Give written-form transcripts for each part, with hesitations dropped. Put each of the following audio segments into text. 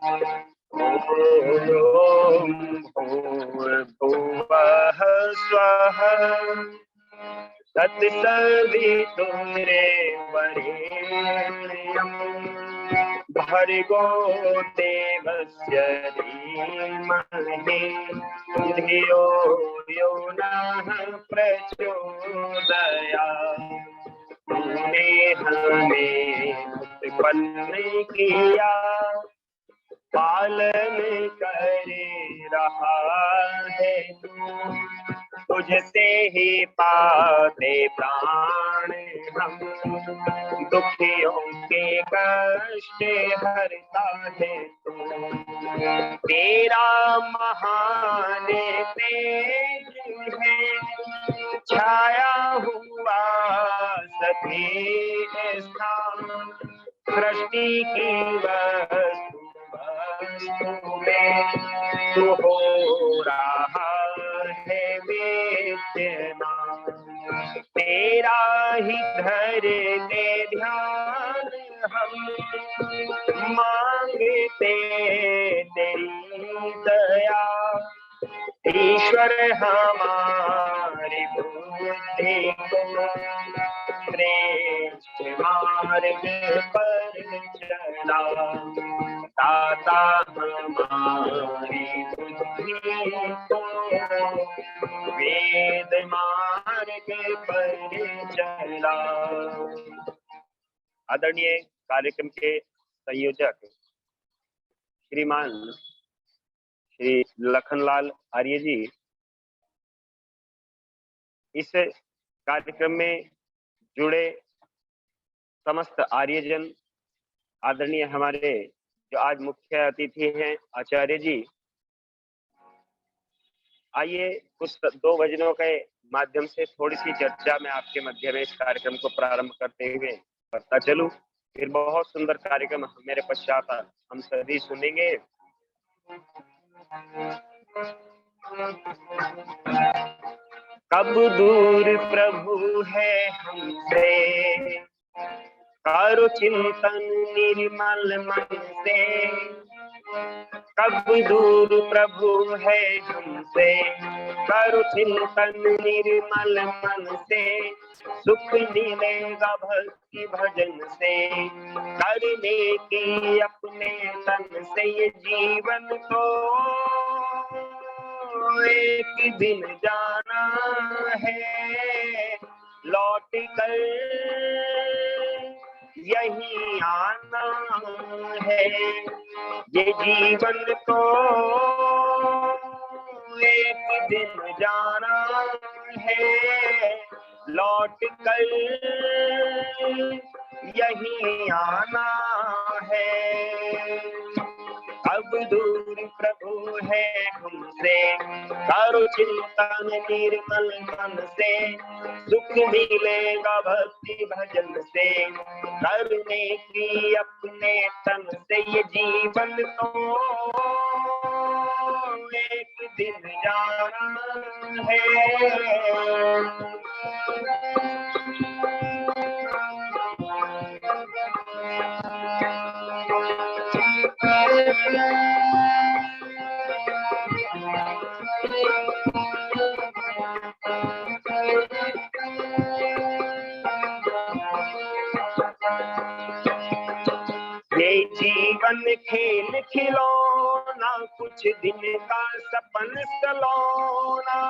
ॐ भूर्भुवः स्वः तत्सवितुर्वरेण्यं भर्गो देवस्य धीमहि धियो यो नः प्रचोदयात्। तूने हमें उत्पन्न किया, पालन कर रहा है तू, तुझसे ही पाते प्राण हम, दुखियों के कष्ट हरता है तू। तेरा महान तेज है छाया हुआ सभी स्थान, सृष्टि की वस्तु में तू हो रहा है विद्यमान। तेरा ही घर दे ध्यान हम मांगते तेरी दया, ईश्वर हमारी बुद्धि को श्रेष्ठ मार्ग पर चला। दाता हमारी बुद्धि को वेद मार्ग पर चला। आदरणीय कार्यक्रम के संयोजक श्रीमान श्री लखनलाल आर्य जी, इस कार्यक्रम में जुड़े समस्त आर्यजन, आदरणीय हमारे जो आज मुख्य अतिथि हैं आचार्य जी, आइए कुछ 2 भजनों के माध्यम से थोड़ी सी चर्चा में आपके मध्य में इस कार्यक्रम को प्रारंभ करते हुए करता चलूं। फिर बहुत सुंदर कार्यक्रम मेरे पश्चात हम सभी सुनेंगे। कब दूर प्रभु है हमसे, करो चिंतन निर्मल मन से। कब दूर प्रभु है हमसे, करो चिंतन निर्मल मन से। सुख मिलेगा भक्ति भजन से, करने की अपने तन से ये जीवन को एक दिन जाना है। लौट कर यही आना है, ये जीवन तो एक दिन जाना है। लौट कर यही आना है। अब दूर प्रभु है हमसे, करो चिंतन निर्मल मन से। सुख मिलेगा भक्ति भजन से, करने की अपने तन से। ये जीवन तो एक दिन जाना है। ये जीवन खेल खिलौना, कुछ दिन का सपन सलोना।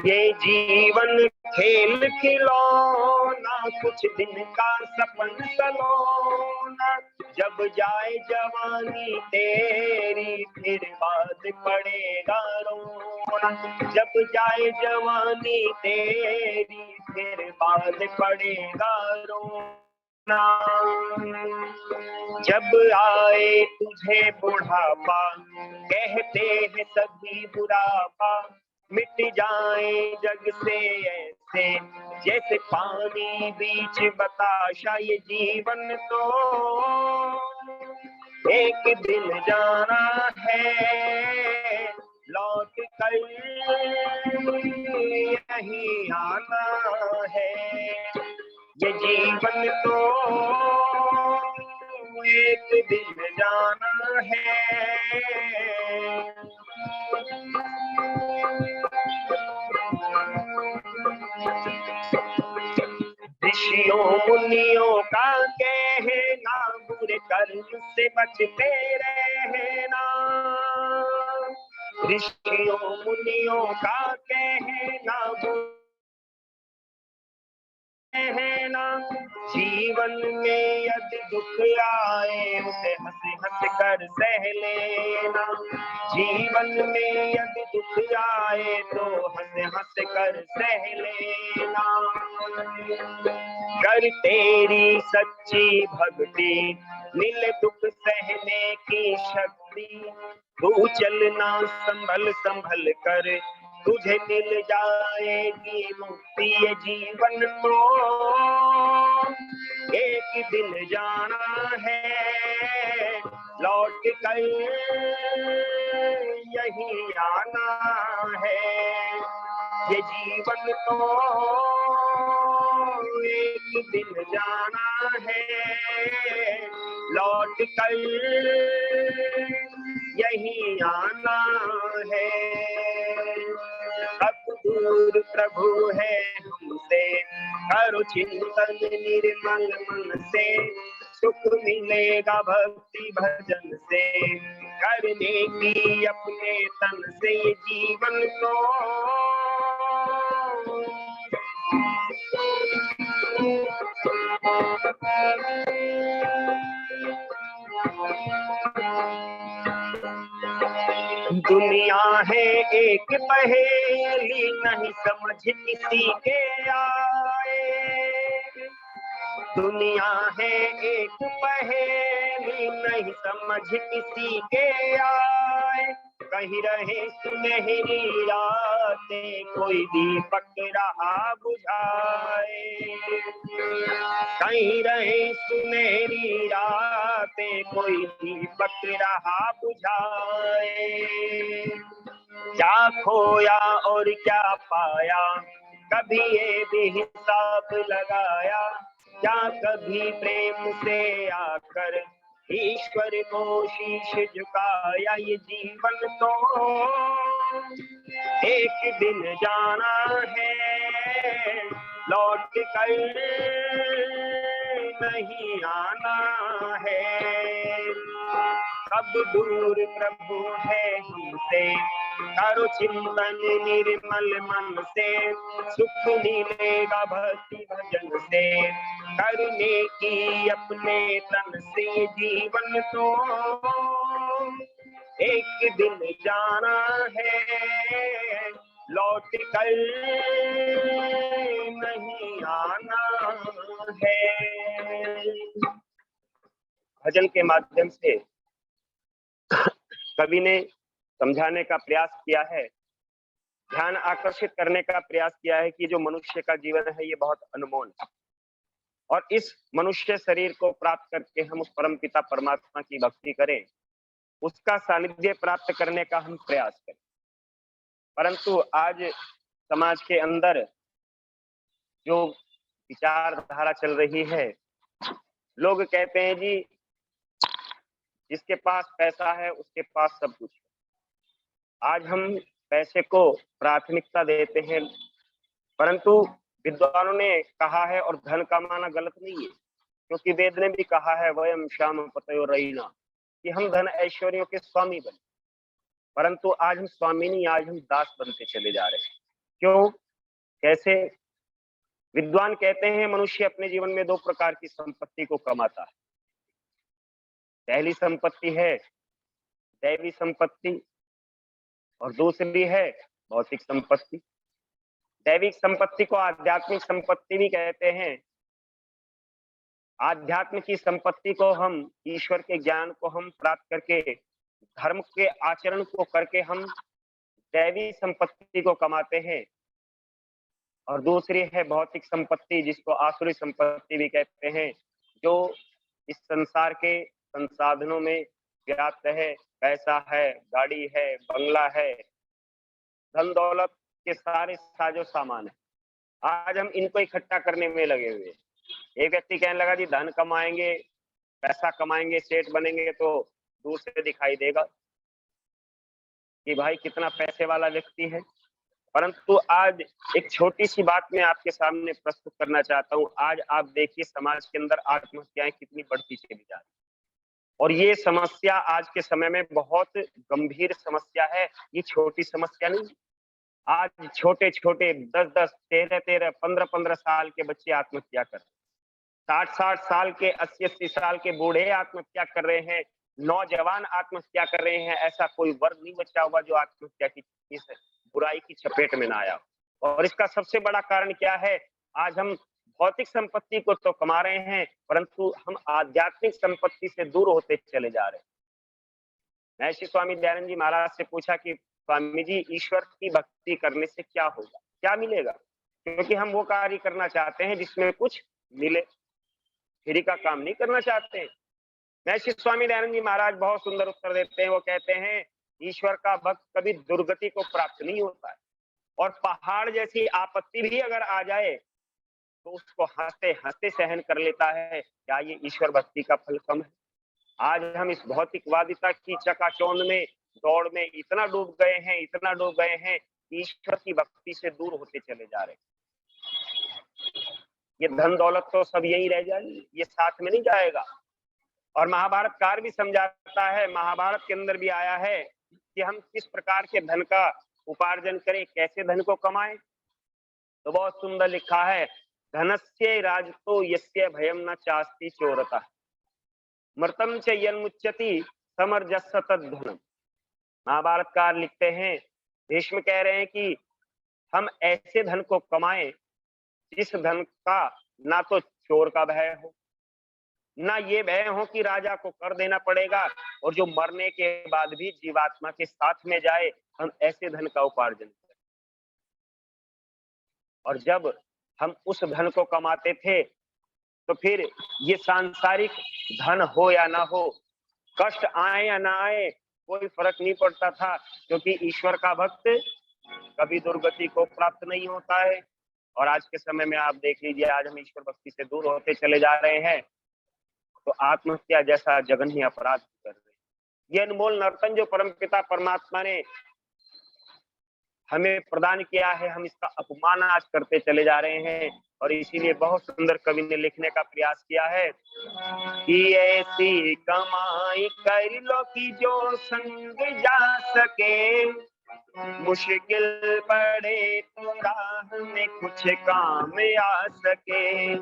ये जीवन खेल खिलौना, कुछ दिन का सपन सलोना। जब जाए जवानी तेरी फिर बात पड़ेगा रोना। जब जाए जवानी तेरी फिर बात पड़ेगा रोना। जब आए तुझे बुढ़ापा, कहते हैं सभी बुढ़ापा। मिट जाए जग से ऐसे जैसे पानी बीच बताशा। ये जीवन तो एक दिन जाना है, लौट कर यही आना है। ये जीवन तो एक दिन जाना है। ऋषियों मुनियों का कहना, बुरे कर्म से बचते रहना। ऋषियों मुनियों का कहना कहना, जीवन में यदि दुख आए उसे हंस हंस कर सह लेना। जीवन में यदि दुख आए तो हंस हंस कर सह लेना। कर तेरी सच्ची भक्ति मिले दुख सहने की शक्ति। तू चलना संभल संभल कर, तुझे मिल जाएगी मुक्ति। ये जीवन को एक दिन जाना है, लौट कर यही आना है। ये जीवन तो एक दिन जाना है, लौट कर यही आना है। सब दूर प्रभु है हमसे, करो चिंतन निर्मल मन से। सुख मिलेगा भक्ति भजन से, करने की अपने तन से ये जीवन को। दुनिया है एक पहेली, नहीं समझ किसी के आए। दुनिया है एक पहेली, नहीं समझ किसी के आए। कहीं रहे सुनहरी रातें, कोई दीपक रहा बुझाए। कहीं रहे सुनहरी रातें, कोई दीपक रहा बुझाए। क्या खोया और क्या पाया, कभी ये भी हिसाब लगाया। क्या कभी प्रेम से आकर ईश्वर को शीश झुकाया। ये जीवन तो एक दिन जाना है, लौट कर नहीं आना है। सब दूर प्रभु है हमसे, करो चिंतन निर्मल मन से। सुख मिलेगा भक्ति भजन से, करने की अपने तन से। जीवन तो एक दिन जाना है, लौट कर नहीं आना है। भजन के माध्यम से कवि ने समझाने का प्रयास किया है, ध्यान आकर्षित करने का प्रयास किया है कि जो मनुष्य का जीवन है ये बहुत अनमोल है, और इस मनुष्य शरीर को प्राप्त करके हम उस परम पिता परमात्मा की भक्ति करें, उसका सानिध्य प्राप्त करने का हम प्रयास करें। परंतु आज समाज के अंदर जो विचारधारा चल रही है, लोग कहते हैं जी जिसके पास पैसा है उसके पास सब कुछ है। आज हम पैसे को प्राथमिकता देते हैं, परंतु विद्वानों ने कहा है, और धन कमाना गलत नहीं है, क्योंकि वेद ने भी कहा है वयम श्याम पतयो रहीना, कि हम धन ऐश्वर्यों के स्वामी बने। परंतु आज हम स्वामी नहीं, आज हम दास बनते चले जा रहे हैं। क्यों? कैसे? विद्वान कहते हैं मनुष्य अपने जीवन में दो प्रकार की संपत्ति को कमाता है। पहली संपत्ति है दैवी संपत्ति और दूसरी है भौतिक संपत्ति। दैविक संपत्ति को आध्यात्मिक संपत्ति भी कहते हैं। आध्यात्म की संपत्ति को हम ईश्वर के ज्ञान को हम प्राप्त करके धर्म के आचरण को करके हम दैवी संपत्ति को कमाते हैं, और दूसरी है भौतिक संपत्ति जिसको आसुरी संपत्ति भी कहते हैं, जो इस संसार के संसाधनों में व्याप्त है। पैसा है, गाड़ी है, बंगला है, धन दौलत के सारे साजो सामान है। आज हम इनको इकट्ठा करने में लगे हुए हैं। एक व्यक्ति कहने लगा जी धन कमाएंगे पैसा कमाएंगे, सेठ बनेंगे तो दूर से दिखाई देगा कि भाई कितना पैसे वाला व्यक्ति है। परंतु आज एक छोटी सी बात मैं आपके सामने प्रस्तुत करना चाहता हूँ। आज आप देखिए समाज के अंदर आत्महत्याएं कितनी बढ़ती चली जा रही, और ये समस्या आज के समय में बहुत गंभीर समस्या है। ये छोटी समस्या नहीं। आज छोटे छोटे 10-10, 13-13, 15-15 साल के बच्चे आत्महत्या कर, 60-60 साल के, 80-80 साल के बूढ़े आत्महत्या कर रहे हैं, नौजवान आत्महत्या कर रहे हैं। ऐसा कोई वर्ग नहीं बचा हुआ जो आत्महत्या की इस बुराई की चपेट में ना आया। और इसका सबसे बड़ा कारण क्या है? आज हम भौतिक संपत्ति को तो कमा रहे हैं, परंतु हम आध्यात्मिक संपत्ति से दूर होते चले जा रहे हैं। मैं श्री स्वामी दयानंद जी महाराज से पूछा कि स्वामी जी, ईश्वर की भक्ति करने से क्या होगा, क्या मिलेगा? क्योंकि हम वो कार्य करना चाहते हैं जिसमें कुछ मिले, फ्री का काम नहीं करना चाहते हैं। मैं श्री स्वामी दयानंद जी महाराज बहुत सुंदर उत्तर देते हैं। वो कहते हैं, ईश्वर का भक्त कभी दुर्गति को प्राप्त नहीं होता है, और पहाड़ जैसी आपत्ति भी अगर आ जाए तो उसको हंसते हंसते सहन कर लेता है। क्या ये ईश्वर भक्ति का फल कम है? आज हम इस भौतिकवादिता की चकाचौंध में, दौड़ में इतना डूब गए हैं, इतना डूब गए हैं, ईश्वर की भक्ति से दूर होते चले जा रहे हैं। ये धन दौलत तो सब यही रह जाएगी, ये साथ में नहीं जाएगा। और महाभारत कार भी समझाता है, महाभारत के अंदर भी आया है कि हम किस प्रकार के धन का उपार्जन करें, कैसे धन को कमाएं। तो बहुत सुंदर लिखा है, धनस्य राजतो यस्य भयम न चास्ति चोरता, मृतम च यन्मुच्यति समर्जस्य तद्धनम। महाभारतकार लिखते हैं, भीष्म कह रहे हैं कि हम ऐसे धन को कमाएं जिस धन का ना तो चोर का भय हो, ना ये भय हो कि राजा को कर देना पड़ेगा, और जो मरने के बाद भी जीवात्मा के साथ में जाए। हम ऐसे धन का उपार्जन करें। और जब हम उस धन को कमाते थे तो फिर ये सांसारिक धन हो या ना हो, कष्ट आए या ना आए, कोई फर्क नहीं पड़ता था, क्योंकि ईश्वर का भक्त कभी दुर्गति को प्राप्त नहीं होता है। और आज के समय में आप देख लीजिए, आज हम ईश्वर भक्ति से दूर होते चले जा रहे हैं, तो आत्महत्या जैसा जघन्य अपराध कर रहे हैं। ये अनमोल नर्तन जो परमपिता परमात्मा ने हमें प्रदान किया है, हम इसका अपमान आज करते चले जा रहे हैं। और इसीलिए बहुत सुंदर कवि ने लिखने का प्रयास किया है कि ऐसी कमाई कर लो कि जो संग जा सके, मुश्किल पड़े तो राह में कुछ काम आ सके।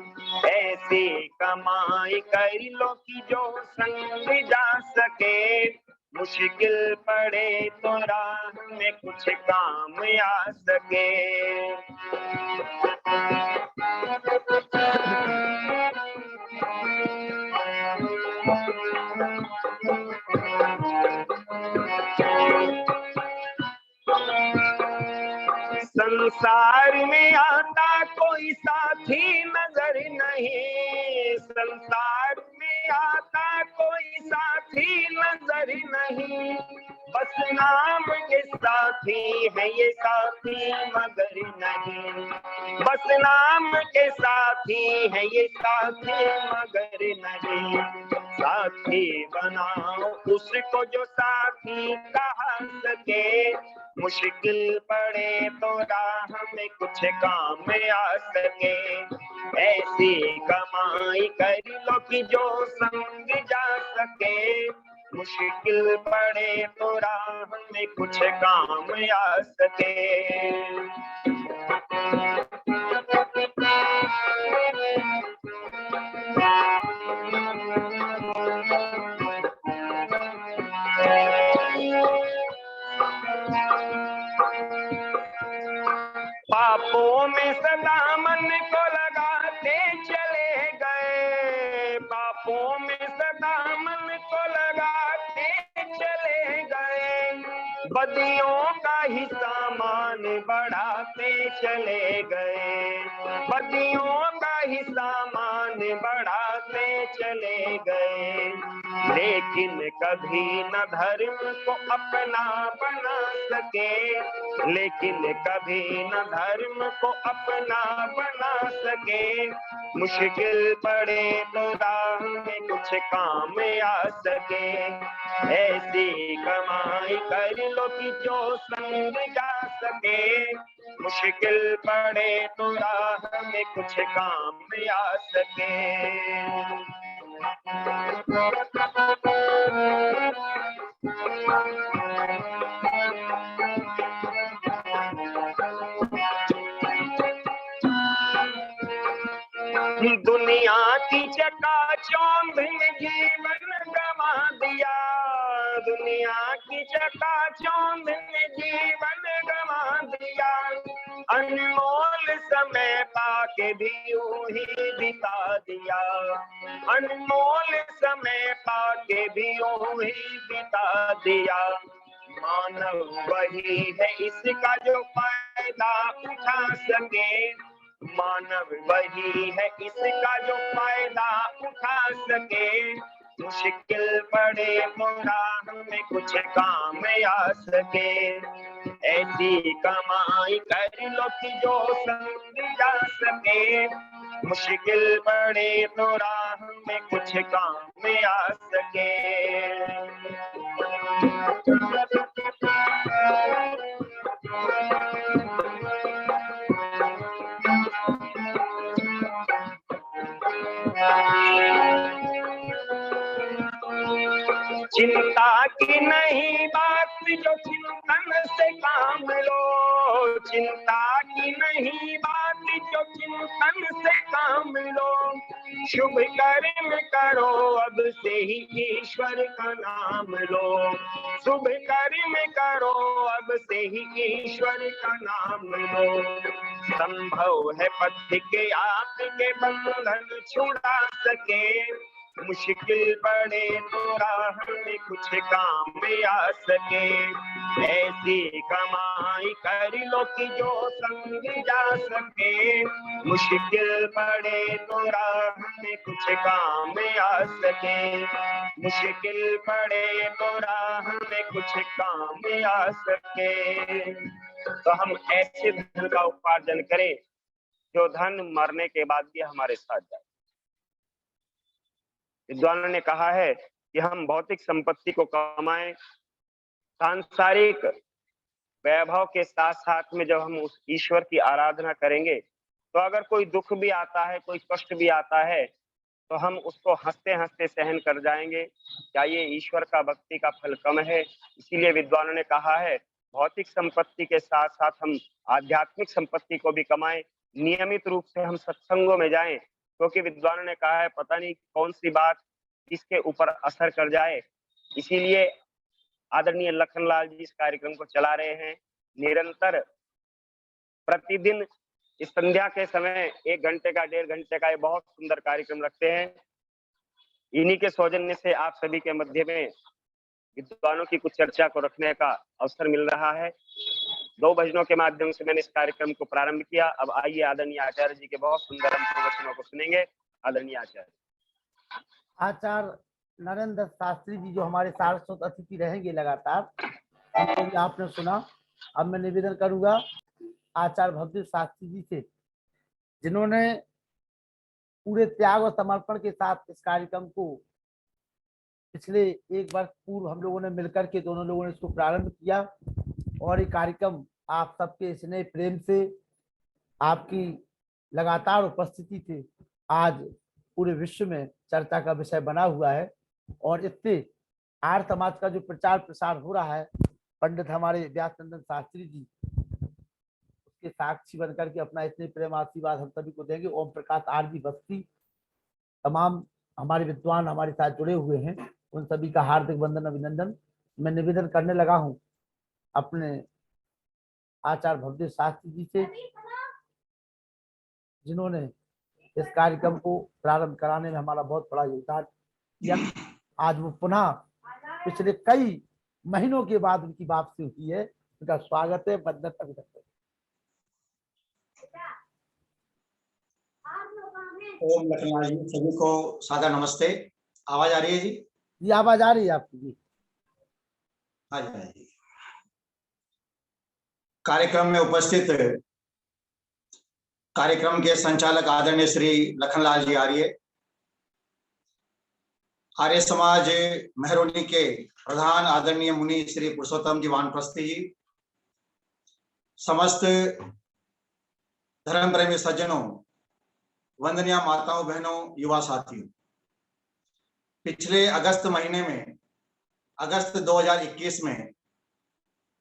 ऐसी कमाई कर लो कि जो संग जा सके, मुश्किल पड़े तो राह में कुछ काम आ सके। संसार में आता कोई साथी नजर नहीं, संसार में आता कोई साथी नजर नहीं, बस नाम के साथी है ये साथी मगर नहीं, बस नाम के साथी है ये साथी मगर नहीं। साथी बनाओ उसको जो साथी कहा सके, मुश्किल पड़े तो राह में कुछ काम आ सके। ऐसी कमाई कर लो कि जो संग जा सके, मुश्किल पड़े तो राह में कुछ काम आ सके। पापों में सदा मन को लगाते चले गए, पापों में सदा मन को लगाते चले गए, बदियों का ही सामान बढ़ाते चले गए, बदियों का ही सामान बढ़ाते चले गए। लेकिन कभी न धर्म को अपना बना सके, लेकिन कभी न धर्म को अपना बना सके। मुश्किल पड़े तो राह में कुछ काम आ सके। ऐसी कमाई कर लो कि जो संग जा सके। मुश्किल पड़े तो राह में कुछ काम आ सके। दुनिया की चकाचौंध में जीवन गंवा दिया। दुनिया की चकाचौंध में जीवन गंवा दिया। अनमोल समय पाके भी यूं ही बिता दिया। अनमोल समय पाके भी यूं ही बिता दिया। मानव वही है इसका जो फायदा उठा सके। मानव वही है इसका जो फायदा उठा सके। मुश्किल पड़े तो राह में कुछ काम आ सके। ऐसी कमाई कर लो कि जो संग जा सके। मुश्किल पड़े तो राह में कुछ काम आ सके। चिंता की नहीं बात जो चिंतन से काम लो। चिंता की नहीं बात जो चिंतन से काम लो। शुभ कर्म करो अब से ही ईश्वर का नाम लो। शुभ कर्म करो अब से ही ईश्वर का नाम लो। संभव है पथ के आपके बंधन छुड़ा सके। मुश्किल पड़े तो राह में कुछ काम आ सके। ऐसी कमाई कर लो कि जो संग जा सके। मुश्किल पड़े तो राह में कुछ काम आ सके। मुश्किल पड़े तो राह में कुछ काम आ सके। तो हम ऐसे धन का उपार्जन करें जो धन मरने के बाद भी हमारे साथ जाए। विद्वानों ने कहा है कि हम भौतिक संपत्ति को कमाएं, सांसारिक वैभव के साथ साथ में जब हम उस ईश्वर की आराधना करेंगे तो अगर कोई दुख भी आता है, कोई कष्ट भी आता है, तो हम उसको हंसते हंसते सहन कर जाएंगे। क्या ये ईश्वर का भक्ति का फल कम है? इसीलिए विद्वानों ने कहा है भौतिक संपत्ति के साथ साथ हम आध्यात्मिक संपत्ति को भी कमाएं। नियमित रूप से हम सत्संगों में जाएं, क्योंकि विद्वानों ने कहा है पता नहीं कौन सी बात इसके ऊपर असर कर जाए। इसीलिए आदरणीय लखनलाल जी इस कार्यक्रम को चला रहे हैं। निरंतर प्रतिदिन इस संध्या के समय 1 घंटे का 1.5 घंटे का ये बहुत सुंदर कार्यक्रम रखते हैं। इन्हीं के सौजन्य से आप सभी के मध्य में विद्वानों की कुछ चर्चा को रखने का अवसर मिल रहा है। 2 भजनों के माध्यम से मैंने इस कार्यक्रम को प्रारंभ किया। अब आइए आदरणीय आचार्य जी के बहुत सुंदर हम प्रवचनों को सुनेंगे। आदरणीय आचार्य नरेंद्र शास्त्री जी जो हमारे सारस्वत अतिथि रहेंगे लगातार, उनको भी आपने सुना। अब मैं निवेदन करूंगा आचार्य भवदेव शास्त्री जी से, जिन्होंने पूरे त्याग और समर्पण के साथ इस कार्यक्रम को पिछले 1 वर्ष पूर्व हम लोगों ने मिलकर के दोनों लोगों ने इसको प्रारंभ किया। और ये कार्यक्रम आप सबके स्नेह प्रेम से, आपकी लगातार उपस्थिति से आज पूरे विश्व में चर्चा का विषय बना हुआ है। और इससे आर्य समाज का जो प्रचार प्रसार हो रहा है, पंडित हमारे व्यासनंदन शास्त्री जी उसके साक्षी बनकर के अपना इतने प्रेम आशीर्वाद हम सभी को देंगे। ओम प्रकाश आरजी बस्ती, तमाम हमारे विद्वान हमारे साथ जुड़े हुए हैं, उन सभी का हार्दिक वंदन अभिनंदन। मैं निवेदन करने लगा हूं अपने आचार्य भवदेव शास्त्री जी से, जिन्होंने इस कार्यक्रम को प्रारंभ कराने में हमारा बहुत बड़ा योगदान किया। आज वो पुनः पिछले कई महीनों के बाद उनकी वापसी हुई है। उनका स्वागत है, वंदन अभिनंदन। ओम लखनलाल जी सभी को सादर नमस्ते। आवाज आ रही है जी? जी आवाज आ रही है आपकी जी। हाँ जी। कार्यक्रम में उपस्थित कार्यक्रम के संचालक आदरणीय श्री लखनलाल जी आर्य समाज मेहरौनी के प्रधान आदरणीय मुनि श्री पुरुषोत्तम जी वानप्रस्थी जी, समस्त धर्म प्रेमी सज्जनों, वंदनीय माताओं, बहनों, युवा साथियों, पिछले अगस्त महीने में, अगस्त 2021 में,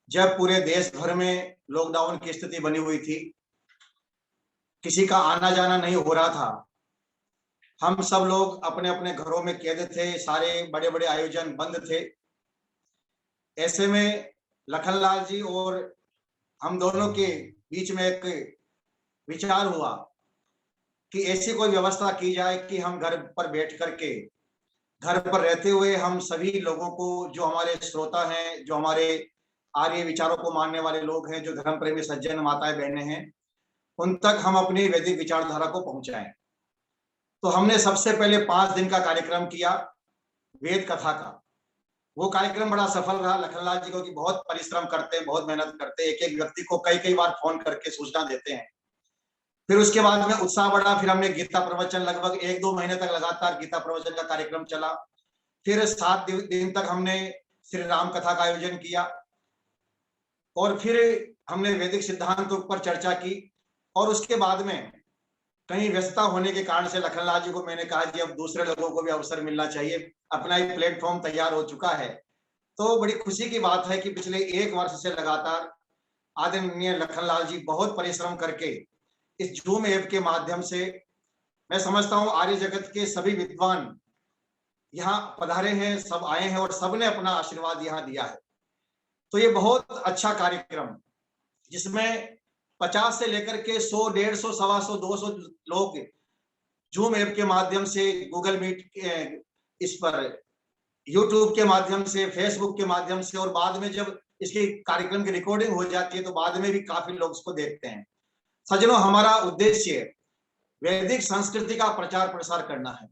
जब पूरे देश भर में लॉकडाउन की स्थिति बनी हुई थी, किसी का आना जाना नहीं हो रहा था, हम सब लोग अपने अपने घरों में कैद थे, सारे बड़े बड़े आयोजन बंद थे। ऐसे में लखनलाल जी और हम दोनों के बीच में एक विचार हुआ कि ऐसी कोई व्यवस्था की जाए कि हम घर पर बैठ करके, घर पर रहते हुए हम सभी लोगों को, जो हमारे श्रोता हैं, जो हमारे आर्य विचारों को मानने वाले लोग हैं, जो धर्म प्रेमी सज्जन माताएं बहनें हैं, उन तक हम अपनी वैदिक विचारधारा को पहुंचाएं। तो हमने सबसे पहले 5 दिन का कार्यक्रम किया वेद कथा का। वो कार्यक्रम बड़ा सफल रहा। लखनलाल जी को कि बहुत परिश्रम करते हैं, बहुत मेहनत करते हैं, एक एक व्यक्ति को कई कई बार फोन करके सूचना देते हैं। फिर उसके बाद में उत्साह बढ़ा। फिर हमने गीता प्रवचन लगभग 1-2 महीने तक लगातार गीता प्रवचन का कार्यक्रम चला। फिर 7 दिन तक हमने श्री राम कथा का आयोजन किया और फिर हमने वैदिक सिद्धांतों पर चर्चा की। और उसके बाद में कहीं व्यस्तता होने के कारण से लखनलाल जी को मैंने कहा कि अब दूसरे लोगों को भी अवसर मिलना चाहिए, अपना ही प्लेटफॉर्म तैयार हो चुका है। तो बड़ी खुशी की बात है कि पिछले 1 वर्ष से लगातार आदरणीय लखनलाल जी बहुत परिश्रम करके इस जूम ऐप के माध्यम से, मैं समझता हूं आर्य जगत के सभी विद्वान यहाँ पधारे हैं, सब आए हैं और सबने अपना आशीर्वाद यहाँ दिया है। तो ये बहुत अच्छा कार्यक्रम, जिसमें 50 से लेकर के 100, 150, 125, 200 लोग जूम ऐप के माध्यम से, गूगल मीट इस पर यूट्यूब के माध्यम से, फेसबुक के माध्यम से, और बाद में जब इसकी कार्यक्रम की रिकॉर्डिंग हो जाती है तो बाद में भी काफी लोग उसको देखते हैं। सज्जनों, हमारा उद्देश्य वैदिक संस्कृति का प्रचार प्रसार करना है।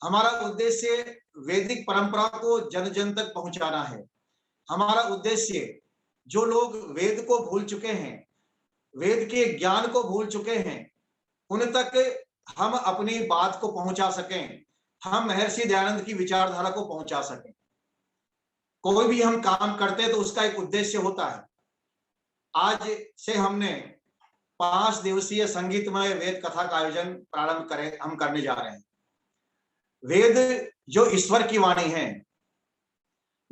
हमारा उद्देश्य वैदिक परंपरा को जन जन तक पहुंचाना है। हमारा उद्देश्य जो लोग वेद को भूल चुके हैं, वेद के ज्ञान को भूल चुके हैं, उन तक हम अपनी बात को पहुंचा सकें, हम महर्षि दयानंद की विचारधारा को पहुंचा सकें। कोई भी हम काम करते हैं तो उसका एक उद्देश्य होता है। आज से हमने 5 दिवसीय संगीतमय वेद कथा का आयोजन हम करने जा रहे हैं। वेद जो ईश्वर की वाणी है,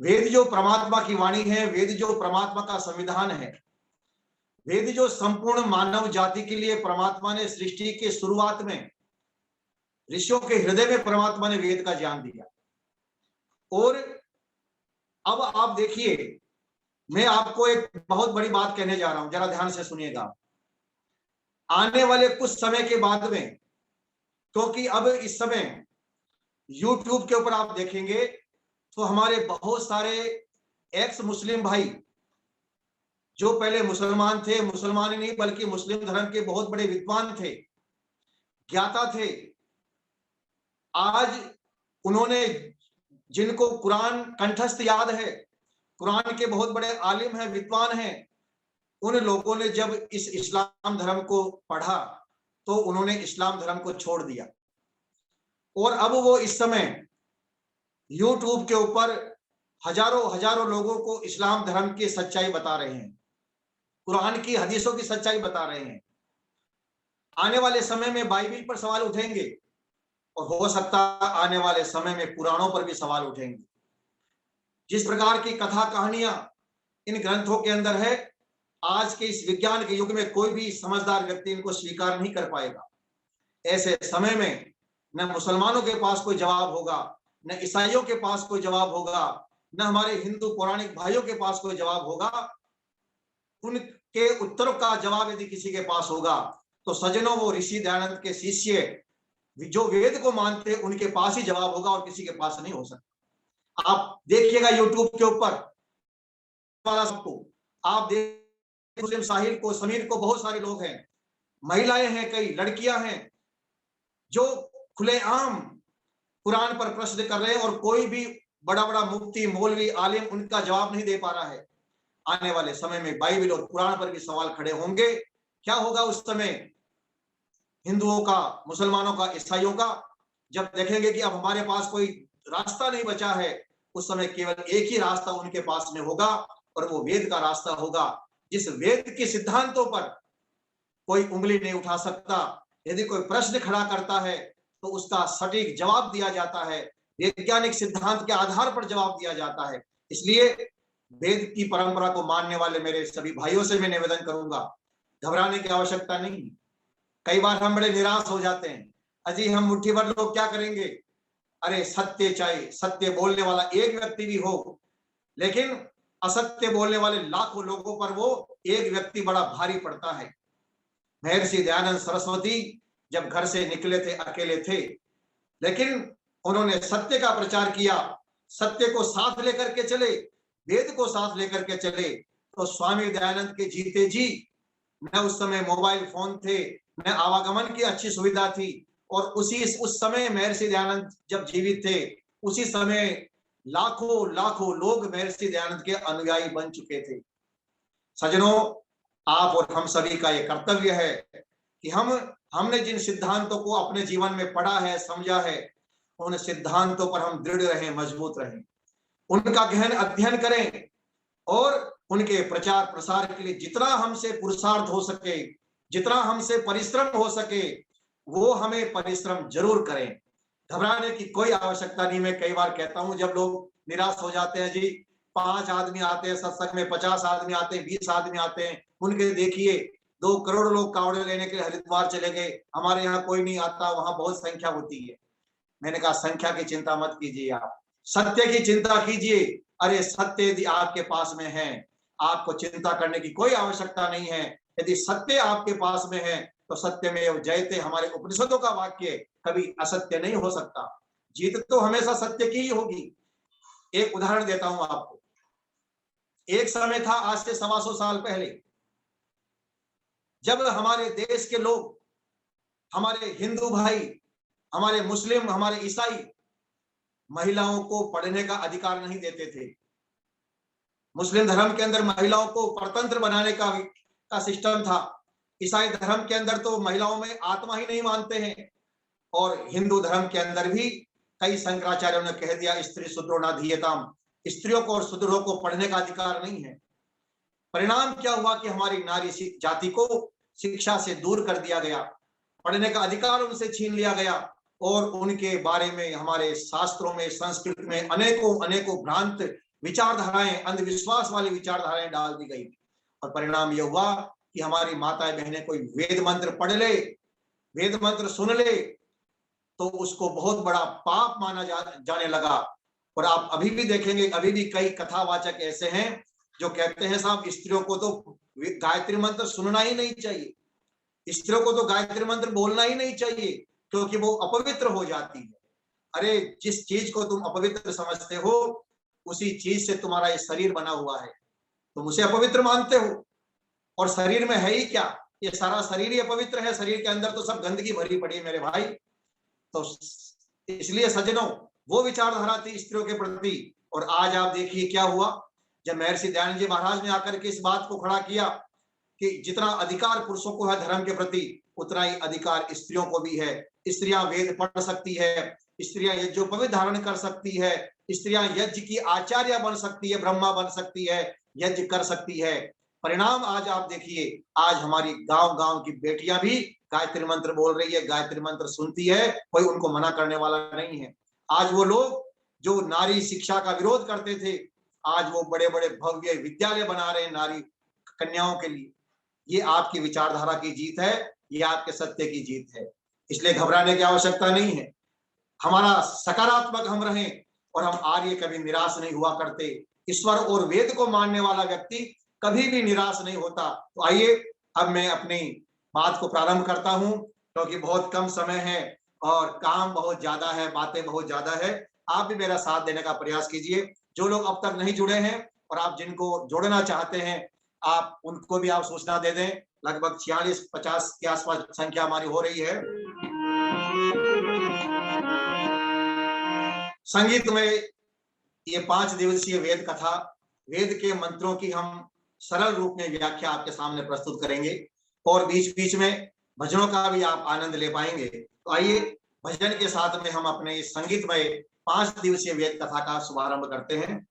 वेद जो परमात्मा की वाणी है, वेद जो परमात्मा का संविधान है, वेद जो संपूर्ण मानव जाति के लिए परमात्मा ने सृष्टि के शुरुआत में ऋषियों के हृदय में परमात्मा ने वेद का ज्ञान दिया। और अब आप देखिए, मैं आपको एक बहुत बड़ी बात कहने जा रहा हूं, जरा ध्यान से सुनिएगा। आने वाले कुछ समय के बाद में, क्योंकि अब इस समय YouTube के ऊपर आप देखेंगे तो हमारे बहुत सारे एक्स मुस्लिम भाई, जो पहले मुसलमान थे, मुसलमान ही नहीं बल्कि मुस्लिम धर्म के बहुत बड़े विद्वान थे, ज्ञाता थे, आज उन्होंने, जिनको कुरान कंठस्थ याद है, कुरान के बहुत बड़े आलिम हैं, विद्वान हैं, उन लोगों ने जब इस इस्लाम धर्म को पढ़ा तो उन्होंने इस्लाम धर्म को छोड़ दिया। और अब वो इस समय YouTube के ऊपर हजारों लोगों को इस्लाम धर्म की सच्चाई बता रहे हैं, कुरान की हदीसों की सच्चाई बता रहे हैं। आने वाले समय में बाइबिल पर सवाल उठेंगे और हो सकता है आने वाले समय में पुराणों पर भी सवाल उठेंगे। जिस प्रकार की कथा कहानियां इन ग्रंथों के अंदर है, आज के इस विज्ञान के युग में कोई भी समझदार व्यक्ति इनको स्वीकार नहीं कर पाएगा। ऐसे समय में न मुसलमानों के पास कोई जवाब होगा, न ईसाइयों के पास कोई जवाब होगा, न हमारे हिंदू पौराणिक भाइयों के पास कोई जवाब होगा। उनके उत्तरों का जवाब यदि किसी के पास होगा तो सज्जनों, वो ऋषि दयानंद के शिष्य जो वेद को मानते हैं उनके पास ही जवाब होगा और किसी के पास नहीं हो सकता। आप देखिएगा YouTube के ऊपर सबको, आप देख मुस्लिम साहिल को, समीर को, बहुत सारे लोग हैं, महिलाएं हैं, कई लड़कियां हैं जो खुलेआम कुरान पर प्रश्न कर रहे हैं और कोई भी बड़ा मुफ्ती, मौलवी, आलिम उनका जवाब नहीं दे पा रहा है। आने वाले समय में बाइबल और कुरान पर भी सवाल खड़े होंगे। क्या होगा उस समय हिंदुओं का, मुसलमानों का, ईसाइयों का, जब देखेंगे कि अब हमारे पास कोई रास्ता नहीं बचा है। उस समय केवल एक ही रास्ता उनके पास में होगा और वो वेद का रास्ता होगा। जिस वेद के सिद्धांतों पर कोई उंगली नहीं उठा सकता, यदि कोई प्रश्न खड़ा करता है तो उसका सटीक जवाब दिया जाता है, वैज्ञानिक सिद्धांत के आधार पर जवाब दिया जाता है। इसलिए वेद की परंपरा को मानने वाले मेरे सभी भाइयों से मैं निवेदन करूंगा, घबराने की आवश्यकता नहीं। कई बार हम बड़े निराश हो जाते हैं, अजी हम मुट्ठी भर लोग क्या करेंगे। अरे सत्य चाहिए, सत्य बोलने वाला एक व्यक्ति भी हो, लेकिन असत्य बोलने वाले लाखों लोगों पर वो एक व्यक्ति बड़ा भारी पड़ता है। महर्षि दयानंद सरस्वती जब घर से निकले थे, अकेले थे, लेकिन उन्होंने सत्य का प्रचार किया, सत्य को साथ लेकर के चले, वेद को साथ लेकर के चले। तो स्वामी दयानंद के जीते जी न उस समय मोबाइल फोन थे, न आवागमन की अच्छी सुविधा थी, और उस समय महर्षि दयानंद जब जीवित थे, उसी समय लाखों लाखों लोग महर्षि दयानंद के अनुयायी बन चुके थे। सज्जनों, आप और हम सभी का यह कर्तव्य है कि हमने जिन सिद्धांतों को अपने जीवन में पढ़ा है, समझा है, उन सिद्धांतों पर हम दृढ़ रहें, मजबूत रहें, उनका गहन अध्ययन करें और उनके प्रचार प्रसार के लिए जितना हमसे पुरुषार्थ हो सके, जितना हमसे परिश्रम हो सके, वो हमें परिश्रम जरूर करें। घबराने की कोई आवश्यकता नहीं। मैं कई बार कहता हूं, जब लोग निराश हो जाते हैं, जी 5 आदमी आते हैं सत्संग में, 50 आदमी आते हैं, 20 आदमी आते हैं, उनके देखिए 2 करोड़ लोग कावड़े लेने के लिए हरिद्वार चले गए, हमारे यहाँ कोई नहीं आता, वहां बहुत संख्या होती है। मैंने कहा संख्या की चिंता मत कीजिए, आप सत्य की चिंता कीजिए। अरे सत्य यदि आपके पास में है, आपको चिंता करने की कोई आवश्यकता नहीं है। यदि सत्य आपके पास में है तो सत्य में जयते, हमारे उपनिषदों का वाक्य, कभी असत्य नहीं हो सकता। जीत तो हमेशा सत्य की ही होगी। एक उदाहरण देता हूं आपको। एक समय था, आज से 125 साल पहले, जब हमारे देश के लोग, हमारे हिंदू भाई, हमारे मुस्लिम, हमारे ईसाई महिलाओं को पढ़ने का अधिकार नहीं देते थे। मुस्लिम धर्म के अंदर महिलाओं को परतंत्र बनाने का सिस्टम था। ईसाई धर्म के अंदर तो महिलाओं में आत्मा ही नहीं मानते हैं, और हिंदू धर्म के अंदर भी कई शंकराचार्यों ने कह दिया, स्त्री शूद्रो न धीयताम, स्त्रियों को और शूद्रों को पढ़ने का अधिकार नहीं है। परिणाम क्या हुआ कि हमारी नारी जाति को शिक्षा से दूर कर दिया गया, पढ़ने का अधिकार उनसे छीन लिया गया, और उनके बारे में हमारे शास्त्रों में, संस्कृत में अनेकों अनेकों भ्रांत विचारधाराएं, अंधविश्वास वाली विचारधाराएं डाल दी गई। और परिणाम यह हुआ कि हमारी माताएं बहनें कोई वेद मंत्र पढ़ ले, वेद मंत्र सुन ले, तो उसको बहुत बड़ा पाप माना जाने लगा। और आप अभी भी देखेंगे, अभी भी कई कथावाचक ऐसे हैं जो कहते हैं साहब स्त्रियों को तो गायत्री मंत्र सुनना ही नहीं चाहिए, स्त्रियों को तो गायत्री मंत्र बोलना ही नहीं चाहिए, क्योंकि वो अपवित्र हो जाती है। अरे जिस चीज को तुम अपवित्र समझते हो, उसी चीज से तुम्हारा ये शरीर बना हुआ है, तुम उसे अपवित्र मानते हो। और शरीर में है ही क्या, ये सारा शरीर ही अपवित्र है। शरीर के अंदर तो सब गंदगी भरी पड़ी है मेरे भाई। तो इसलिए सज्जनों, वो विचारधारा थी स्त्रियों के प्रति। और आज आप देखिए क्या हुआ, जब महर्षि दयानंद जी महाराज ने आकर के इस बात को खड़ा किया कि जितना अधिकार पुरुषों को है धर्म के प्रति, उतना ही अधिकार स्त्रियों को भी है। स्त्रियां वेद पढ़ सकती है, स्त्रियां यज्ञोपवीत धारण कर सकती है, स्त्रियां यज्ञ की आचार्य बन सकती है, ब्रह्मा बन सकती है, यज्ञ कर सकती है। परिणाम आज आप देखिए, आज हमारी गांव गांव की बेटियां भी गायत्री मंत्र बोल रही है, गायत्री मंत्र सुनती है, कोई उनको मना करने वाला नहीं है। आज वो लोग जो नारी शिक्षा का विरोध करते थे, आज वो बड़े बड़े भव्य विद्यालय बना रहे हैं नारी कन्याओं के लिए। ये आपकी विचारधारा की जीत है, ये आपके सत्य की जीत है। इसलिए घबराने की आवश्यकता नहीं है। हमारा सकारात्मक हम रहें, और हम आर्य कभी निराश नहीं हुआ करते। ईश्वर और वेद को मानने वाला व्यक्ति कभी भी निराश नहीं होता। तो आइए अब मैं अपनी बात को प्रारंभ करता हूं, क्योंकि बहुत कम समय है और काम बहुत ज्यादा है, बातें बहुत ज्यादा है। आप भी मेरा साथ देने का प्रयास कीजिए। जो लोग अब तक नहीं जुड़े हैं और आप जिनको जोड़ना चाहते हैं, आप उनको भी आप सूचना दे दें। लगभग 46-50 के आसपास संख्या हमारी हो रही है। संगीत में ये 5 दिवसीय वेद कथा, वेद के मंत्रों की हम सरल रूप में व्याख्या आपके सामने प्रस्तुत करेंगे और बीच बीच में भजनों का भी आप आनंद ले पाएंगे। तो आइए भजन के साथ में हम अपने इस संगीतमय 5 दिवसीय वेद कथा का शुभारंभ करते हैं।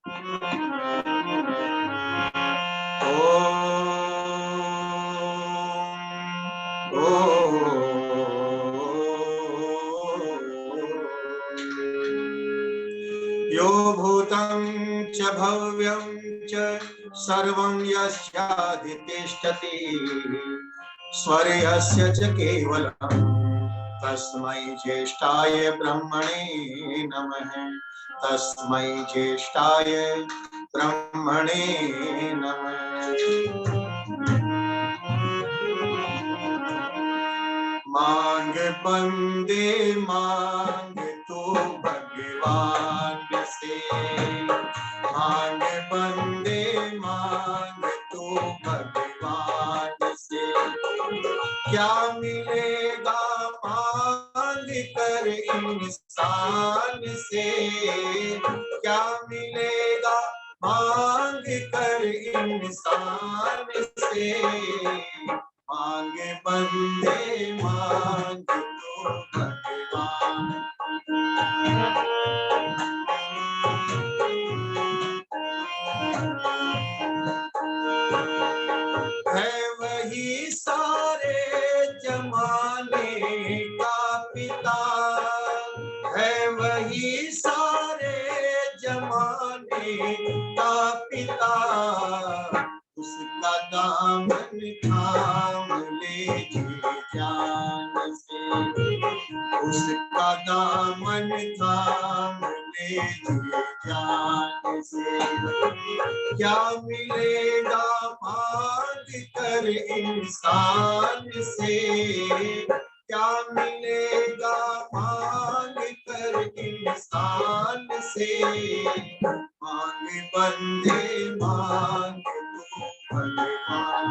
यो भूतं च भव्यं च सर्वं यस्याधितिष्ठति स्वर्यस्य च केवलं तस्मै ज्येष्ठाय ब्रह्मणे नमः। तस्मै ज्येष्ठाय ब्रह्मणे नमः। मांग बंदे मांग तो भगवान से, मांग बंदे मांग तो भगवान से, क्या मिलेगा मांग कर इंसान से, क्या मिलेगा मांग कर इंसान से, मांग बंदे मांग तो भगवान। है वही सारे जमाने का पिता, है वही सारे जमाने का पिता, उसका दामन थाम लीजिए ज्ञान से, उसका दामन थाम लीजिए ज्ञान से, क्या मिलेगा मांग कर इंसान से, क्या मिलेगा मांग कर इंसान से, मांग बंदे मांग तो भगवान।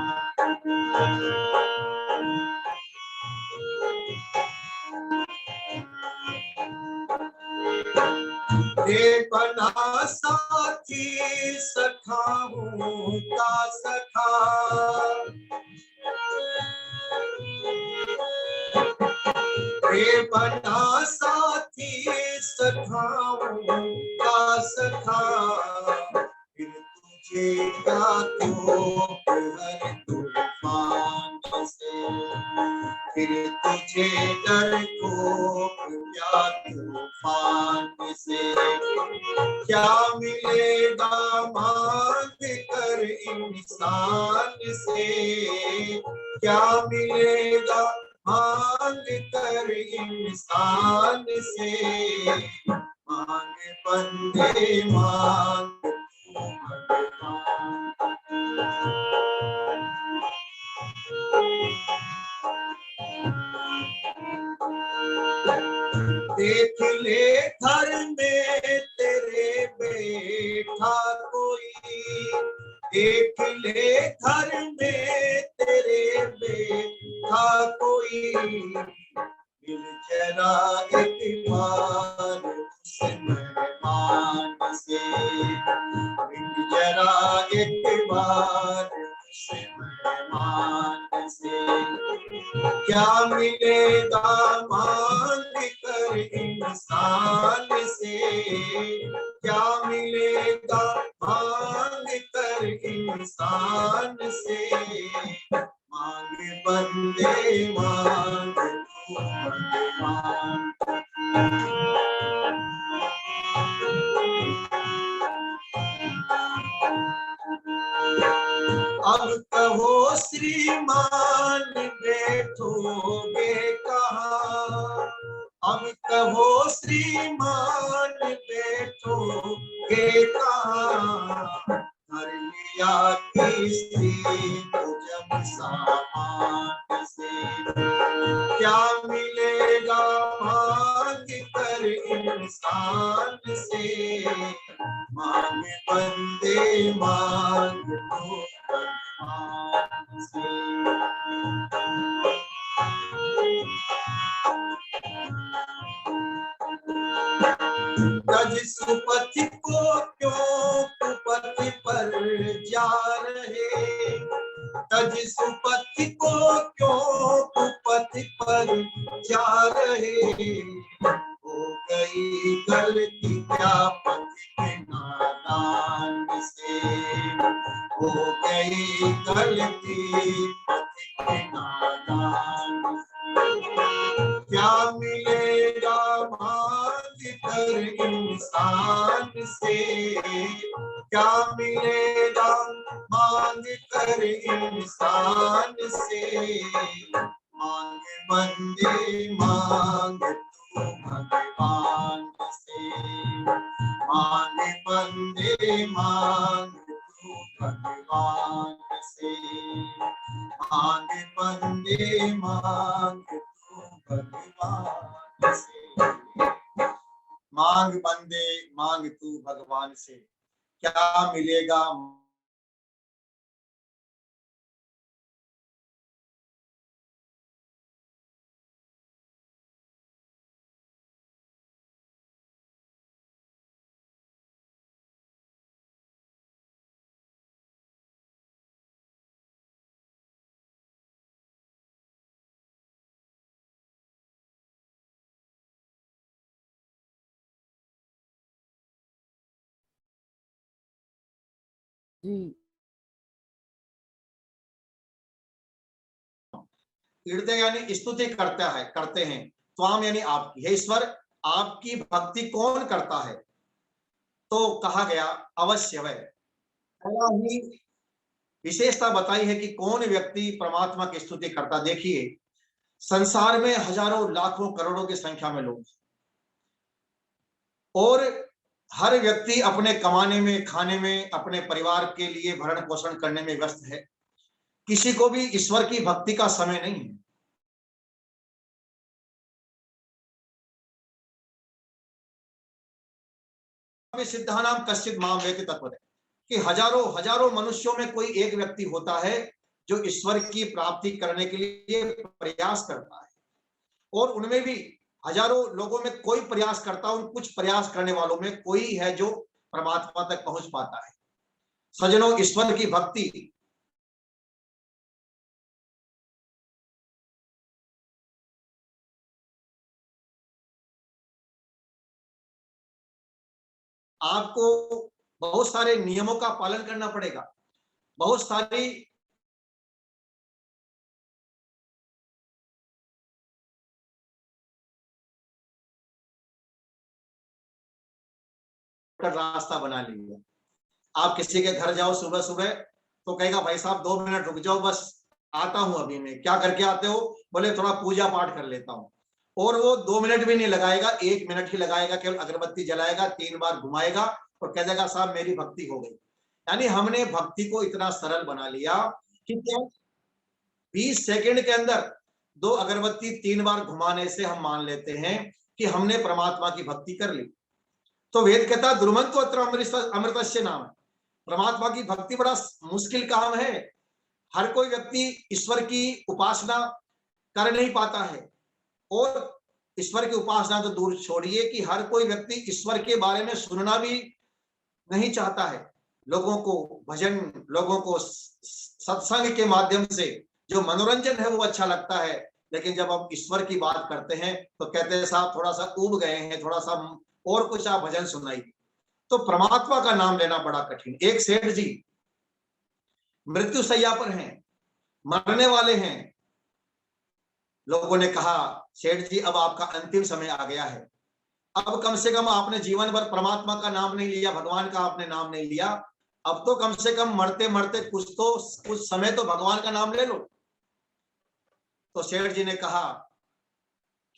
बना साथी सखाओं का सखा, बना साथी सखाओं का सखा, फिर तुझे क्या तो हर तूफान से, फिर तुझे डर को क्या तूफान से, क्या मिलेगा मांग कर इंसान से, क्या मिलेगा मांग कर इंसान से, मांग बंदे मांग तो भगवान। देख ले घर में तेरे बैठा कोई, देख ले घर में तेरे बैठा कोई, मिल जरा एक बार उस मेहमान से, मिल जरा एक बार उस मेहमान से, क्या मिलेगा मांग कर इंसान से, क्या मिलेगा मांग कर इंसान से, मांग बंदे मांग तो भगवान। अब कहो श्रीमान बैठोगे कहाँ, अब कहो श्रीमान बैठोगे कहाँ, घर लिया किसी को जब सामान से, क्या मिलेगा मांग कर इंसान से, मांग बंदे मांग तो भगवान से। गज सुपथ को क्यों कुपथ पर जा रहे, तज सुपथि को क्यों कुपथि पर जा रहे, हो गई गलती क्या पथ के नादान से, हो गई गलती पथ के नादान से। क्या मिलेगा मांग कर इंसान से, क्या मिलेगा मांग कर इंसान से, मांग बंदे मांग तू भगवान से, मांग बंदे मांग तू भगवान से, मांग बंदे मांग तू भगवान से, मांग बंदे मांग तू भगवान से, क्या मिलेगा। जी हृदय यानी स्तुति करता है, करते हैं। त्वाम यानी आपकी, हे ईश्वर आपकी भक्ति कौन करता है। तो कहा गया अवश्य वह, पहला ही विशेषता बताई है कि कौन व्यक्ति परमात्मा की स्तुति करता। देखिए संसार में हजारों लाखों करोड़ों की संख्या में लोग, और हर व्यक्ति अपने कमाने में, खाने में, अपने परिवार के लिए भरण पोषण करने में व्यस्त है। किसी को भी ईश्वर की भक्ति का समय नहीं है। सिद्धानाम कश्चित माम वेति तत्वतः, कि हजारों हजारों मनुष्यों में कोई एक व्यक्ति होता है जो ईश्वर की प्राप्ति करने के लिए प्रयास करता है, और उनमें भी हजारों लोगों में कोई प्रयास करता है, उन कुछ प्रयास करने वालों में कोई है जो परमात्मा तक पहुंच पाता है। सज्जनों, ईश्वर की भक्ति आपको बहुत सारे नियमों का पालन करना पड़ेगा, बहुत सारी रास्ता बना लिया। आप किसी के घर जाओ सुबह सुबह तो कहेगा भाई साहब 2 मिनट रुक जाओ, बस आता हूं अभी मैं। क्या करके आते हो? बोले थोड़ा पूजा पाठ कर लेता हूं। और वो 2 मिनट भी नहीं लगाएगा, 1 मिनट ही लगाएगा, केवल अगरबत्ती जलाएगा, 3 बार घुमाएगा और कह देगा साहब मेरी भक्ति हो गई। यानी हमने भक्ति को इतना सरल बना लिया कि क्या 20 सेकंड के अंदर 2 अगरबत्ती 3 बार घुमाने से हम मान लेते हैं कि हमने परमात्मा की भक्ति कर ली। तो वेद कहता है द्रुमंतो अत्र अमृतस्य नाम, परमात्मा की भक्ति बड़ा मुश्किल काम है। हर कोई व्यक्ति ईश्वर की उपासना कर नहीं पाता है, और ईश्वर की उपासना तो दूर छोड़िए कि हर कोई व्यक्ति ईश्वर के बारे में सुनना भी नहीं चाहता है। लोगों को भजन, लोगों को सत्संग के माध्यम से जो मनोरंजन है वो अच्छा लगता है, लेकिन जब हम ईश्वर की बात करते हैं तो कहते हैं साहब थोड़ा सा ऊब गए हैं, थोड़ा सा और कुछ आप भजन सुनाइए। तो परमात्मा का नाम लेना बड़ा कठिन। एक सेठ जी मृत्यु शैया पर हैं, मरने वाले हैं। लोगों ने कहा सेठ जी अब आपका अंतिम समय आ गया है, अब कम से कम आपने जीवन भर परमात्मा का नाम नहीं लिया, भगवान का आपने नाम नहीं लिया, अब तो कम से कम मरते मरते कुछ समय तो भगवान का नाम ले लो। तो सेठ जी ने कहा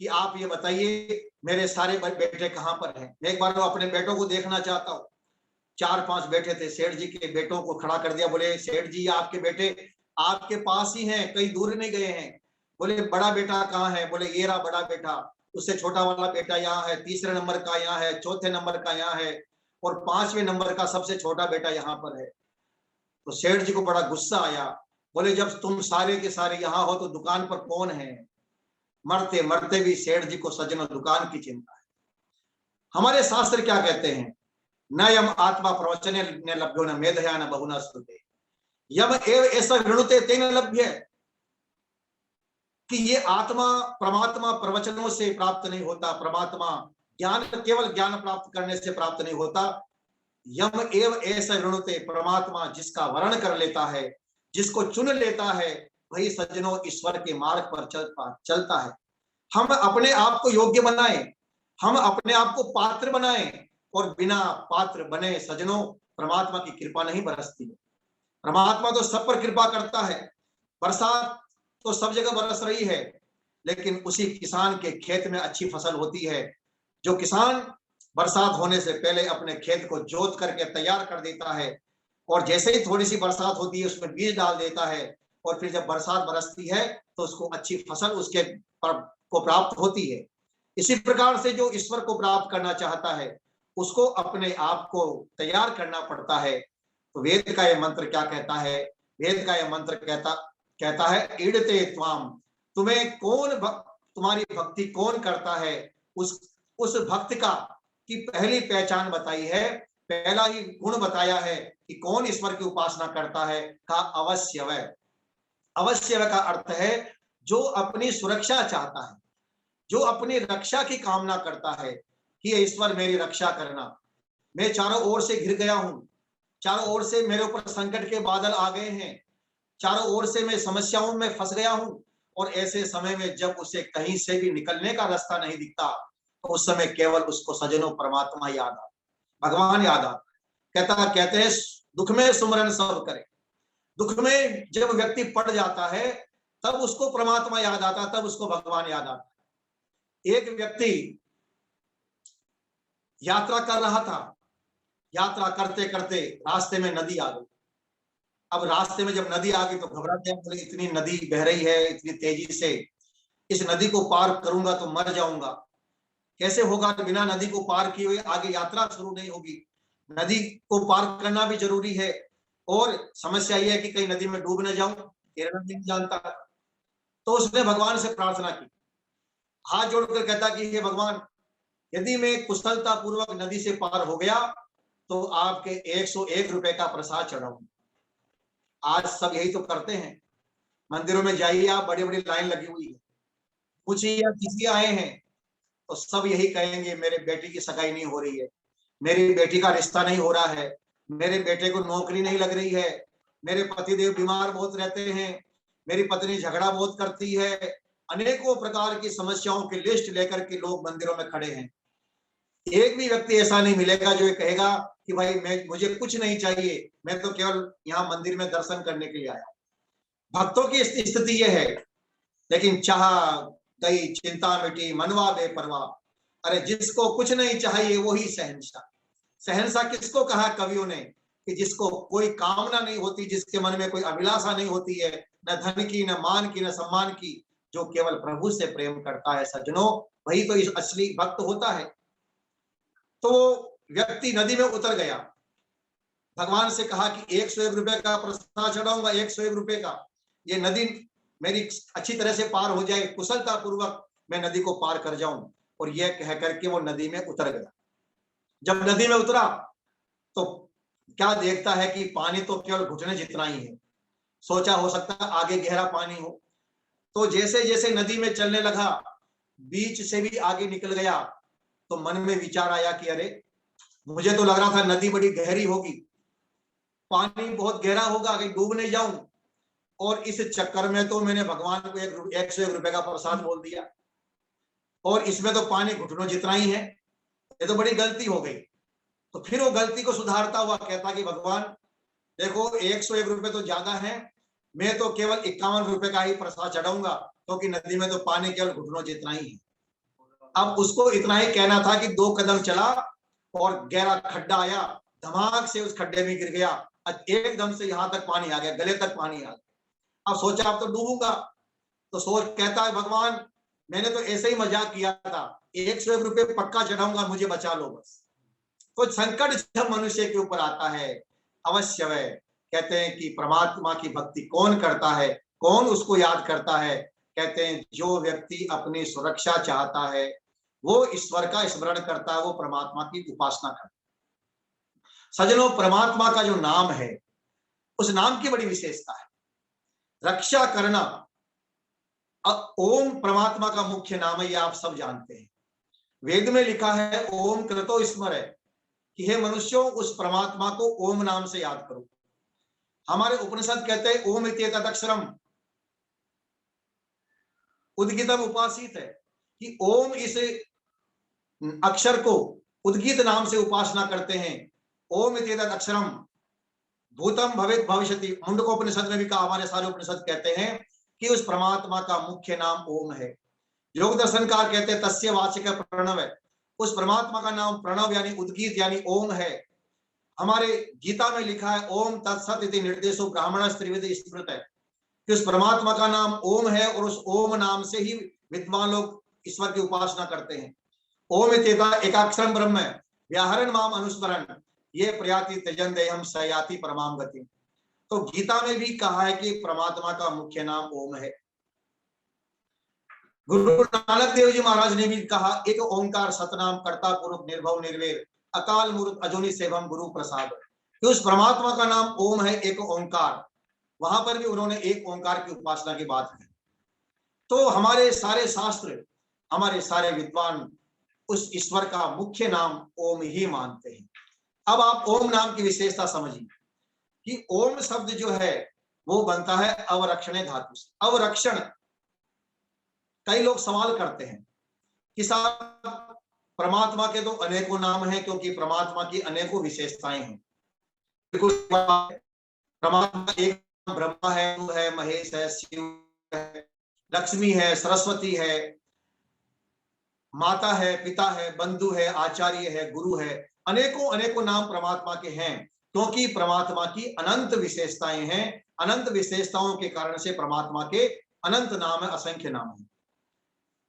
कि आप ये बताइए मेरे सारे बेटे कहाँ पर हैं, मैं एक बार अपने बेटों को देखना चाहता हूँ। 4-5 बेटे थे, सेठ जी के बेटों को खड़ा कर दिया। बोले सेठ जी आपके बेटे आपके पास ही हैं, कहीं दूर नहीं गए हैं। बोले बड़ा बेटा कहाँ है? बोले ये रहा बड़ा बेटा, उससे छोटा वाला बेटा यहाँ है, तीसरे नंबर का यहाँ है, चौथे नंबर का यहाँ है, और 5वें नंबर का सबसे छोटा बेटा यहाँ पर है। तो सेठ जी को बड़ा गुस्सा आया। बोले जब तुम सारे के सारे यहाँ हो तो दुकान पर कौन है? मरते मरते भी सेठ जी को सज्जनों दुकान की चिंता है। हमारे शास्त्र क्या कहते हैं? न यम आत्मा प्रवचने न लभ्यो न मेधया न बहुना स्तुते, यम एव ऐसा वृणुते तेन लभ्य, कि ये आत्मा परमात्मा प्रवचनों से प्राप्त नहीं होता, परमात्मा ज्ञान केवल ज्ञान प्राप्त करने से प्राप्त नहीं होता। यम एव ऐसा वृणुते, परमात्मा जिसका वर्ण कर लेता है, जिसको चुन लेता है, वही सज्जनों ईश्वर के मार्ग पर चलता है। हम अपने आप को योग्य बनाएं, हम अपने आप को पात्र बनाएं, और बिना पात्र बने सज्जनों परमात्मा की कृपा नहीं बरसती है। परमात्मा तो सब पर कृपा करता है, बरसात तो सब जगह बरस रही है, लेकिन उसी किसान के खेत में अच्छी फसल होती है। जो किसान बरसात होने से पहले अपने खेत को जोत करके तैयार कर देता है, और जैसे ही थोड़ी सी बरसात होती है उसमें बीज डाल देता है, और फिर जब बरसात बरसती है तो उसको अच्छी फसल उसके को प्राप्त होती है। इसी प्रकार से जो ईश्वर को प्राप्त करना चाहता है, उसको अपने आप को तैयार करना पड़ता है। तो वेद का यह मंत्र क्या कहता है? वेद का यह मंत्र कहता है ईडते त्वाम, तुम्हें कौन तुम्हारी भक्ति कौन करता है, उस भक्त का की पहली पहचान बताई है, पहला ही गुण बताया है कि कौन ईश्वर की उपासना करता है, का अवश्यवय। अवश्यवय का अर्थ है जो अपनी सुरक्षा चाहता है, जो अपनी रक्षा की कामना करता है कि ईश्वर मेरी रक्षा करना, मैं चारों ओर से घिर गया हूं, चारों ओर से मेरे ऊपर संकट के बादल आ गए हैं, चारों ओर से मैं समस्याओं में फंस गया हूं, और ऐसे समय में जब उसे कहीं से भी निकलने का रास्ता नहीं दिखता, तो उस समय केवल उसको सज्जनों परमात्मा याद आता, भगवान याद आता। कहते हैं दुख में सुमरन सब करे। दुख में जब व्यक्ति पड़ जाता है तब उसको परमात्मा याद आता, तब उसको भगवान याद आता। एक व्यक्ति यात्रा कर रहा था, यात्रा करते करते रास्ते में नदी आ गई। अब रास्ते में जब नदी आ गई तो घबरा गया, इतनी नदी बह रही है इतनी तेजी से, इस नदी को पार करूंगा तो मर जाऊंगा, कैसे होगा? बिना नदी को पार किए हुए आगे यात्रा शुरू नहीं होगी। नदी को पार करना भी जरूरी है, और समस्या यह है कि कहीं नदी में डूब न जाऊं, तैरना नहीं जानता। तो उसने भगवान से प्रार्थना की, हाथ जोड़कर कहता कि हे भगवान, यदि मैं कुशलता पूर्वक नदी से पार हो गया तो आपके 101 रुपए का प्रसाद चढ़ाऊंगा। आज सब यही तो करते हैं, मंदिरों में जाइए आप, बड़ी बड़ी लाइन लगी हुई है, पूछिए आप किसी आए हैं तो सब यही कहेंगे मेरे बेटी की सगाई नहीं हो रही है, मेरी बेटी का रिश्ता नहीं हो रहा है, मेरे बेटे को नौकरी नहीं लग रही है, मेरे पतिदेव बीमार बहुत रहते हैं, मेरी पत्नी झगड़ा बहुत करती है। अनेकों प्रकार की समस्याओं की लिस्ट लेकर के लोग मंदिरों में खड़े हैं। एक भी व्यक्ति ऐसा नहीं मिलेगा जो ये कहेगा कि भाई मुझे कुछ नहीं चाहिए, मैं तो केवल यहाँ मंदिर में दर्शन करने के लिए आया। भक्तों की स्थिति यह है, लेकिन चाह गई चिंता मिटी मनवा बेपरवाह। अरे जिसको कुछ नहीं चाहिए वही शहंशाह। शहंशाह किसको कहा कवियों ने? कि जिसको कोई कामना नहीं होती, जिसके मन में कोई अभिलाषा नहीं होती है, न धन की, न मान की, न सम्मान की, जो केवल प्रभु से प्रेम करता है सज्जनों, वही तो इस असली भक्त होता है। तो व्यक्ति नदी में उतर गया, भगवान से कहा कि 101 रुपए का प्रसाद चढ़ाऊंगा, 101 रुपए का, ये नदी मेरी अच्छी तरह से पार हो जाए, कुशलता पूर्वक मैं नदी को पार कर जाऊं। और यह कह करके वो नदी में उतर गया। जब नदी में उतरा तो क्या देखता है कि पानी तो केवल घुटने जितना ही है। सोचा हो सकता है आगे गहरा पानी हो। तो जैसे जैसे नदी में चलने लगा, बीच से भी आगे निकल गया, तो मन में विचार आया कि अरे मुझे तो लग रहा था नदी बड़ी गहरी होगी, पानी बहुत गहरा होगा, कहीं डूब नहीं जाऊं, और इस चक्कर में तो मैंने भगवान को 101 रुपए का प्रसाद बोल दिया, और इसमें तो पानी घुटनों जितना ही है, ये तो बड़ी गलती हो गई। तो फिर वो गलती को सुधारता हुआ कहता कि भगवान देखो 101 रुपए तो ज्यादा है, मैं तो केवल 51 रुपए का ही प्रसाद चढ़ाऊंगा, क्योंकि नदी में तो पानी केवल घुटनों जितना ही है। अब उसको इतना ही कहना था कि 2 कदम चला और गहरा खड्डा आया, धमाक से उस खड्डे में गिर गया, एकदम से यहां तक पानी आ गया, गले तक पानी आ गया। अब सोचा अब तो डूबूंगा, तो सोच कहता है भगवान मैंने तो ऐसे ही मजाक किया था, 101 रुपए पक्का चढ़ाऊंगा, मुझे बचा लो बस। तो संकट जब मनुष्य के ऊपर आता है, अवश्य वह कहते हैं कि परमात्मा की भक्ति कौन करता है, कौन उसको याद करता है? कहते हैं जो व्यक्ति अपनी सुरक्षा चाहता है वो ईश्वर का स्मरण करता है, वो परमात्मा की उपासना करता है। सज्जनों, परमात्मा का जो नाम है उस नाम की बड़ी विशेषता है, रक्षा करना। अब ओम परमात्मा का मुख्य नाम है, ये आप सब जानते हैं। वेद में लिखा है ओम कृतो स्मरे, कि हे मनुष्यों उस परमात्मा को ओम नाम से याद करो। हमारे उपनिषद कहते हैं ओम इत्येतदक्षरम उद्गीतम उपासित है, कि ओम इस अक्षर को उद्गीत नाम से उपासना करते हैं। ओम इत्येतदक्षरम भूतम भवेत भविष्यति, मुंडकोपनिषद में भी कहा, हमारे सारे उपनिषद कहते हैं कि उस परमात्मा का मुख्य नाम ओम है। योग दर्शनकार कहते हैं तस्य वाचक प्रणव है, उस परमात्मा का नाम प्रणव यानी उद्गीत यानी ओम है। हमारे गीता में लिखा है ओम तत्सत इति निर्देशो ब्राह्मण त्रिविध स्मृत है, कि उस परमात्मा का नाम ओम है और उस ओम नाम से ही विद्वान लोग ईश्वर की उपासना करते हैं। ओम इत्येता एकाक्षरम ब्रह्म है, व्याहरण माम अनुस्मरण ये प्रयाति त्यजन देहम सयाति परमाम गति। तो गीता में भी कहा है कि परमात्मा का मुख्य नाम ओम है। गुरु नानक देव जी महाराज ने भी कहा एक ओंकार सतनाम कर्ता पुरुष निर्भव निर्वेर अकाल मूर्त अजोनि सेवम गुरु प्रसाद, कि उस परमात्मा का नाम ओम है, एक ओंकार। वहां पर भी उन्होंने एक ओंकार की उपासना की बात की। तो हमारे सारे शास्त्र, हमारे सारे विद्वान उस ईश्वर का मुख्य नाम ओम ही मानते हैं। अब आप ओम नाम की विशेषता समझिए कि ओम शब्द जो है वो बनता है अवरक्षणे धातु से। अवरक्षण, कई लोग सवाल करते हैं कि साहब परमात्मा के तो अनेकों नाम हैं, क्योंकि परमात्मा की अनेकों विशेषताएं हैं। परमात्मा एक ब्रह्मा है, तू है, महेश है, शिव है, लक्ष्मी है, सरस्वती है, माता है, पिता है, बंधु है, आचार्य है, गुरु है। अनेकों अनेकों नाम परमात्मा के हैं, क्योंकि परमात्मा की अनंत विशेषताएं हैं। अनंत विशेषताओं के कारण से परमात्मा के अनंत नाम है, असंख्य नाम है।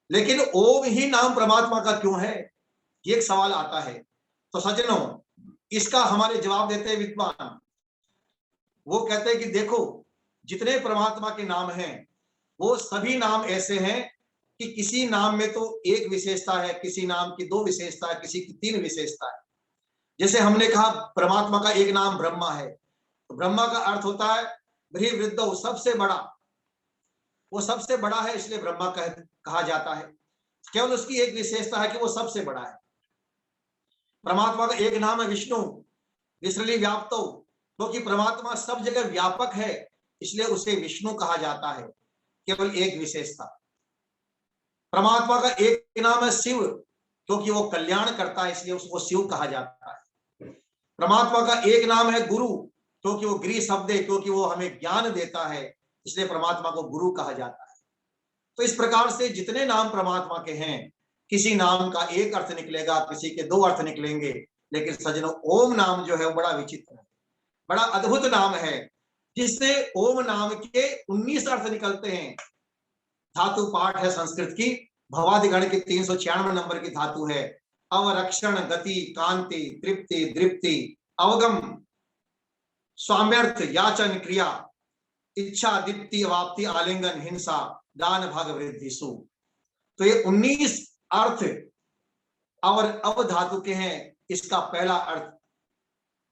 लेकिन ओम ही नाम परमात्मा का क्यों है, ये एक सवाल आता है। तो सज्जनों, इसका हमारे जवाब देते हैं विद्वान। वो कहते हैं कि देखो, जितने परमात्मा के नाम हैं वो सभी नाम ऐसे हैं कि किसी नाम में तो एक विशेषता है, किसी नाम की दो विशेषता है, किसी की तीन विशेषता है। जैसे हमने कहा परमात्मा का एक नाम ब्रह्मा है, तो ब्रह्मा का अर्थ होता है बृहद्वृद्धौ, सबसे बड़ा। वो सबसे बड़ा है इसलिए ब्रह्मा कहा जाता है। केवल उसकी एक विशेषता है कि वो सबसे बड़ा है। परमात्मा का एक नाम है विष्णु, विसरली व्याप्तो, क्योंकि परमात्मा सब जगह व्यापक है इसलिए उसे विष्णु कहा जाता है। केवल एक विशेषता। परमात्मा का एक नाम है शिव, क्योंकि वो कल्याण करता है इसलिए उसको शिव कहा जाता है। परमात्मा का एक नाम है गुरु, क्योंकि वो गृह शब्द है, क्योंकि वो हमें ज्ञान देता है इसलिए परमात्मा को गुरु कहा जाता है। तो इस प्रकार से जितने नाम परमात्मा के हैं, किसी नाम का एक अर्थ निकलेगा, किसी के दो अर्थ निकलेंगे। लेकिन सज्जनों, ओम नाम जो है वो बड़ा विचित्र है, बड़ा अद्भुत नाम है, जिससे ओम नाम के 19 अर्थ निकलते हैं। धातु पाठ है संस्कृत की, भवादिगण की 396 नंबर की धातु है। अवरक्षण, गति, कांति, तृप्ति, दृप्ति, अवगम, स्वाम्यर्थ, याचन, क्रिया, इच्छा, दीप्ति, अवाप्ति, आलिंगन, हिंसा, दान, भाग, वृद्धि, सु। तो ये 19 अर्थ और अव धातु के हैं। इसका पहला अर्थ,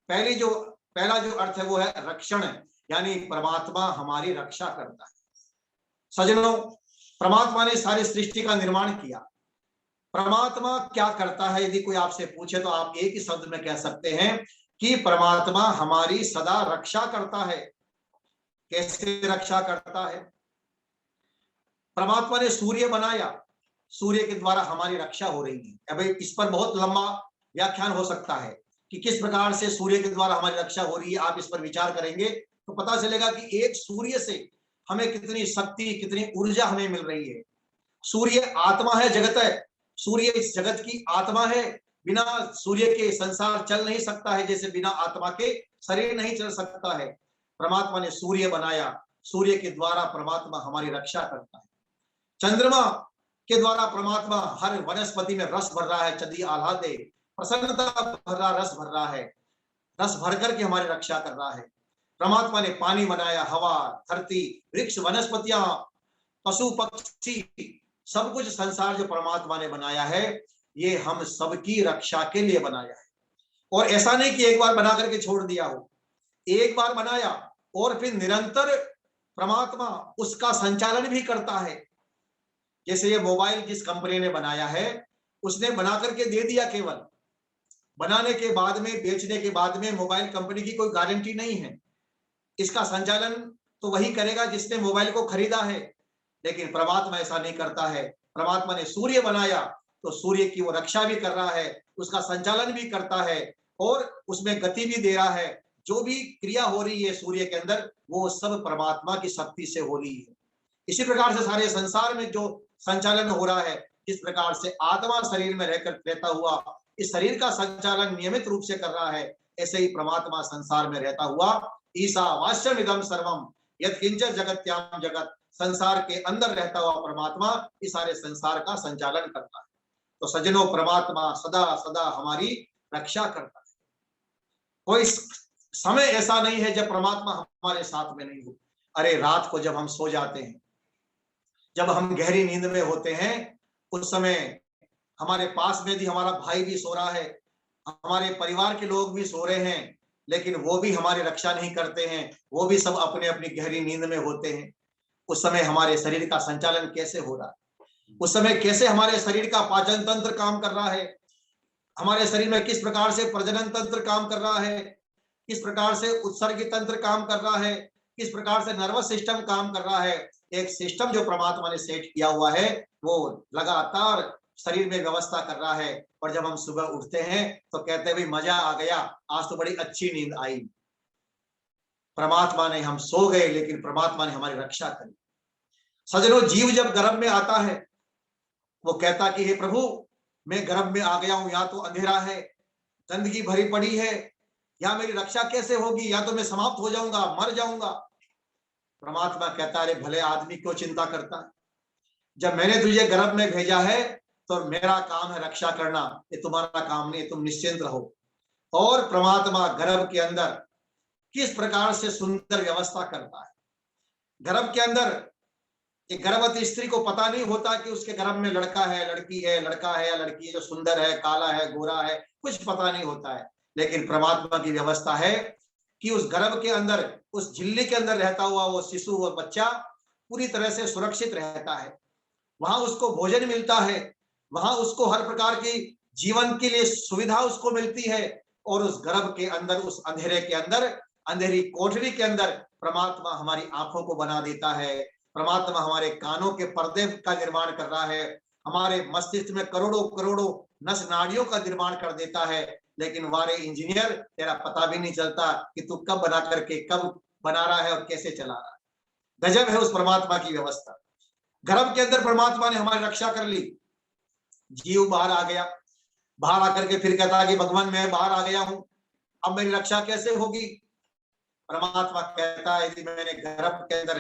पहला जो अर्थ है वो है रक्षण, यानी परमात्मा हमारी रक्षा करता है। सज्जनों, परमात्मा ने सारी सृष्टि का निर्माण किया। परमात्मा क्या करता है, यदि कोई आपसे पूछे तो आप एक ही शब्द में कह सकते हैं कि परमात्मा हमारी सदा रक्षा करता है। कैसे रक्षा करता है? परमात्मा ने सूर्य बनाया, सूर्य के द्वारा हमारी रक्षा हो रही है। अब इस पर बहुत लंबा व्याख्यान हो सकता है कि किस प्रकार से सूर्य के द्वारा हमारी रक्षा हो रही है। आप इस पर विचार करेंगे तो पता चलेगा कि एक सूर्य से हमें कितनी शक्ति, कितनी ऊर्जा हमें मिल रही है। सूर्य आत्मा है, जगत है। सूर्य इस जगत की आत्मा है। बिना सूर्य के संसार चल नहीं सकता है, जैसे बिना आत्मा के शरीर नहीं चल सकता है। परमात्मा ने सूर्य बनाया, सूर्य के द्वारा परमात्मा हमारी रक्षा करता है। चंद्रमा के द्वारा परमात्मा हर वनस्पति में रस भर रहा है, चंदी आह्लादे, प्रसन्नता भर रहा, रस भर रहा है, रस भर करके हमारी रक्षा कर रहा है। परमात्मा ने पानी बनाया, हवा, धरती, वृक्ष, वनस्पतियां, पशु पक्षी, सब कुछ संसार जो परमात्मा ने बनाया है, ये हम सबकी रक्षा के लिए बनाया है। और ऐसा नहीं कि एक बार बना करके छोड़ दिया हो। एक बार बनाया और फिर निरंतर परमात्मा उसका संचालन भी करता है। जैसे ये मोबाइल जिस कंपनी ने बनाया है, उसने बना करके दे दिया, केवल बनाने के बाद में, बेचने के बाद में मोबाइल कंपनी की कोई गारंटी नहीं है। इसका संचालन तो वही करेगा जिसने मोबाइल को खरीदा है। लेकिन परमात्मा ऐसा नहीं करता है। परमात्मा ने सूर्य बनाया तो सूर्य की वो रक्षा भी कर रहा है, उसका संचालन भी करता है और उसमें गति भी दे रहा है। जो भी क्रिया हो रही है सूर्य के अंदर, वो सब परमात्मा की शक्ति से हो रही है। इसी प्रकार से सारे संसार में जो संचालन हो रहा है, जिस प्रकार से आत्मा शरीर में रहकर रहता हुआ इस शरीर का संचालन नियमित रूप से कर रहा है, ऐसे ही परमात्मा संसार में रहता हुआ ईशावास्यम इदं सर्वम यत्किंच जगत्याम जगत, संसार के अंदर रहता हुआ परमात्मा इस सारे संसार का संचालन करता है। तो सज्जनों, परमात्मा सदा सदा हमारी रक्षा करता है। कोई समय ऐसा नहीं है जब परमात्मा हमारे साथ में नहीं हो। अरे रात को जब हम सो जाते हैं, जब हम गहरी नींद में होते हैं, उस समय हमारे पास में भी हमारा भाई भी सो रहा है, हमारे परिवार के लोग भी सो रहे हैं, लेकिन वो भी हमारी रक्षा नहीं करते हैं, वो भी सब अपने अपनी गहरी नींद में होते हैं। उस समय हमारे शरीर का संचालन कैसे हो रहा है? उस समय कैसे हमारे शरीर का पाचन तंत्र काम कर रहा है? हमारे शरीर में किस प्रकार से प्रजनन तंत्र काम कर रहा है? किस प्रकार से उत्सर्गी तंत्र काम कर रहा है? किस प्रकार से नर्वस सिस्टम काम कर रहा है? एक सिस्टम जो परमात्मा ने सेट किया हुआ है, वो लगातार शरीर में व्यवस्था कर रहा है। और जब हम सुबह उठते हैं तो कहते हैं भाई मजा आ गया, आज तो बड़ी अच्छी नींद आई। परमात्मा ने, हम सो गए लेकिन परमात्मा ने हमारी रक्षा करी। सजनों, जीव जब गर्भ में आता है, वो कहता कि हे प्रभु, मैं गर्भ में आ गया हूं, या तो अंधेरा है, गंदगी भरी पड़ी है, या मेरी रक्षा कैसे होगी, या तो मैं समाप्त हो जाऊंगा, मर जाऊंगा। परमात्मा कहता है, भले आदमी क्यों चिंता करता है? जब मैंने तुझे गर्भ में भेजा है तो मेरा काम है रक्षा करना, ये तुम्हारा काम नहीं, तुम निश्चिंत रहो। और परमात्मा गर्भ के अंदर किस प्रकार से सुंदर व्यवस्था करता है। गर्भ के अंदर एक गर्भवती स्त्री को पता नहीं होता कि उसके गर्भ में लड़का है, लड़की है, लड़का है या लड़की है, जो सुंदर है, काला है, गोरा है, कुछ पता नहीं होता है। लेकिन परमात्मा की व्यवस्था है कि उस गर्भ के अंदर, उस झिल्ली के अंदर रहता हुआ वो शिशु, वो बच्चा पूरी तरह से सुरक्षित रहता है। वहां उसको भोजन मिलता है, वहां उसको हर प्रकार की जीवन के लिए सुविधा उसको मिलती है। और उस गर्भ के अंदर, उस अंधेरे के अंदर, अंधेरी कोठरी के अंदर परमात्मा हमारी आंखों को बना देता है। परमात्मा हमारे कानों के पर्दे का निर्माण कर रहा है, हमारे मस्तिष्क में करोड़ों करोड़ों नस नाड़ियों का निर्माण कर देता है। लेकिन वारे इंजीनियर, तेरा पता भी नहीं चलता कि तू कब बना करके कब बना रहा है और कैसे चला रहा है। गजब है उस परमात्मा की व्यवस्था। गर्भ के अंदर परमात्मा ने हमारी रक्षा कर ली। जीव बाहर आ गया, बाहर आकर के फिर कहता है कि भगवान मैं बाहर आ गया हूं, अब मेरी रक्षा कैसे होगी? परमात्मा कहता है यदि मैंने गर्भ के अंदर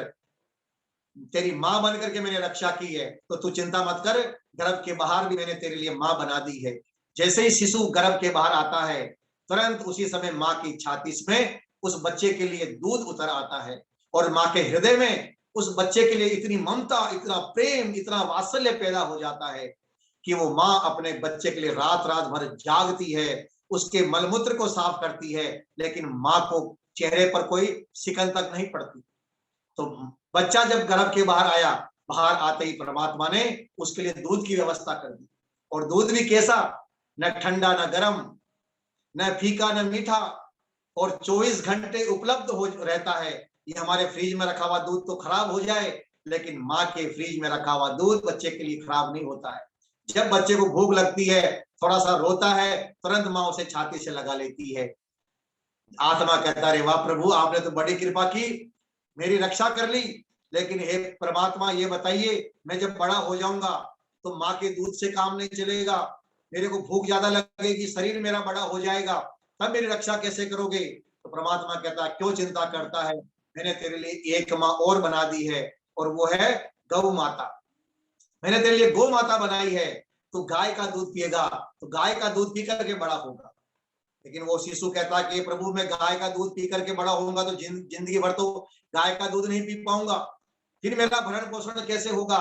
तेरी मां बन करके मैंने रक्षा की है तो तू चिंता मत कर, गर्भ के बाहर भी मैंने तेरे लिए मां बना दी है। जैसे ही शिशु गर्भ के बाहर आता है, तुरंत उसी समय मां की छाती में उस बच्चे के लिए दूध उतर आता है और मां के हृदय में उस बच्चे के लिए इतनी ममता, इतना प्रेम, इतना वात्सल्य पैदा हो जाता है कि वो माँ अपने बच्चे के लिए रात रात भर जागती है, उसके मलमूत्र को साफ करती है, लेकिन माँ को चेहरे पर कोई सिकन तक नहीं पड़ती। तो बच्चा जब गर्भ के बाहर आया, बाहर आते ही परमात्मा ने उसके लिए दूध की व्यवस्था कर दी। और दूध भी कैसा? न ठंडा न गर्म, न फीका न मीठा, और 24 घंटे उपलब्ध हो रहता है। ये हमारे फ्रिज में रखा हुआ दूध तो खराब हो जाए, लेकिन माँ के फ्रिज में रखा हुआ दूध बच्चे के लिए खराब नहीं होता है। जब बच्चे को भूख लगती है, थोड़ा सा रोता है, तुरंत माँ उसे छाती से लगा लेती है। आत्मा कहता है, वाह प्रभु, आपने तो बड़ी कृपा की, मेरी रक्षा कर ली। लेकिन हे परमात्मा, ये बताइए, मैं जब बड़ा हो जाऊंगा तो माँ के दूध से काम नहीं चलेगा, मेरे को भूख ज्यादा लगेगी, शरीर मेरा बड़ा हो जाएगा, तब मेरी रक्षा कैसे करोगे? तो परमात्मा कहता है, क्यों चिंता करता है, मैंने तेरे लिए एक माँ और बना दी है, और वो है गौ माता। मैंने तेरे लिए गौ माता बनाई है। तो गाय का दूध पिएगा तो गाय का दूध पी करके बड़ा होगा। लेकिन वो शिशु कहता है कि प्रभु, मैं गाय का दूध पी करके बड़ा होऊंगा तो जिंदगी भर तो गाय का दूध नहीं पी पाऊंगा, फिर मेरा भरण पोषण कैसे होगा?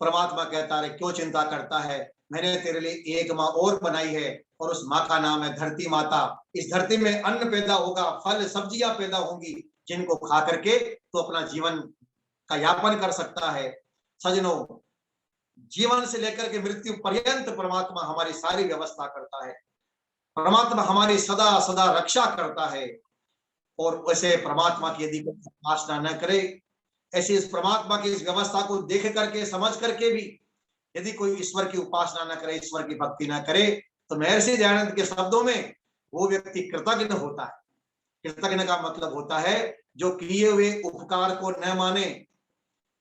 परमात्मा कहता है, क्यों चिंता करता है, मैंने तेरे लिए एक माँ और बनाई है और उस माँ का नाम है धरती माता। इस धरती में अन्न पैदा होगा, फल सब्जियां पैदा होंगी, जिनको खा करके तो अपना जीवन का यापन कर सकता है। सजनों, जीवन से लेकर के मृत्यु पर्यंत परमात्मा हमारी सारी व्यवस्था करता है। परमात्मा हमारी सदा सदा रक्षा करता है। और वैसे परमात्मा की यदि कोई उपासना न करे, ऐसी इस परमात्मा की इस व्यवस्था को देख करके समझ करके भी यदि कोई ईश्वर की उपासना न करे, ईश्वर की भक्ति न करे, तो महर्षि दयानंद के शब्दों में वो व्यक्ति कृतज्ञ होता है। कृतज्ञ का मतलब होता है जो किए हुए उपकार को न माने।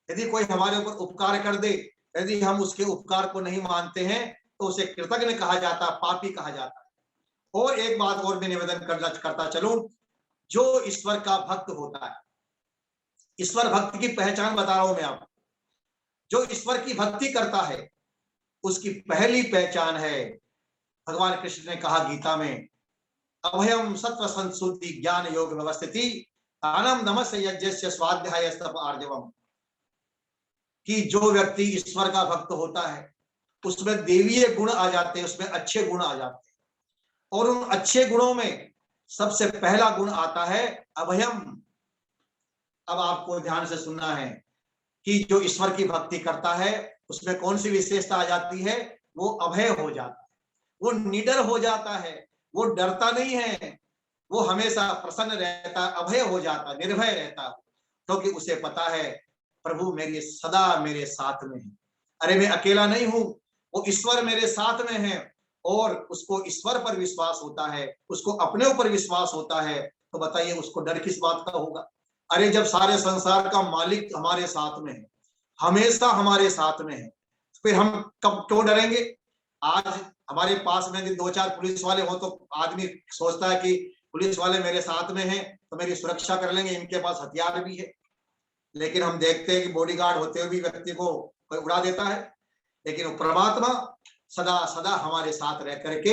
यदि कोई हमारे ऊपर उपकार कर दे, यदि हम उसके उपकार को नहीं मानते हैं, तो उसे कृतज्ञ कहा जाता, पापी कहा जाता है। और एक बात और मैं निवेदन करता चलूं, जो ईश्वर का भक्त होता है, ईश्वर भक्त की पहचान बता रहा हूं मैं आपको। जो ईश्वर की भक्ति करता है, उसकी पहली पहचान है, भगवान कृष्ण ने कहा गीता में, अभयम सत्व संसुद्धि ज्ञान योग व्यवस्थिति आनम नमस्य यज्ञस्य स्वाध्याय स्तप आर्जवम, कि जो व्यक्ति ईश्वर का भक्त होता है उसमें देवीय गुण आ जाते हैं, उसमें अच्छे गुण आ जाते हैं। और उन अच्छे गुणों में सबसे पहला गुण आता है अभयम। अब आपको ध्यान से सुनना है कि जो ईश्वर की भक्ति करता है उसमें कौन सी विशेषता आ जाती है, वो अभय हो जाता है, वो निडर हो जाता है, वो डरता नहीं है, वो हमेशा प्रसन्न रहता, अभय हो जाता, निर्भय रहता, क्योंकि उसे पता है प्रभु मेरे सदा मेरे साथ में है। अरे मैं अकेला नहीं हूं, वो ईश्वर मेरे साथ में है। और उसको ईश्वर पर विश्वास होता है, उसको अपने ऊपर विश्वास होता है, तो बताइए उसको डर किस बात का होगा। अरे जब सारे संसार का मालिक हमारे साथ में है, हमेशा हमारे साथ में है, फिर हम कब क्यों डरेंगे। आज हमारे पास में यदि 2-4 पुलिस वाले हो तो आदमी सोचता है कि पुलिस वाले मेरे साथ में हैं तो मेरी सुरक्षा कर लेंगे, इनके पास हथियार भी है। लेकिन हम देखते हैं कि बॉडीगार्ड होते हुए भी व्यक्ति को कोई उड़ा देता है। लेकिन वो परमात्मा सदा सदा हमारे साथ रह करके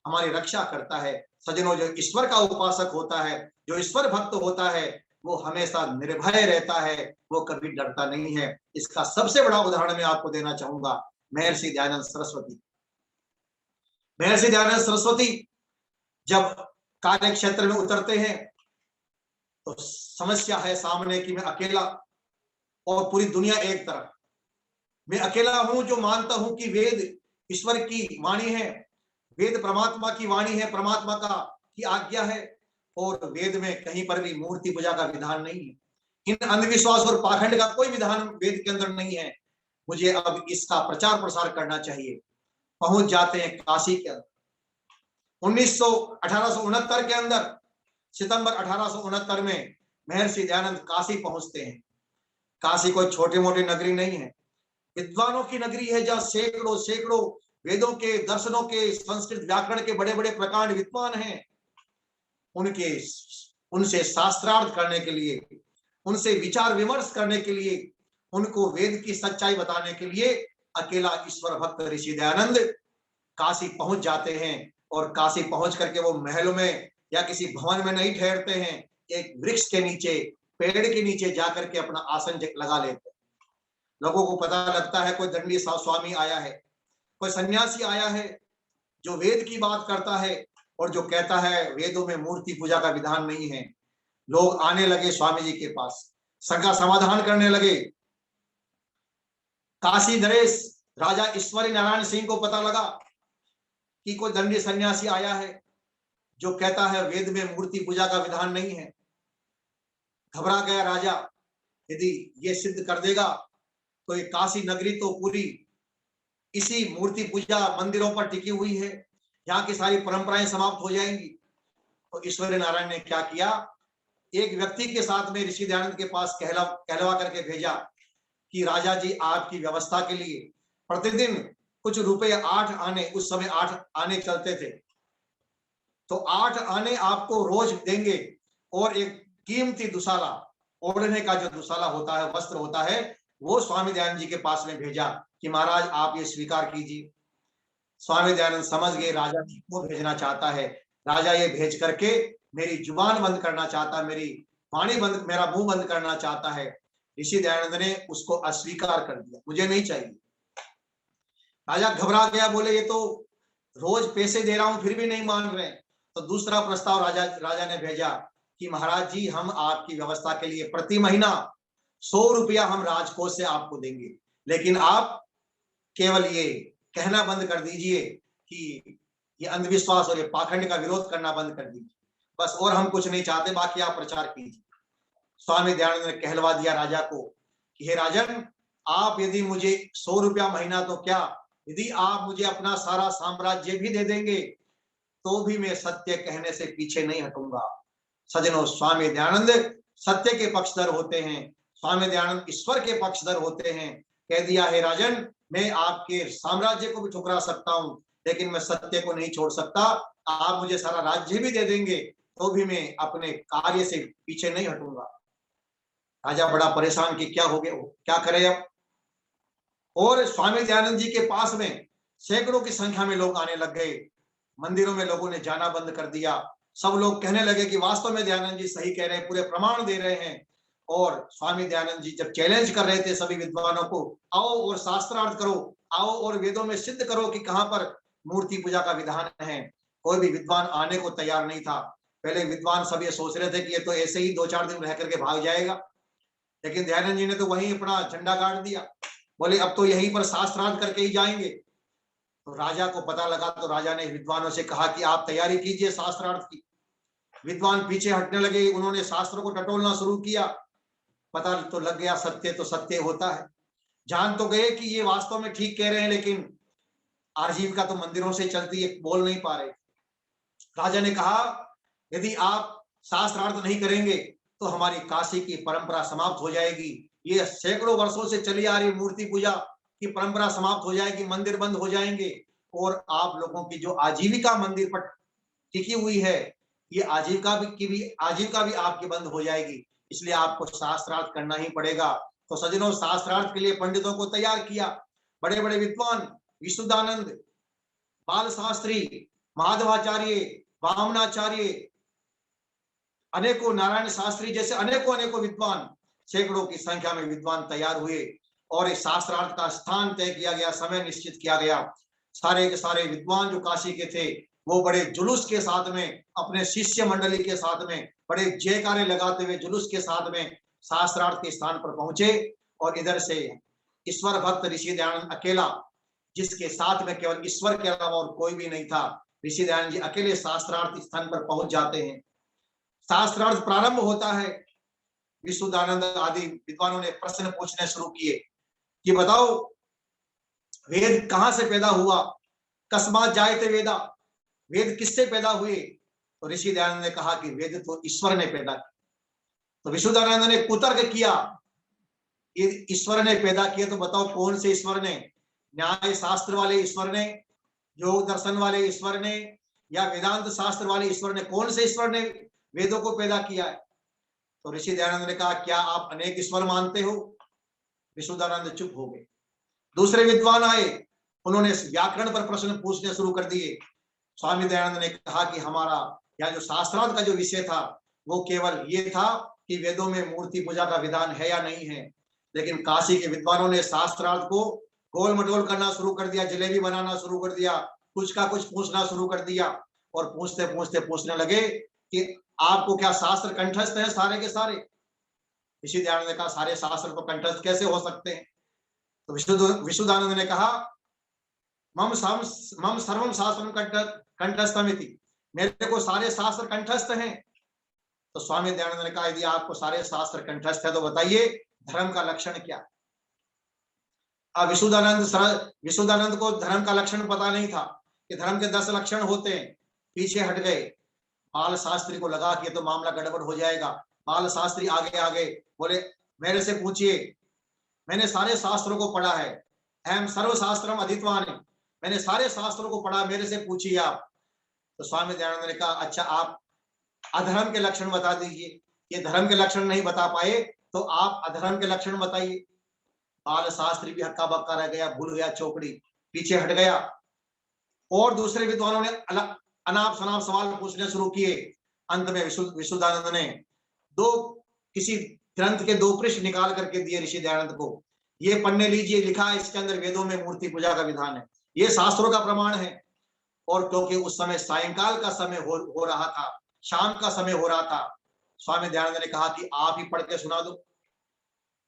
हमारी रक्षा करता है। सज्जनों, जो ईश्वर का उपासक होता है, जो ईश्वर भक्त होता है, वो हमेशा निर्भय रहता है, वो कभी डरता नहीं है। इसका सबसे बड़ा उदाहरण मैं आपको देना चाहूंगा, महर्षि दयानंद सरस्वती। महर्षि दयानंद सरस्वती जब कार्य क्षेत्र में उतरते हैं तो समस्या है सामने कि मैं अकेला और पूरी दुनिया एक तरफ। मैं अकेला हूं जो मानता हूं कि वेद ईश्वर की वाणी है, वेद परमात्मा की वाणी है, परमात्मा का की आज्ञा है, और वेद में कहीं पर भी मूर्ति पूजा का विधान नहीं है। इन अंधविश्वास और पाखंड का कोई विधान वेद के अंदर नहीं है। मुझे अब इसका प्रचार प्रसार करना चाहिए। पहुंच जाते हैं काशी के अंदर। 1869 के अंदर, सितंबर 1869 में महर्षि दयानंद काशी पहुंचते हैं। काशी कोई छोटी मोटी नगरी नहीं है, विद्वानों की नगरी है, जहां सैकड़ों सैकड़ों वेदों के, दर्शनों के, संस्कृत व्याकरण के बड़े बड़े प्रकांड विद्वान हैं। उनसे शास्त्रार्थ करने के लिए, उनसे विचार विमर्श करने के लिए, उनको वेद की सच्चाई बताने के लिए अकेला ईश्वर भक्त ऋषि दयानंद काशी पहुंच जाते हैं। और काशी पहुंच करके वो महलों में या किसी भवन में नहीं ठहरते हैं, एक वृक्ष के नीचे, पेड़ के नीचे जाकर के अपना आसन लगा लेते हैं। लोगों को पता लगता है कोई दंडी स्वामी आया है, कोई सन्यासी आया है जो वेद की बात करता है और जो कहता है वेदों में मूर्ति पूजा का विधान नहीं है। लोग आने लगे स्वामी जी के पास, सबका समाधान करने लगे। काशी नरेश राजा ईश्वरी नारायण सिंह को पता लगा कि कोई दंडी सन्यासी आया है जो कहता है वेद में मूर्ति पूजा का विधान नहीं है। घबरा गया राजा, यदि ये सिद्ध कर देगा तो ये काशी नगरी तो पूरी इसी मूर्ति पूजा मंदिरों पर टिकी हुई है, यहाँ की सारी परंपराएं समाप्त हो जाएंगी। तो ईश्वरी नारायण ने क्या किया, एक व्यक्ति के साथ में ऋषि दयानंद के पास कहलवा करके भेजा कि राजा जी आपकी व्यवस्था के लिए प्रतिदिन कुछ रुपए 8 आने, उस समय 8 आने चलते थे, तो 8 आने आपको रोज देंगे और एक कीमती दुसाला, ओढ़ने का जो दुसाला होता है, वस्त्र होता है, वो स्वामी दयानंद जी के पास में भेजा कि महाराज आप ये स्वीकार कीजिए। स्वामी दयानंद समझ गए राजा जी को भेजना चाहता है, राजा ये भेज करके मेरी जुबान बंद करना चाहता है, मेरी वाणी बंद, मेरा मुंह बंद करना चाहता है। ऋषि दयानंद ने उसको अस्वीकार कर दिया, मुझे नहीं चाहिए। राजा घबरा गया, बोले ये तो रोज पैसे दे रहा हूं फिर भी नहीं मान रहे। तो दूसरा प्रस्ताव राजा ने भेजा कि महाराज जी, हम आपकी व्यवस्था के लिए प्रति महीना 100 रुपया हम राजकोष से आपको देंगे, लेकिन आप केवल ये कहना बंद कर दीजिए कि ये अंधविश्वास और ये पाखंड का विरोध करना बंद कर दीजिए, बस, और हम कुछ नहीं चाहते, बाकी आप प्रचार कीजिए। स्वामी दयानंद ने कहलवा दिया राजा को कि हे राजन, आप यदि मुझे 100 रुपया महीना तो क्या, यदि आप मुझे अपना सारा साम्राज्य भी दे देंगे तो भी मैं सत्य कहने से पीछे नहीं हटूंगा। सज्जनों, स्वामी दयानंद सत्य के पक्षधर होते हैं, स्वामी दयानंद ईश्वर के पक्षधर होते हैं। कह दिया, हे राजन, मैं आपके साम्राज्य को भी ठुकरा सकता हूं, लेकिन मैं सत्य को नहीं छोड़ सकता। आप मुझे सारा राज्य भी दे देंगे तो भी मैं अपने कार्य से पीछे नहीं हटूंगा। राजा बड़ा परेशान कि क्या हो गया, क्या करे अब। और स्वामी दयानंद जी के पास में सैकड़ों की संख्या में लोग आने लग गए, मंदिरों में लोगों ने जाना बंद कर दिया। सब लोग कहने लगे कि वास्तव में दयानंद जी सही कह रहे हैं, पूरे प्रमाण दे रहे हैं। और स्वामी दयानंद जी जब चैलेंज कर रहे थे सभी विद्वानों को, आओ और शास्त्रार्थ करो, आओ और वेदों में सिद्ध करो कि कहां पर मूर्ति पूजा का विधान है, कोई भी विद्वान आने को तैयार नहीं था। पहले विद्वान सब ये सोच रहे थे कि ये तो ऐसे ही 2-4 दिन रह करके भाग जाएगा, लेकिन दयानंद जी ने तो वहीं अपना झंडा गाड़ दिया, बोले अब तो यहीं पर शास्त्रार्थ करके ही जाएंगे। तो राजा को पता लगा, तो राजा ने विद्वानों से कहा कि आप तैयारी कीजिए शास्त्रार्थ की। विद्वान पीछे हटने लगे, उन्होंने शास्त्रों को टटोलना शुरू किया। पता तो लग गया, सत्य तो सत्य होता है। जान तो गए कि ये वास्तव में ठीक कह रहे हैं, लेकिन आजीविका तो मंदिरों से चलती है, बोल नहीं पा रहे। राजा ने कहा, यदि आप शास्त्रार्थ नहीं करेंगे तो हमारी काशी की परंपरा समाप्त हो जाएगी। ये सैकड़ों वर्षों से चली आ रही मूर्ति पूजा की परंपरा समाप्त हो जाएगी, मंदिर बंद हो जाएंगे, और आप लोगों की जो आजीविका मंदिर पर टिकी हुई है, ये आजीविका भी आपकी बंद हो जाएगी। इसलिए आपको शास्त्रार्थ करना ही पड़ेगा। तो सज्जनों, शास्त्रार्थ के लिए पंडितों को तैयार किया। बड़े बड़े विद्वान विशुद्धानंद, बाल शास्त्री, माधवाचार्य, वामनाचार्य, अनेकों नारायण शास्त्री जैसे अनेकों विद्वान, सैकड़ों की संख्या में विद्वान तैयार हुए और इस शास्त्रार्थ का स्थान तय किया गया, समय निश्चित किया गया। सारे के सारे विद्वान जो काशी के थे वो बड़े जुलूस के साथ में, अपने शिष्य मंडली के साथ में, बड़े जयकारे लगाते हुए जुलूस के साथ में शास्त्रार्थ के स्थान पर पहुंचे। और इधर से ईश्वर भक्त ऋषि दयानंद अकेला, जिसके साथ में केवल ईश्वर के अलावा और कोई भी नहीं था, ऋषि दयानंद जी अकेले शास्त्रार्थ स्थान पर पहुंच जाते हैं। शास्त्रार्थ प्रारंभ होता है। विशुद्धानंद आदि विद्वानों ने प्रश्न पूछने शुरू किए कि बताओ, वेद कहां से पैदा हुआ, कस्मात् जायते वेदा, वेद किससे पैदा हुए। तो ऋषि दयानंद ने कहा कि वेद तो ईश्वर ने पैदा किया। तो विशुद्धानंद ने कुतर्क किया, ये ईश्वर ने पैदा किया तो बताओ कौन से ईश्वर ने, न्याय शास्त्र वाले ईश्वर ने, योग दर्शन वाले ईश्वर ने, या वेदांत शास्त्र वाले ईश्वर ने, कौन से ईश्वर ने वेदों को पैदा किया है। तो ऋषि दयानंद ने कहा, क्या आप अनेक ईश्वर मानते हो। विशुद्धानंद चुप हो गए। दूसरे विद्वान आए, उन्होंने व्याकरण पर प्रश्न पूछने शुरू कर दिए। स्वामी दयानंद ने कहा कि हमारा या जो शास्त्रार्थ का जो विषय था वो केवल ये था कि वेदों में मूर्ति पूजा का विधान है या नहीं है। लेकिन काशी के विद्वानों ने शास्त्रार्थ को गोल मटोल करना शुरू कर दिया, जलेबी बनाना शुरू कर दिया, कुछ का कुछ पूछना शुरू कर दिया। और पूछते पूछते पूछने लगे कि आपको क्या शास्त्र कंठस्थ है सारे के सारे। ऋषि दयानंद ने कहा, सारे शास्त्र तो कंठस्थ कैसे हो सकते हैं। तो विशुद्धानंद ने कहा, मम सर्वम शास्त्रम कंठस्थमिति, मेरे को सारे शास्त्र कंठस्थ हैं। तो स्वामी दयानंद ने कहा, यदि आपको सारे शास्त्र कंठस्थ है तो बताइए धर्म का लक्षण क्या। अब विशुद्धानंद को धर्म का लक्षण पता नहीं था कि धर्म के 10 लक्षण होते हैं। पीछे हट गए। बाल शास्त्री को लगा कि तो मामला गड़बड़ हो जाएगा। बाल शास्त्री आगे आगे बोले, मेरे से पूछिए, मैंने सारे शास्त्रों को पढ़ा है, अहम सर्वशास्त्रम अधीतवान, मैंने सारे शास्त्रों को पढ़ा, मेरे से पूछिए आप। तो स्वामी दयानंद ने कहा, अच्छा आप अधर्म के लक्षण बता दीजिए। ये धर्म के लक्षण नहीं बता पाए तो आप अधर्म के लक्षण बताइए। बाल शास्त्री भी हक्का बक्का रह गया, भूल गया चौकड़ी, पीछे हट गया। और दूसरे विद्वानों ने अनाप शनाप सवाल पूछने शुरू किए। अंत में विशुद्धानंद ने किसी ग्रंथ के 2 पृष्ठ निकाल करके दिए ऋषि दयानंद को, ये पढ़ने लीजिए, लिखा है इसके अंदर वेदों में मूर्ति पूजा का विधान है। ये शास्त्रों का प्रमाण है। और क्योंकि उस समय सायंकाल का समय हो रहा था, शाम का समय हो रहा था, स्वामी दयानंद ने कहा कि आप ही पढ़ के सुना दो।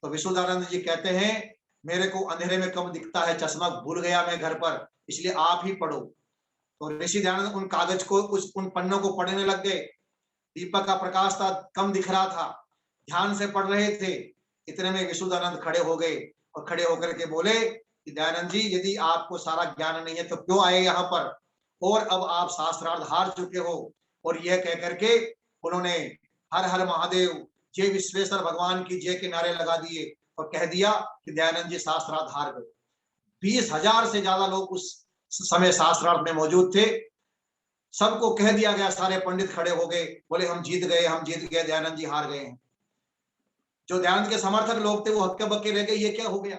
तो विशुद्धानंद जी कहते हैं, मेरे को अंधेरे में कम दिखता है, चश्मा भूल गया मैं घर पर, इसलिए आप ही पढ़ो। तो ऋषि दयानंद उन कागज को, उन पन्नों को पढ़ने लग गए। दीपक का प्रकाश था, कम दिख रहा था, ध्यान से पढ़ रहे थे। इतने में विशुद्धानंद खड़े हो गए और खड़े होकर के बोले कि दयानंद जी, यदि आपको सारा ज्ञान नहीं है तो क्यों आए यहाँ पर, और अब आप शास्त्रार्थ हार चुके हो। और यह कह करके उन्होंने हर हर महादेव, जय विश्वेश्वर भगवान की जय के नारे लगा दिए और कह दिया कि दयानंद जी शास्त्रार्थ हार गए। 20,000 से ज्यादा लोग उस समय शास्त्रार्थ में मौजूद थे। सबको कह दिया गया, सारे पंडित खड़े हो गए, बोले हम जीत गए, हम जीत गए, दयानंद जी हार गए हैं। जो दयानंद के समर्थक लोग थे वो हक्के बक्के रह गए, ये क्या हो गया।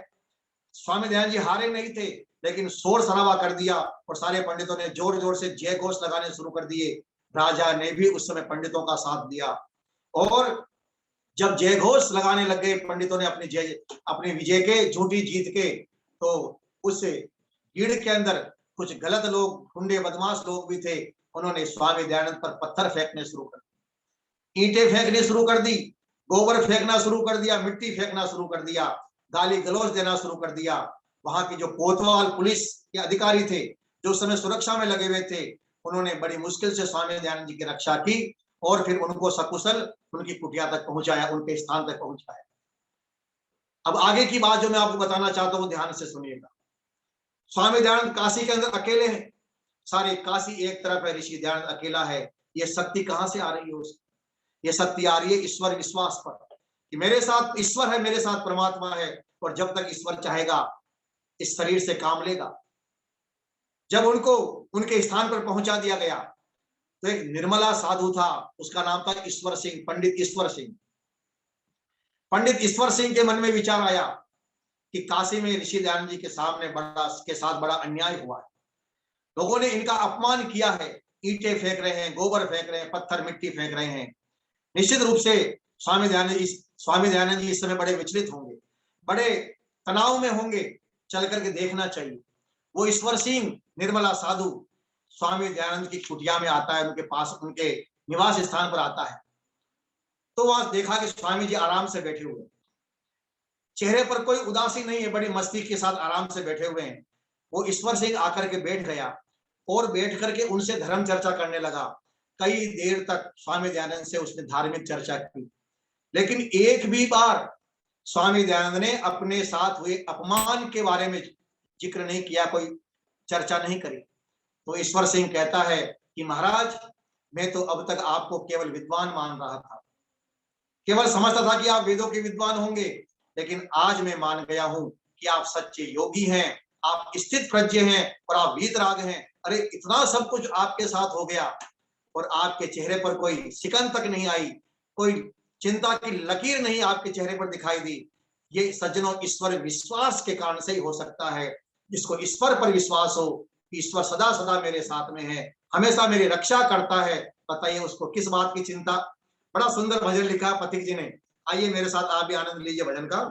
स्वामी दयानंद जी हारे नहीं थे, लेकिन शोर शराबा कर दिया और सारे पंडितों ने जोर जोर से जय घोष लगाने शुरू कर दिए। राजा ने भी उस समय पंडितों का साथ दिया, और जब जय घोष लगाने लग गए पंडितों ने अपनी विजय के, झूठी जीत के, तो उस भीड़ के अंदर कुछ गलत लोग, गुंडे बदमाश लोग भी थे। उन्होंने स्वामी दयानंद पर पत्थर फेंकने शुरू कर दिए, ईंटें फेंकने शुरू कर दी, गोबर फेंकना शुरू कर दिया, मिट्टी फेंकना शुरू कर दिया, गाली गलौज देना शुरू कर दिया। वहां की जो कोतवाल पुलिस के अधिकारी थे, जो उस समय सुरक्षा में लगे हुए थे, उन्होंने बड़ी मुश्किल से स्वामी दयानंद जी की रक्षा की और फिर उनको सकुशल उनकी कुटिया तक पहुंचाया, उनके स्थान तक पहुंचाया। अब आगे की बात जो मैं आपको बताना चाहता हूं, ध्यान से सुनिएगा। स्वामी दयानंद काशी के अंदर अकेले हैं, सारे काशी एक तरफ है, ऋषि दयानंद अकेला है। ये शक्ति कहां से आ रही है उसकी? ये शक्ति आ रही है ईश्वर विश्वास पर, कि मेरे साथ ईश्वर है, मेरे साथ परमात्मा है, और जब तक ईश्वर चाहेगा इस शरीर से काम लेगा। जब उनको उनके स्थान पर पहुंचा दिया गया तो एक निर्मला साधु था, उसका नाम था ईश्वर सिंह, पंडित ईश्वर सिंह। पंडित ईश्वर सिंह के मन में विचार आया कि काशी में ऋषि दयानंद जी के साथ बड़ा अन्याय हुआ है, लोगों ने इनका अपमान किया है, ईंटें फेंक रहे हैं, गोबर फेंक रहे हैं, पत्थर मिट्टी फेंक रहे हैं। निश्चित रूप से स्वामी दयानंद जी इस समय बड़े विचलित होंगे, बड़े तनाव में होंगे, चल करके देखना चाहिए। वो ईश्वर सिंह, निर्मला साधु, स्वामी दयानंद की कुटिया में आता है, उनके पास, उनके निवास स्थान पर आता है। तो वहां देखा कि स्वामी जी आराम से बैठे हुए, चेहरे पर कोई उदासी नहीं है, बड़ी मस्ती के साथ आराम से बैठे हुए हैं। वो ईश्वर सिंह आकर के बैठ गया और बैठ करके उनसे धर्म चर्चा करने लगा। कई देर तक स्वामी दयानंद से उसने धार्मिक चर्चा की, लेकिन एक भी बार स्वामी दयानंद ने अपने साथ हुए अपमान के बारे में जिक्र नहीं किया, कोई चर्चा नहीं करी। तो ईश्वर सिंह कहता है कि महाराज, मैं तो अब तक आपको केवल विद्वान मान रहा था, केवल समझता था कि आप वेदों के विद्वान होंगे, लेकिन आज मैं मान गया हूं कि आप सच्चे योगी हैं, आप स्थित प्रज्ञ हैं और आप वीतराग हैं। अरे इतना सब कुछ आपके साथ हो गया और आपके चेहरे पर कोई सिकन तक नहीं आई, कोई चिंता की लकीर नहीं आपके चेहरे पर दिखाई दी। ये सज्जनों ईश्वर विश्वास के कारण से ही हो सकता है। जिसको ईश्वर पर विश्वास हो, ईश्वर सदा सदा मेरे साथ में है, हमेशा मेरी रक्षा करता है, बताइए उसको किस बात की चिंता। बड़ा सुंदर भजन लिखा पथिक जी ने, आइए मेरे साथ आप भी आनंद लीजिए भजन का।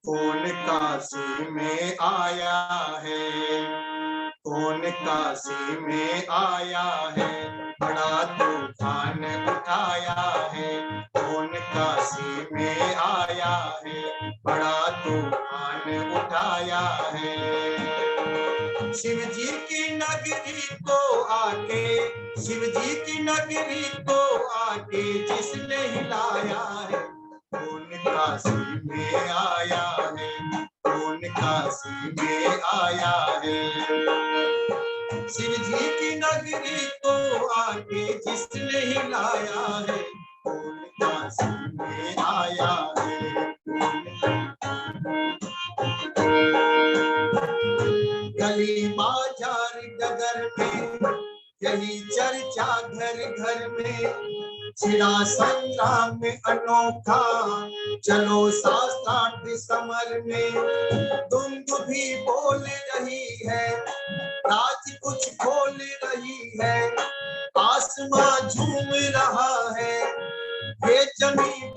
कौन काशी में आया है, कौन काशी में आया है, बड़ा तूफान उठाया है। कौन काशी में आया है, बड़ा तूफान उठाया है। शिव जी की नगरी को आके, शिव जी की नगरी को आके जिसने हिलाया है, कौन काशी में आया है, कौन काशी में आया है। शिव जी की नगरी को आके जिसने हिलाया है, कौन काशी में आया है। गली बाजार डगर में यही चर्चा घर घर में, छिड़ा संग्राम में अनोखा, चलो शास्त्रार्थ समर में। दुम भी बोल रही है, राज कुछ खोल रही है, आसमां झूम रहा है, ये जमीन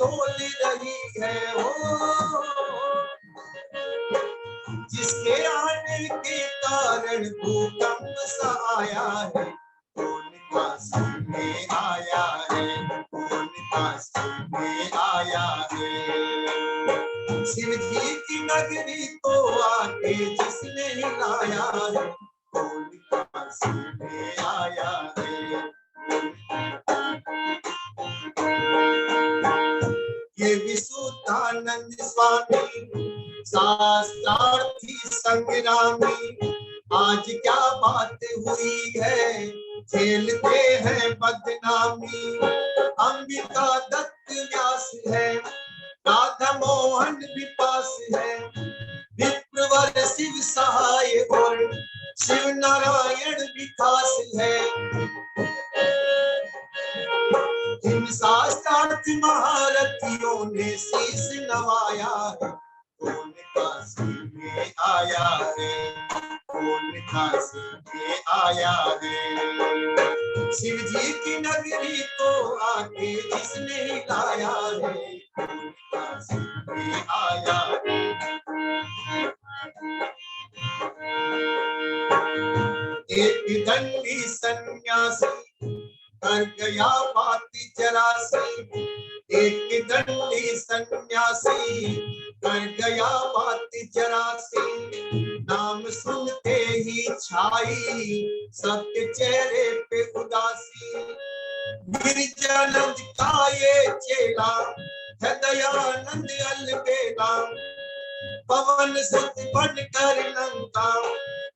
वापस आया है, कौन काशी में आया है, कौन काशी में आया है। शिव जी की नगरी को आके जिसने हिलाया है, कौन काशी में आया है। ये विशुद्धानंद स्वामी शास्त्रार्थी संग्रामी, आज क्या बात हुई है, झेलते हैं बदनामी। अंबिका दत्त व्यास है, राधा मोहन भी पास है, विप्रवर शिव सहाय और शिव नारायण भी खास है। इन शास्त्रार्थी महारथियों ने शीश नवाया है, कौन काशी में आया है, कौन काशी में आया है। शिव जी की नगरी को आके जिसने हिलाया है, कौन काशी में आया है। एक दंडी सन्यासी कर गया बात चरासी, एक दंडी सन्यासी कर गया बात चरासी। नाम सुनते ही छाई सबके चेहरे पे उदासी। गिरिजानंद का ये चेला है दयानंद अलबेला, पवन सुत बनकर लंका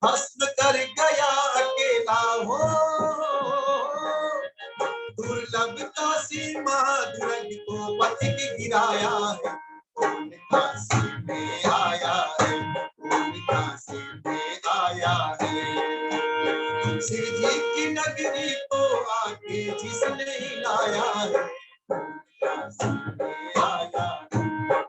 भस्म कर गया अकेला हो। दुर्लभ काशी महादुरंग को पथिक गिराया है, कौन काशी में आया है, कौन काशी में आया है। शिव जी की नगरी को आके जिसने हिलाया है, कौन काशी में आया है,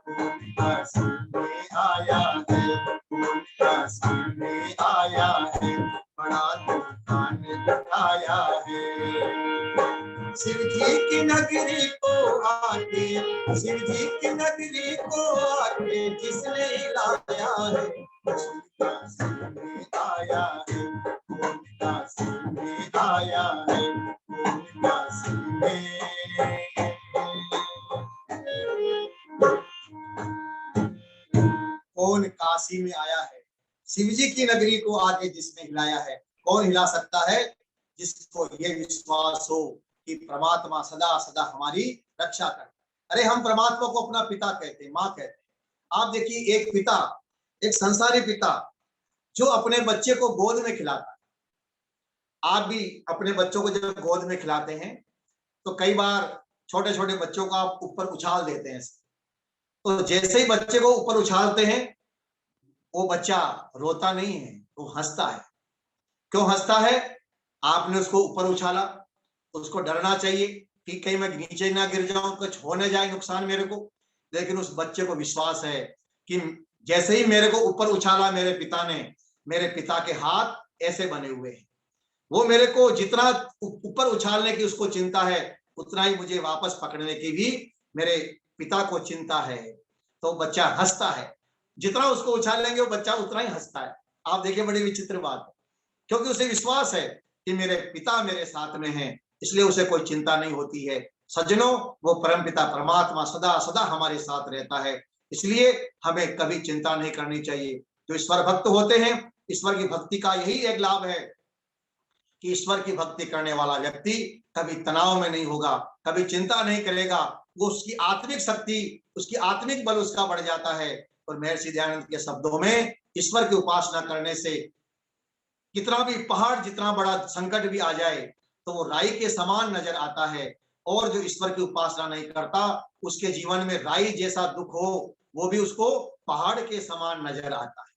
कौन काशी में आया है, कौन काशी में आया है। बड़ा तूफान दिखाया है। शिव जी की नगरी को आके, शिव जी की नगरी को आके जिसने हिलाया है, कौन काशी में आया है, कौन काशी में आया है, कौन काशी में। कौन काशी में आया है। शिव जी की नगरी को आके जिसने हिलाया है, कौन हिला सकता है, जिसको ये विश्वास हो कि परमात्मा सदा सदा हमारी रक्षा करता। अरे हम परमात्मा को अपना पिता कहते हैं, माँ कहते हैं। आप देखिए एक पिता, एक संसारी पिता जो अपने बच्चे को गोद में खिलाता है। आप भी अपने बच्चों को जब गोद में खिलाते हैं तो कई बार छोटे छोटे बच्चों को आप ऊपर उछाल देते हैं, तो जैसे ही बच्चे को ऊपर उछालते हैं वो बच्चा रोता नहीं है, वो हंसता है। क्यों हंसता है? आपने उसको ऊपर उछाला, उसको डरना चाहिए कि कहीं मैं नीचे ना गिर जाऊं, कुछ हो न जाए नुकसान मेरे को। लेकिन उस बच्चे को विश्वास है कि जैसे ही मेरे को ऊपर उछाला मेरे पिता ने, मेरे पिता के हाथ ऐसे बने हुए हैं, वो मेरे को जितना ऊपर उछालने की उसको चिंता है, उतना ही मुझे वापस पकड़ने की भी मेरे पिता को चिंता है। तो बच्चा हंसता है, जितना उसको उछालेंगे वो बच्चा उतना ही हंसता है। आप देखिए बड़ी विचित्र बात है, क्योंकि उसे विश्वास है कि मेरे पिता मेरे साथ में हैं, इसलिए उसे कोई चिंता नहीं होती है। सज्जनों, वो परमपिता परमात्मा सदा सदा हमारे साथ रहता है, इसलिए हमें कभी चिंता नहीं करनी चाहिए। जो ईश्वर भक्त होते हैं, ईश्वर की भक्ति का यही एक लाभ है कि ईश्वर की भक्ति करने वाला व्यक्ति कभी तनाव में नहीं होगा, कभी चिंता नहीं करेगा। वो उसकी आत्मिक शक्ति, उसकी आत्मिक बल उसका बढ़ जाता है। और महर्षि दयानंद के शब्दों में, ईश्वर की उपासना करने से कितना भी पहाड़, जितना बड़ा संकट भी आ जाए तो वो राई के समान नजर आता है। और जो ईश्वर की उपासना नहीं करता, उसके जीवन में राई जैसा दुख हो वो भी उसको पहाड़ के समान नजर आता है।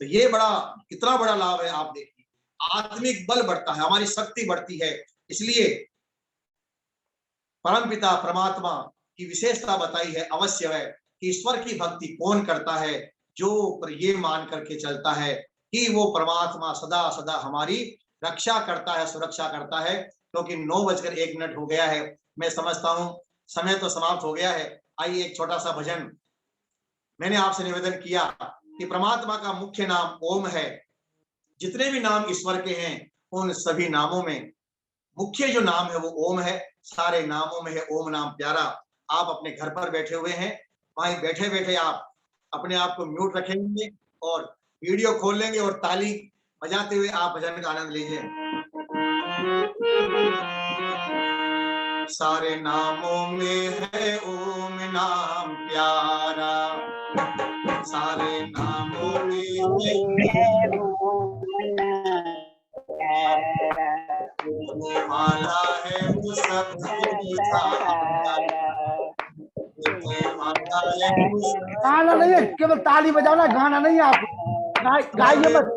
तो ये बड़ा, कितना बड़ा लाभ है। आप देखिए, आत्मिक बल बढ़ता है, हमारी शक्ति बढ़ती है। इसलिए परमपिता परमात्मा की विशेषता बताई है, अवश्य है कि ईश्वर की भक्ति कौन करता है, जो पर ये मान करके चलता है कि वो परमात्मा सदा सदा हमारी रक्षा करता है, सुरक्षा करता है। क्योंकि 9:01 हो गया है, मैं समझता हूं समय तो समाप्त हो गया है। आइए एक छोटा सा भजन। मैंने आपसे निवेदन किया कि परमात्मा का मुख्य नाम ओम है। जितने भी नाम ईश्वर के हैं उन सभी नामों में मुख्य जो नाम है वो ओम है। सारे नामों में है ओम नाम प्यारा। आप अपने घर पर बैठे हुए हैं, वहीं बैठे बैठे आप अपने आप को म्यूट रखेंगे और वीडियो खोल लेंगे और ताली बजाते हुए आप भजन का आनंद लीजिए। सारे नामों में है ओम नाम प्यारा, सारे नामों में माला है वो सब गाना नहीं है, केवल ताली बजाना, गाना नहीं है। आप गाइए मत।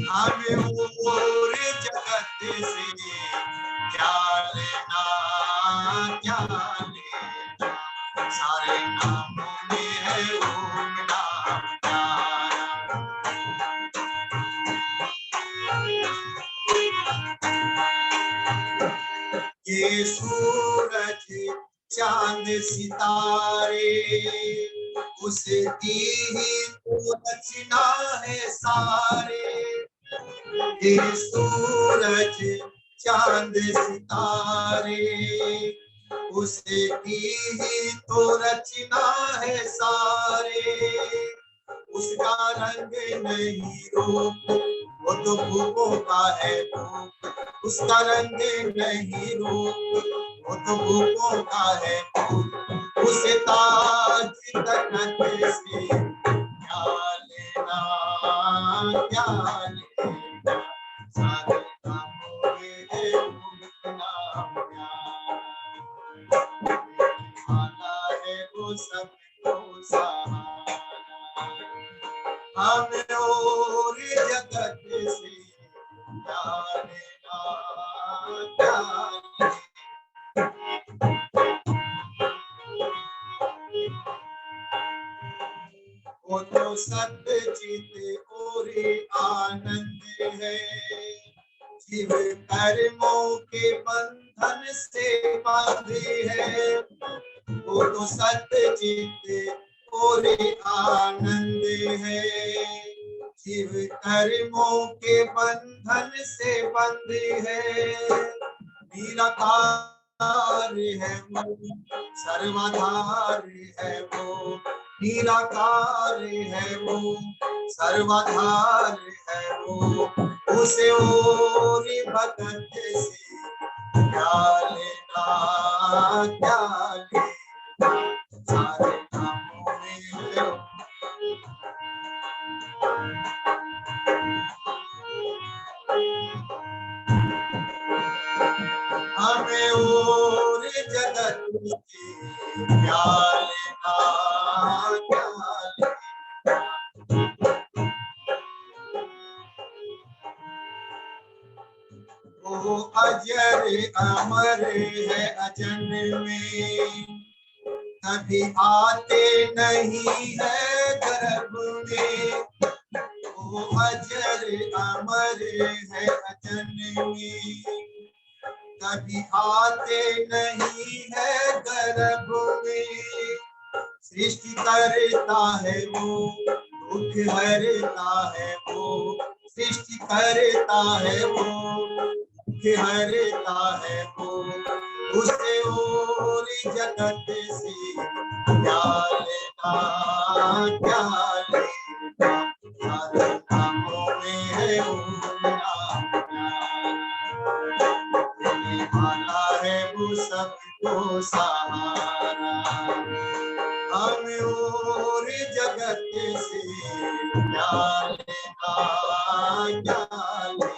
हमें और जगत से क्या लेना क्या लेना, सारे नामों में है ओम नाम प्यारा। ये सूरज चांद सितारे उसकी ही तो रचना है सारे। ये सूरज चांद सितारे उसकी ही तो रचना है सारे। उसका रंग नहीं रूप वो तो भूपों का है भूप, उसका रंग नहीं रूप वो तो भूपों का है भूप। उसे ताज तखत से क्या लेना क्या लेना, सारे नामों में है ओम नाम प्यारा। माला है वो सबको सहारा, हमें और जगत से क्या लेना क्या लेना। वो तो सत्य चित और आनंद है, जीव कर्मों के बंधन से बांधे है। वो तो सत्य चित और आनंद है, जीव कर्मों के बंधन से बंधे है। निराकार है वो सर्वाधार है वो, निराकार है वो सर्वाधार है वो। उसे और भगत से क्या लेना क्या लेना, सारे नामों में हमें और जगत की क्या लेना क्या लेना। वो अजर अमर है अजन में, कभी आते नहीं है गर्भ में। वो अजर अमर है अजन में, कभी आते नहीं है गर्भ में। सृष्टि करता है वो दुख हरता है वो, सृष्टि करता है वो दुख हरता है वो। उसे और जगत से क्या लेना क्या लेना, सारे नामों में है ओम नाम प्यारा। माला है वो सबको सहारा, हम और जगत से क्या लेना क्या लेना,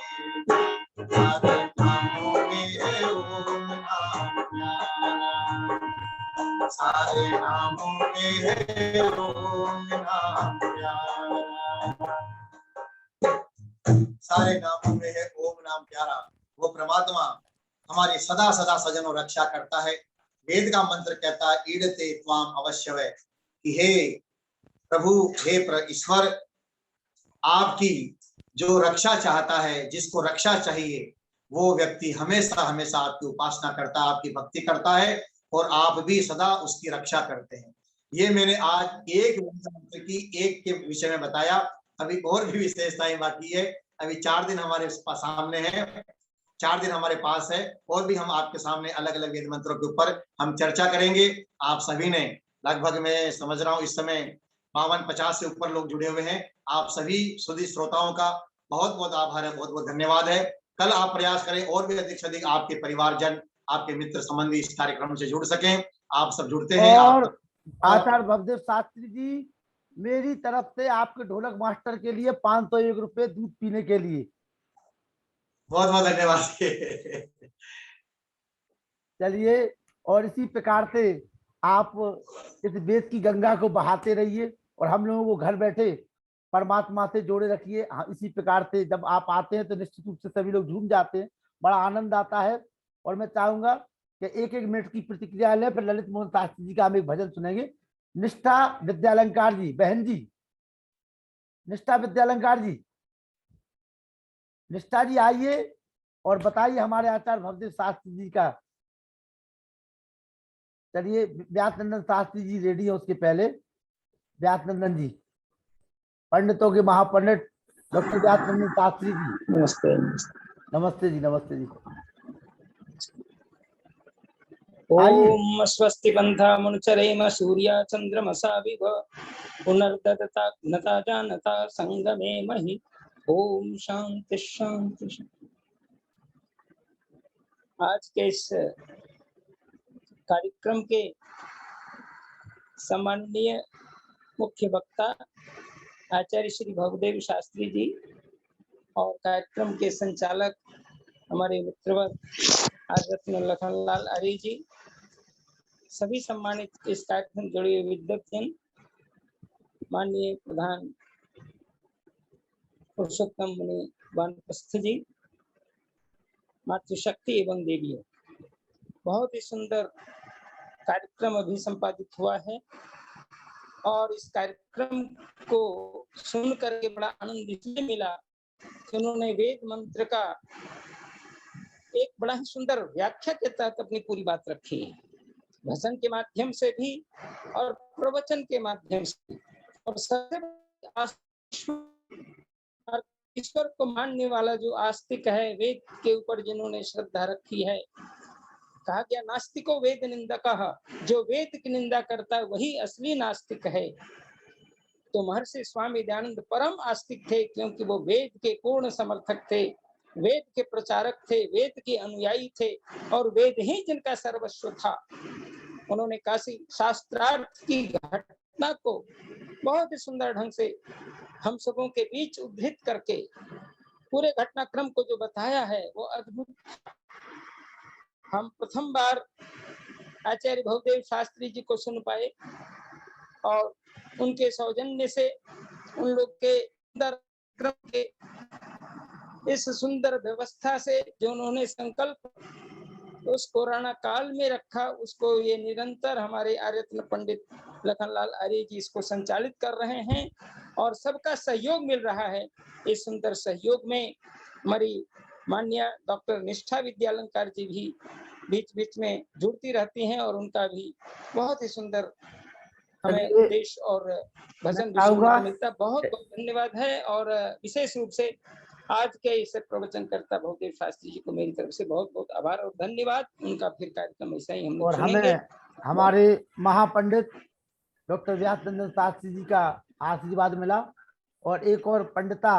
सारे नामों में है ओम नाम प्यारा। सारे नामों में है ओम नाम प्यारा, सारे नामों में है ओम नाम प्यारा। वो परमात्मा हमारी सदा सदा सजनों रक्षा करता है। वेद का मंत्र कहता है ईडते त्वाम अवश्यवै, कि हे प्रभु हे ईश्वर, आपकी जो रक्षा चाहता है, जिसको रक्षा चाहिए, वो व्यक्ति हमेशा हमेशा आपकी उपासना करता है, आपकी भक्ति करता है और आप भी सदा उसकी रक्षा करते हैं। ये मैंने आज एक मंत्र की एक के विषय में बताया, अभी और भी विशेषताएं बाकी है। अभी 4 दिन हमारे सामने है, 4 दिन हमारे पास है, और भी हम आपके सामने अलग अलग वेद मंत्रों के ऊपर हम चर्चा करेंगे। आप सभी ने लगभग, मैं समझ रहा हूँ इस समय 52-50 से ऊपर लोग जुड़े हुए हैं। आप सभी सुधी श्रोताओं का बहुत बहुत आभार है, बहुत बहुत धन्यवाद है। कल आप प्रयास करें और भी अधिक से अधिक आपके परिवारजन, आपके मित्र संबंधी इस कार्यक्रम से जुड़ सकें। आप सब जुड़ते हैं। और आचार्य भवदेव शास्त्री जी, मेरी तरफ से आपके ढोलक मास्टर के लिए 501 रुपए दूध पीने के लिए। बहुत बहुत धन्यवाद। चलिए, और इसी प्रकार से आप इस वेद की गंगा को बहाते रहिए और हम लोगों को घर बैठे परमात्मा से जोड़े रखिए। इसी प्रकार से जब आप आते हैं तो निश्चित रूप से सभी लोग झूम जाते हैं, बड़ा आनंद आता है। और मैं चाहूंगा कि 1-1 मिनट की प्रतिक्रिया लें, फिर ललित मोहन शास्त्री जी का हम एक भजन सुनेंगे। निष्ठा विद्यालंकार जी, बहन जी, निष्ठा विद्यालंकार जी, निष्ठा जी आइए और बताइए हमारे आचार्य भवदेव शास्त्री जी का। चलिए, व्यासनंदन शास्त्री जी रेडी है, उसके पहले व्यासनंदन जी, पंडितों के महापंडित डॉक्टर व्यासनंदन शास्त्री जी। नमस्ते। नमस्ते जी, नमस्ते जी। ओम स्वस्ति बंधा मनुचरेम सूर्य चंद्रमसा विभ पुनर्दता घनता जानता संगमे महि। ओम शांति शांति शांति। आज के इस कार्यक्रम के सम्माननीय मुख्य वक्ता आचार्य श्री भवदेव शास्त्री जी और कार्यक्रम के संचालक हमारे मित्रवर आर्यरत्न लखनलाल आर्य जी, सभी सम्मानित इस कार्यक्रम जुड़े हुए विद्वजन, माननीय प्रधान पुरुषोत्तम मुनि वानप्रस्थ जी, मातृशक्ति एवं देवियों, बहुत ही सुंदर कार्यक्रम अभी संपादित हुआ है और इस कार्यक्रम को सुन करके बड़ा आनंद इसलिए मिला कि उन्होंने वेद मंत्र का एक बड़ा ही सुंदर व्याख्या के तहत अपनी पूरी बात रखी है, भजन के माध्यम से भी और प्रवचन के माध्यम से। और सबसे ईश्वर को मानने वाला जो आस्तिक है, वेद के ऊपर जिन्होंने श्रद्धा रखी है, कहा गया नास्तिको वेद निंदकः, जो वेद की निंदा करता है वही असली नास्तिक है। तो महर्षि स्वामी दयानंद परम आस्तिक थे, क्योंकि वो वेद के पूर्ण समर्थक थे, वेद के प्रचारक थे, वेद के अनुयायी थे और वेद ही जिनका सर्वस्व था। उन्होंने काशी शास्त्रार्थ की घटना को बहुत ही सुंदर ढंग से हम सबों के बीच उद्धृत करके पूरे घटनाक्रम को जो बताया है वो अद्भुत। हम प्रथम बार आचार्य भवदेव शास्त्री जी को सुन पाए और उनके सौजन्य से उन लोग के सुंदर क्रम के इस सुंदर व्यवस्था से जो उन्होंने संकल्प उस कोरोना काल में रखा, उसको ये निरंतर हमारे आर्यरत्न पंडित लखनलाल आर्य जी इसको संचालित कर रहे हैं और सबका सहयोग मिल रहा है। इस सुंदर सहयोग में हमारी माननीय डॉक्टर निष्ठा विद्यालंकार जी भी बीच बीच में जुड़ती रहती हैं और उनका भी बहुत ही सुंदर हमें उपदेश और भजन भी सुनने को मिलता है। बहुत बहुत धन्यवाद है और विशेष रूप से आज के इस प्रवचनकर्ता भवदेव शास्त्री जी को मेरी तरफ से बहुत बहुत आभार और धन्यवाद। उनका फिर कार्यक्रम ऐसा ही हम लोग सुनेंगे। हमें हमारे महापंडित डॉक्टर व्यासनंदन शास्त्री जी का आशीर्वाद मिला और एक और पंडिता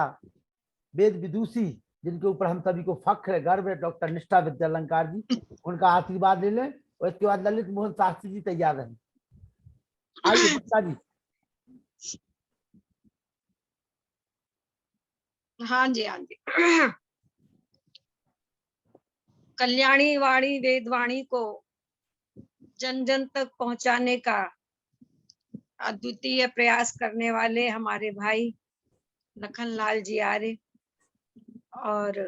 वेद विदुषी जिनके ऊपर हम सभी को फख्र है, गर्व है, डॉक्टर निष्ठा विद्यालंकार जी, उनका आशीर्वाद ले लें और इसके बाद ललित मोहन शास्त्री जी तैयार रहें। आइए बच्चा जी। हाँ जी, हाँ जी। कल्याणी वाणी वेदवाणी को जन जन तक पहुंचाने का अद्वितीय प्रयास करने वाले हमारे भाई लखनलाल जी आर्य और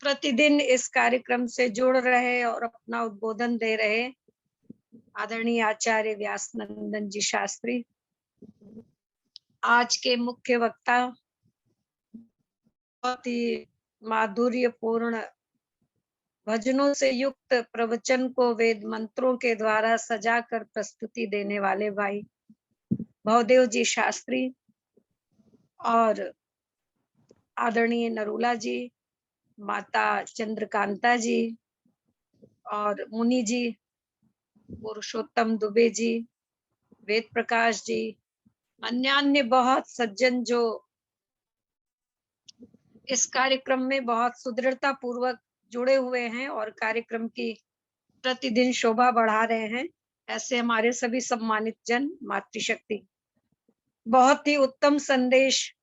प्रतिदिन इस कार्यक्रम से जुड़ रहे और अपना उद्बोधन दे रहे आदरणीय आचार्य व्यासनंदन जी शास्त्री, आज के मुख्य वक्ता, बहुत ही माधुर्यपूर्ण भजनों से युक्त प्रवचन को वेद मंत्रों के द्वारा सजाकर प्रस्तुति देने वाले भाई भवदेव जी शास्त्री और आदरणीय नरूला जी, माता चंद्रकांता जी और मुनि जी, पुरुषोत्तम दुबे जी, वेद प्रकाश जी, अन्य बहुत सज्जन जो इस कार्यक्रम में बहुत सुदृढ़ता पूर्वक जुड़े हुए हैं और कार्यक्रम की प्रतिदिन शोभा बढ़ा रहे हैं, ऐसे हमारे सभी सम्मानित जन, मातृशक्ति। बहुत ही उत्तम संदेश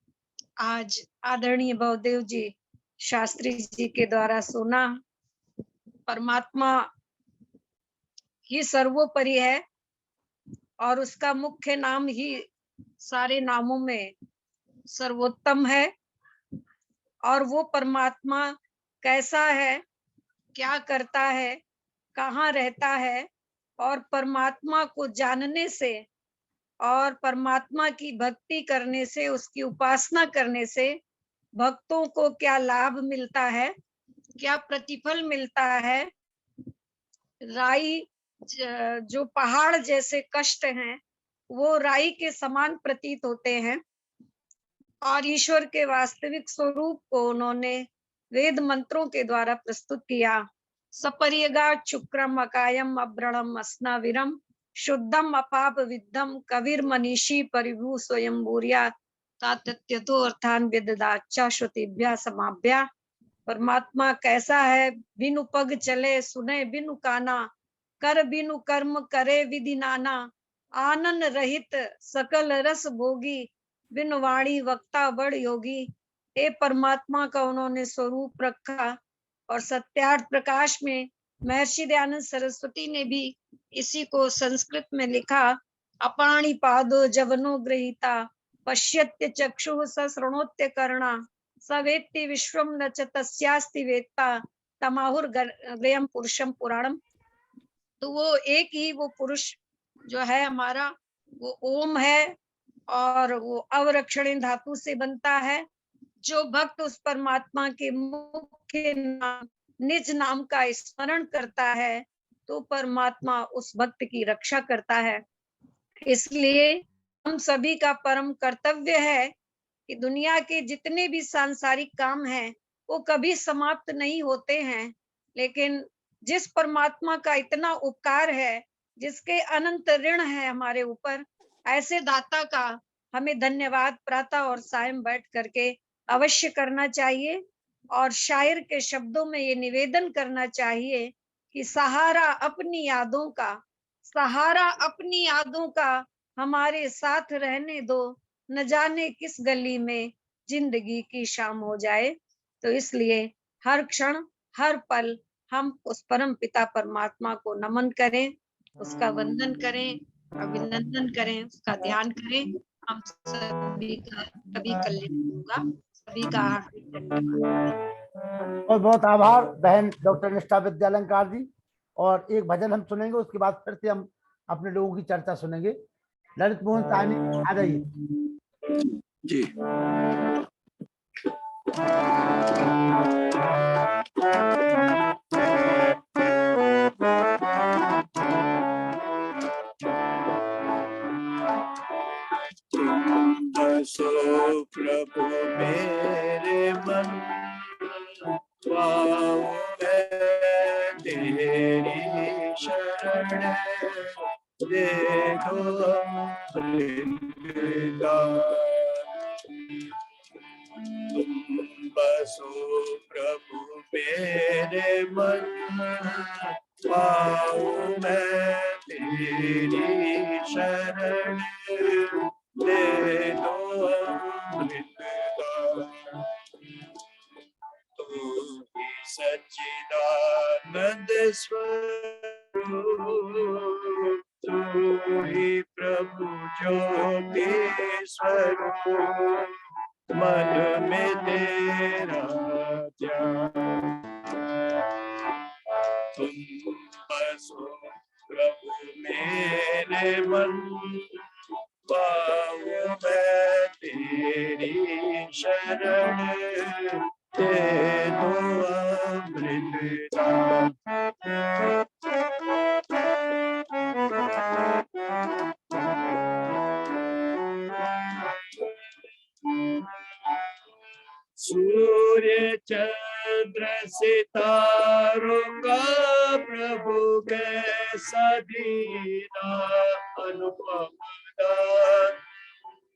आज आदरणीय भवदेव जी शास्त्री जी के द्वारा सुना। परमात्मा ही सर्वोपरि है और उसका मुख्य नाम ही सारे नामों में सर्वोत्तम है। और वो परमात्मा कैसा है, क्या करता है, कहाँ रहता है, और परमात्मा को जानने से और परमात्मा की भक्ति करने से, उसकी उपासना करने से भक्तों को क्या लाभ मिलता है, क्या प्रतिफल मिलता है। राई जो पहाड़ जैसे कष्ट हैं वो राई के समान प्रतीत होते हैं और ईश्वर के वास्तविक स्वरूप को उन्होंने वेद मंत्रों के द्वारा प्रस्तुत किया। सपर्यगा चुक्रम अकायम अब्रणम अस्नाविरम शुद्धम अपाप विद्धम कबीर मनीषी परिभू स्वयं भूरिया तातत्यतो अर्थान विददाचा श्रुतिभ्या समाभ्या। परमात्मा कैसा है, बिनु पग चले सुने बिनु काना, कर बिनु कर्म करे विधि नाना, आनंद रहित सकल रस भोगी, बिनु वाणी वक्ता बड़ योगी। हे परमात्मा का उन्होंने स्वरूप रखा और सत्यार्थ प्रकाश में महर्षि दयानंद सरस्वती ने भी इसी को संस्कृत में लिखा। अपाणि पादो जवनो गृहीता पश्यत्य चक्षुः सशृणोत्य कर्णा सवेत्ति विश्वम न च तस्यास्ति वेत्ता तमाहुर गयम पुरुषम पुराणम। तो वो एक ही वो पुरुष जो है हमारा वो ओम है और वो अवरक्षणी धातु से बनता है। जो भक्त उस परमात्मा के मुख्य नाम निज नाम का स्मरण करता है तो परमात्मा उस भक्त की रक्षा करता है। इसलिए हम सभी का परम कर्तव्य है कि दुनिया के जितने भी सांसारिक काम हैं वो कभी समाप्त नहीं होते हैं, लेकिन जिस परमात्मा का इतना उपकार है, जिसके अनंत ऋण है हमारे ऊपर, ऐसे दाता का हमें धन्यवाद प्रातः और सायं बैठ करके अवश्य करना चाहिए। और शायर के शब्दों में ये निवेदन करना चाहिए कि सहारा अपनी यादों का, सहारा अपनी यादों का हमारे साथ रहने दो, न जाने किस गली में जिंदगी की शाम हो जाए। तो इसलिए हर क्षण हर पल हम उस परम पिता परमात्मा को नमन करें, उसका वंदन करें, अभिनंदन करें, उसका ध्यान करें। हम सभी का कभी कल्याण होगा। सभी का हार्दिक धन्यवाद और बहुत आभार बहन डॉक्टर निष्ठा विद्यालंकार जी। और एक भजन हम सुनेंगे, उसके बाद फिर से हम अपने लोगों की चर्चा सुनेंगे। ललित मोहन साहनी आ जाइए जी। सो प्रभु मेरे मन पाऊं मैं तेरी शरण, देखो तुम बसो प्रभु मेरे मन, पाऊं मैं तेरी शरण, दे दो अमृत दान। तू ही सच्चिदानंद स्वरूप, तू ही प्रभु ज्योति स्वरूप, मन में तेरा ध्यान। तुम बसो प्रभु मेरे मन, पाऊं मैं तेरी शरण, दे दो अमृत दान। सूर्य चंद्र सितारों का प्रभु कैसा दीना अनुपम दान।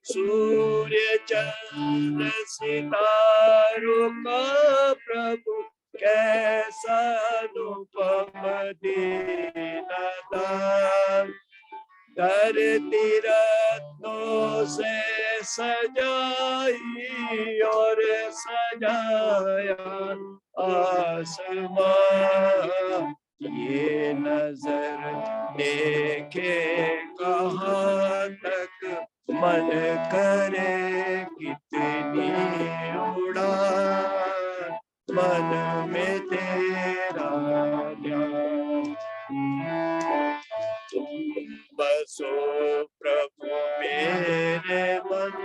सूर्य चंद्र सितारों का प्रभु कैसा अनुपम दीना दान। धरती रत्नों से सजाई और सजाया आसमां। ये नजर देखे कहाँ तक मन करे कितनी उड़ान। मन में तेरा ध्यान। बसो प्रभु मेरे मन।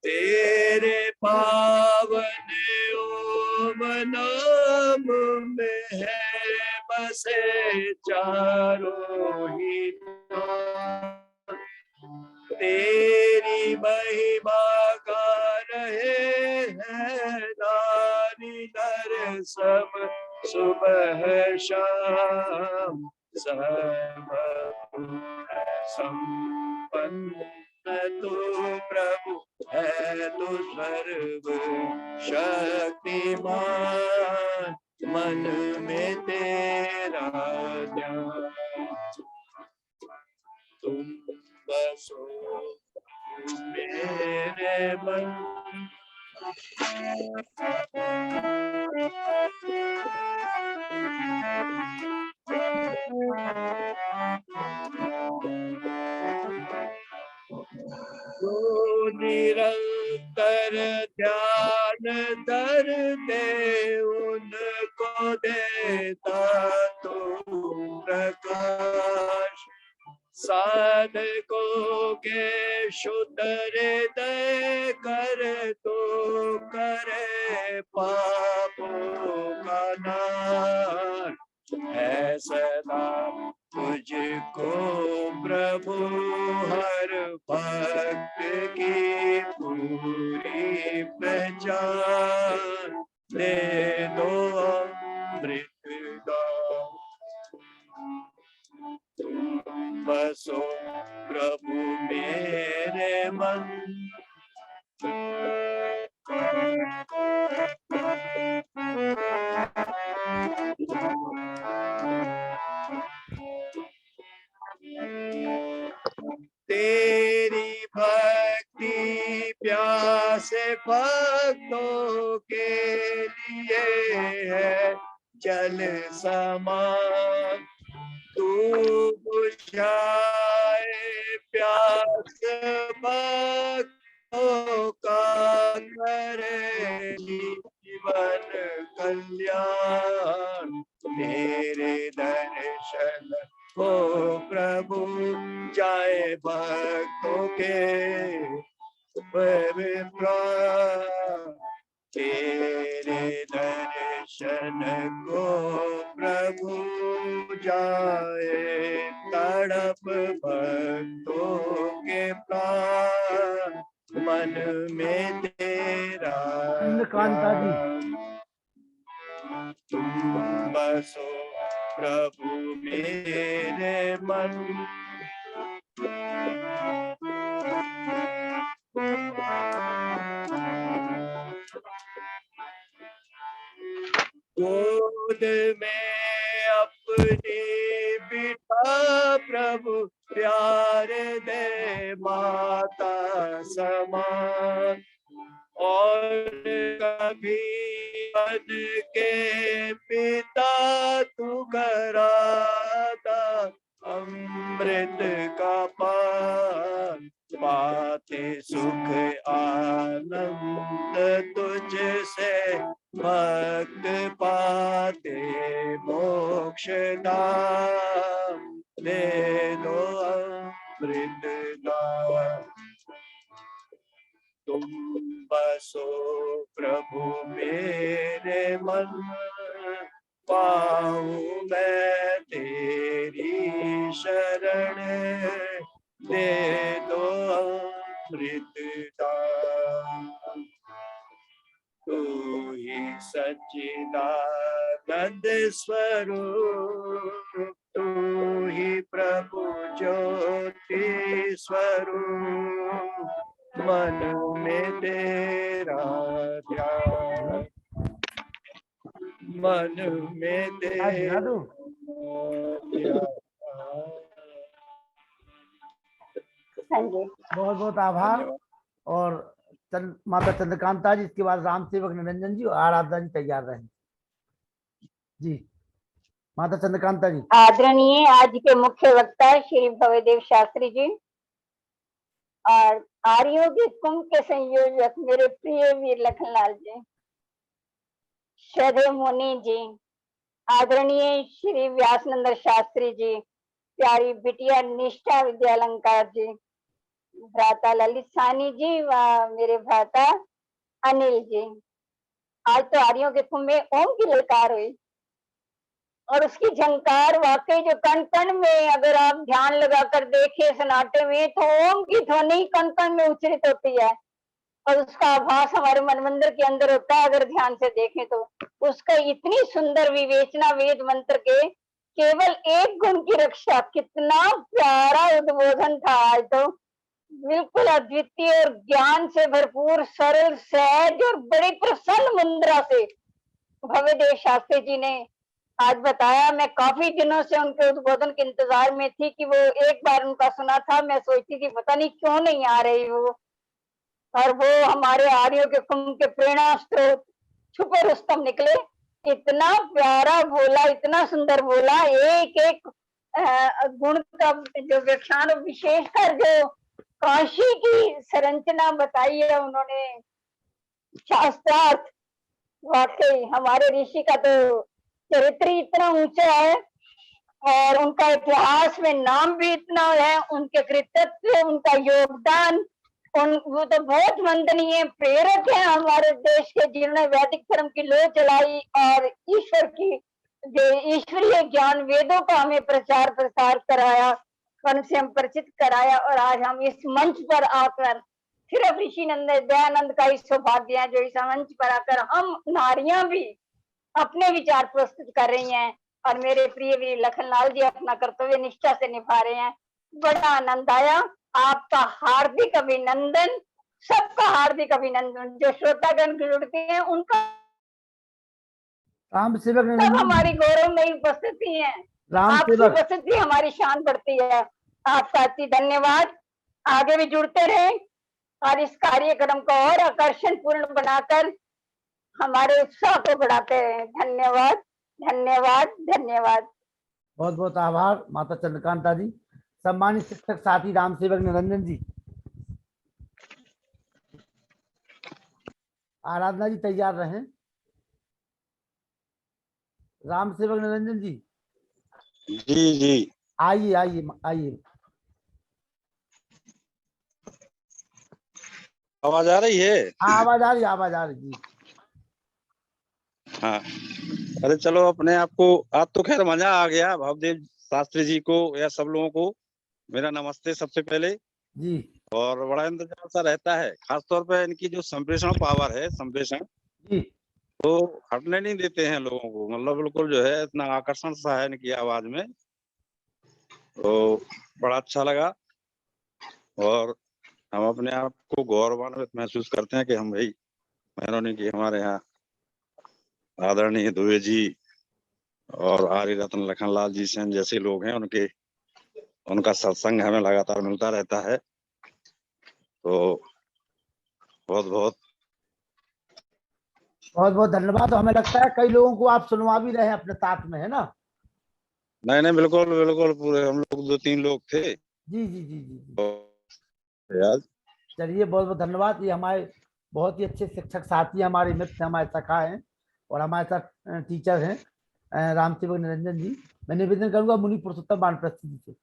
तेरे पावन ओम नाम में है बसे चारों ही नाम। तेरी महिमा गा रहे हैं नारी नर सब सुबह शाम। सर्वगुण संपन्न तू प्रभु है तू सर्व शक्तिमान। मन में तेरा ध्यान। तुम बसो मेरे मन। तो निरंतर ध्यान धरते उनको देता तू प्रकाश। साधकों के शुद्ध हृदय कर तो करे पापों का नाश। है सदा तुझको प्रभु हर भक्त की पूरी पहचान। दे दो अमृत दान। बसो प्रभु मेरे मन। तेरी भक्ति प्यासे भक्तों के लिए है जल समान। तू बुझाए प्यास भक्तों का करे जीवन कल्याण। तेरे दर्शन हो प्रभु जाए भक्तों के प्राण। तेरे दर्शन को प्रभु जाए तड़प भक्तों के प्राण। मन में तेरा कांता जी तुम बसो प्रभु मेरे मन। गोद में अपनी बिठा प्रभु प्यार दे माता समान। और कभी बन के पिता तू कराता अमृत का पान। पाते सुख आनंद तुझसे भक्त पाते मोक्ष दान। दे दो अमृत दान। तुम बसो प्रभु मेरे मन। पाऊं मैं तेरी शरण, दे दो अमृत दान। तू ही सच्चिदानंद स्वरूप, तू ही प्रभु ज्योति स्वरूप, मन में तेरा ध्यान, मन में तेरा ध्यान। बहुत बहुत आभार। और माता चंद्रकांता जी, इसके बाद राम सेवक निरंजन जी और आराधना जी तैयार रहें। जी माता चंद्रकांता जी। आदरणीय आज के मुख्य वक्ता श्री भवदेव शास्त्री जी और आर्यों के कुंभ के संयोजक मेरे प्रिय वीर लखनलाल जी, श्रद्धेय मुनि जी, आदरणीय श्री व्यासनंद शास्त्री जी, प्यारी बिटिया निष्ठा विद्यालंकार जी, भ्राता ललित सानी जी व मेरे भ्राता अनिल जी। आज तो आर्यों के कुंभ में ओम की ललकार हुई और उसकी झंकार वाकई जो कण कण में, अगर आप ध्यान लगाकर देखें सन्नाटे में, तो ओम की ध्वनि कण कण में उच्चरित होती है और उसका आभास हमारे मन मंदिर के अंदर होता है। अगर ध्यान से देखें तो उसका इतनी सुंदर विवेचना वेद मंत्र के केवल एक गुण की रक्षा, कितना प्यारा उद्बोधन था। आज तो बिल्कुल अद्वितीय और ज्ञान से भरपूर, सरल, सहज और बड़ी प्रसन्न मुद्रा से भव्यदेव शास्त्री जी ने आज बताया। मैं काफी दिनों से उनके उद्बोधन के इंतजार में थी कि वो एक बार उनका सुना था। मैं सोचती थी पता नहीं क्यों नहीं आ रही वो, और वो हमारे आर्यों के कुंभ के प्रेरणा स्रोत छुपे रुस्तम निकले। इतना प्यारा बोला, इतना सुंदर बोला, एक एक गुण का जो व्याख्यान, विशेषकर जो काशी की संरचना बताई है उन्होंने, शास्त्रार्थ, वाकई हमारे ऋषि का तो चरित्र इतना ऊंचा है और उनका इतिहास में नाम भी इतना है, उनके कृतित्व, उनका योगदान, वो तो बहुत वंदनीय प्रेरक है हमारे देश के, जिन्होंने वैदिक धर्म की लो चलाई और ईश्वर की जो ईश्वरीय ज्ञान वेदों का हमें प्रचार प्रसार कराया, उनसे हम परिचित कराया। और आज हम इस मंच पर आकर, सिर्फ ऋषि नंद दयानंद का ही सौभाग्य है जो इस मंच पर आकर हम नारियां भी अपने विचार प्रस्तुत कर रही हैं और मेरे प्रिय वीर लखनलाल जी अपना कर्तव्य निष्ठा से निभा रहे हैं। बड़ा आनंद आया। आपका हार्दिक अभिनंदन, सबका हार्दिक अभिनंदन। जो श्रोतागण जुड़ते हैं उनका राम सेवक सब हमारी गौरवमयी उपस्थिति है। आपकी उपस्थिति हमारी शान बढ़ती है। आपका अति धन्यवाद। आगे भी जुड़ते रहे और इस कार्यक्रम को और आकर्षण पूर्ण बनाकर हमारे उत्साह को बढ़ाते हैं। धन्यवाद, धन्यवाद, धन्यवाद। बहुत बहुत आभार माता चंद्रकांता जी। सम्मानित शिक्षक साथी राम सेवक निरंजन जी, आराधना जी तैयार रहें। राम सेवक निरंजन जी। जी जी आइए आइए आइए। आवाज आ रही है? हाँ आवाज आ रही, आवाज आ रही जी। हाँ, अरे चलो, अपने आप को आज तो खैर मजा आ गया। भवदेव शास्त्री जी को या सब लोगों को मेरा नमस्ते सबसे पहले जी। और बड़ा इंतजार सा रहता है, खासतौर पर इनकी जो संप्रेषण पावर है, संप्रेषण जी, तो हटने नहीं देते हैं लोगों को। मतलब बिल्कुल जो है इतना आकर्षण सा है इनकी आवाज में, तो बड़ा अच्छा लगा। और हम अपने आप को गौरवान्वित महसूस करते हैं कि हम भाई मेहरबानी की हमारे यहाँ आदरणीय दुबे जी और आर्य रत्न लखनलाल जी सेन जैसे लोग हैं, उनका सत्संग हमें लगातार मिलता रहता है। तो बहुत बहुत बहुत बहुत धन्यवाद। तो हमें लगता है कई लोगों को आप सुनवा भी रहे हैं अपने साथ में, है ना? नहीं नहीं, बिल्कुल बिल्कुल, पूरे हम लोग 2-3 लोग थे। जी जी जी जी जी। तो यार चलिए बहुत बहुत धन्यवाद। ये हमारे बहुत ही अच्छे शिक्षक साथी, हमारे मित्र, हमारे सखा हैं और हमारे साथ टीचर हैं राम सेवक निरंजन जी। मैं निवेदन करूंगा मुनि पुरुषोत्तम वानप्रस्थ जी से।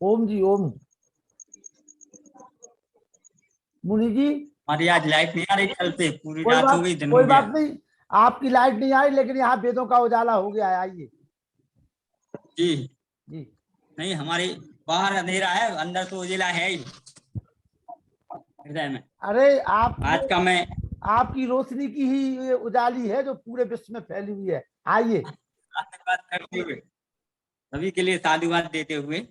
ओम जी, ओम। मुनि जी हमारी आज लाइट नहीं आ रही, कल से पूरी कोई रात हो बात गई, दिन कोई हो गया। बात नहीं, आपकी लाइट नहीं आई लेकिन यहाँ वेदों का उजाला हो गया है। आइए जी जी। नहीं, हमारे बाहर अंधेरा है, अंदर तो उजिला है ही हृदय में। अरे आज का मैं आपकी रोशनी की ही ये उजाली है जो पूरे विश्व में फैली हुई है। आइए बात करते हुए, सभी के लिए साधुवाद देते हुए,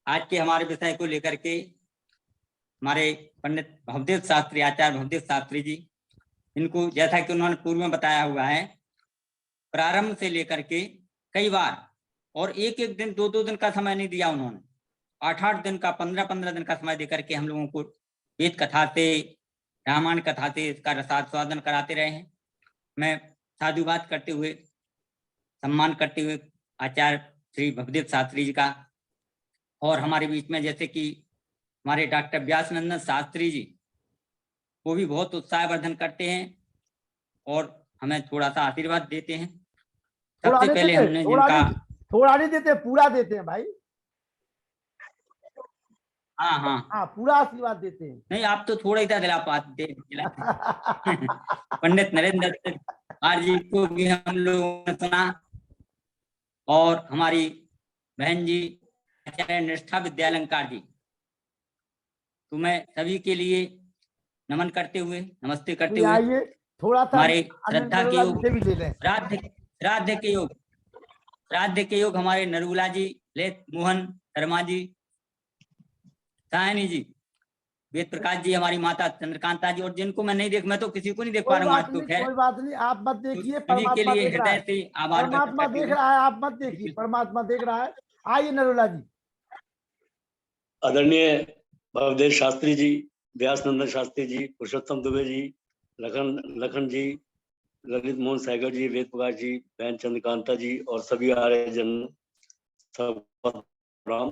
आज के हमारे विषय को लेकर के हमारे पंडित भवदेव शास्त्री, आचार्य भवदेव शास्त्री जी, इनको जैसा कि उन्होंने पूर्व में बताया हुआ है, प्रारंभ से लेकर के कई बार, और एक एक दिन 2-2 दिन का समय नहीं दिया उन्होंने, 8-8 दिन का, 15-15 दिन का समय देकर के हम लोगों को वेद कथा से, रामायण कथा से इसका रसास्वादन कराते रहे हैं। मैं साधुवाद करते हुए, सम्मान करते हुए आचार्य श्री भवदेव शास्त्री जी का, और हमारे बीच में जैसे कि हमारे डॉक्टर व्यासनंदन शास्त्री जी, वो भी बहुत उत्साहवर्धन करते हैं और हमें थोड़ा सा आशीर्वाद देते हैं। सबसे पहले हमने जिनका, थोड़ा नहीं देते, पूरा देते हैं भाई। हाँ पूरा आशीर्वाद देते हैं। नहीं, आप तो थोड़ा ही था दिला पाते पंडित नरेंद्र दत्त जी को भी हम लोगों ने सुना, और हमारी बहन जी आचार्य निष्ठा विद्यालंकार जी, तो मैं सभी के लिए नमन करते हुए, नमस्ते करते हुए, आइए थोड़ा सा हमारे श्रद्धा के योग, भी ले लें। श्राद्ध के योग हमारे नरुला जी, लेत मोहन शर्मा जी, सायनी जी, वेद प्रकाश जी, हमारी माता चंद्रकांता जी, और जिनको मैं नहीं देख, मैं तो किसी को नहीं देख पा रहा हूँ आज तो। खैर कोई बात नहीं, आप मत देखिए, तो सभी के लिए हृदय से आभार, परमात्मा देख रहा है, आप मत देखिए, परमात्मा देख रहा है। आइए नरुला जी। आदरणीय भवदेव शास्त्री जी, व्यासनंदन शास्त्री जी, पुरुषोत्तम दुबे जी, लखन जी, ललित मोहन सहगल जी, वेद प्रकाश जी, बहन चंद्रकांता जी, और सभी आर्यजन, सब राम।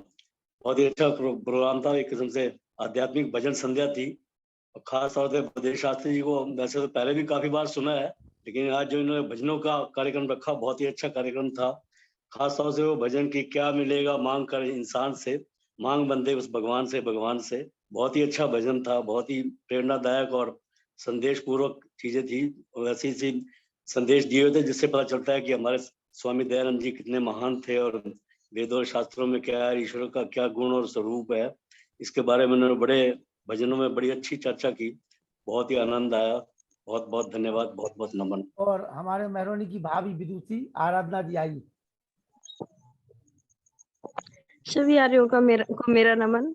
बहुत ही अच्छा प्रोग्राम था, एक किस्म से आध्यात्मिक भजन संध्या थी, और खास तौर से भवदेव शास्त्री जी को वैसे तो पहले भी काफी बार सुना है, लेकिन आज जो इन्होंने भजनों का कार्यक्रम रखा, बहुत ही अच्छा कार्यक्रम था। खास तौर से वो भजन की क्या मिलेगा मांग कर इंसान से, मांग बंदे उस भगवान से, भगवान से। बहुत ही अच्छा भजन था, बहुत ही प्रेरणादायक और संदेश पूर्वक चीजें थी, और ऐसी सी संदेश दिए हुए थे जिससे पता चलता है कि हमारे स्वामी दयानंद जी कितने महान थे, और वेदों और शास्त्रों में क्या है, ईश्वर का क्या गुण और स्वरूप है, इसके बारे में उन्होंने बड़े भजनों में बड़ी अच्छी चर्चा की। बहुत ही आनंद आया। बहुत बहुत धन्यवाद, बहुत बहुत नमन। और हमारे मेहरोनी की भाभी विदुषी आराधना जी आई। सभी आर्यों का मेरा नमन।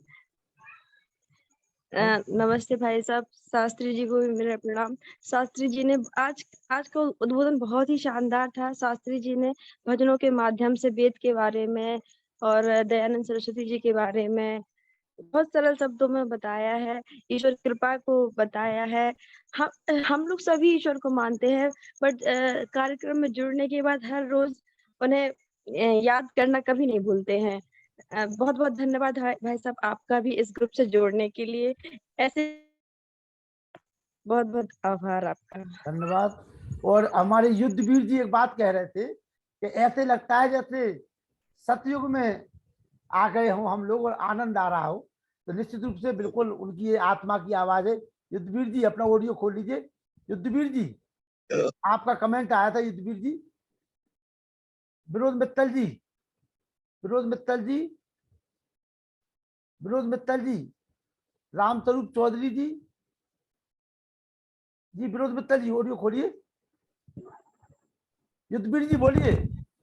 नमस्ते भाई साहब, शास्त्री जी को भी मेरा प्रणाम। शास्त्री जी ने आज का उद्बोधन बहुत ही शानदार था। शास्त्री जी ने भजनों के माध्यम से वेद के बारे में और दयानंद सरस्वती जी के बारे में बहुत सरल शब्दों में बताया है, ईश्वर कृपा को बताया है। हम लोग सभी ईश्वर को मानते हैं, बट कार्यक्रम में जुड़ने के बाद हर रोज उन्हें याद करना कभी नहीं भूलते हैं। बहुत बहुत धन्यवाद भाई साहब आपका भी इस ग्रुप से जोड़ने के लिए। ऐसे बहुत बहुत आभार आपका। धन्यवाद। और हमारे युद्धवीर जी एक बात कह रहे थे कि ऐसे लगता है जैसे सतयुग में आ गए हों हम लोग और आनंद आ रहा हो। तो निश्चित रूप से बिल्कुल उनकी आत्मा की आवाज है। युद्धवीर जी अपना ऑडियो खोल लीजिए। युद्धवीर जी आपका कमेंट आया था। युद्धवीर जी, विनोद मित्तल जी, विनोद मित्तल जी, विनोद मित्तल जी, रामस्वरूप चौधरी जी, विनोद मित्तल जी ऑडियो खोलिए। युद्धवीर जी बोलिए,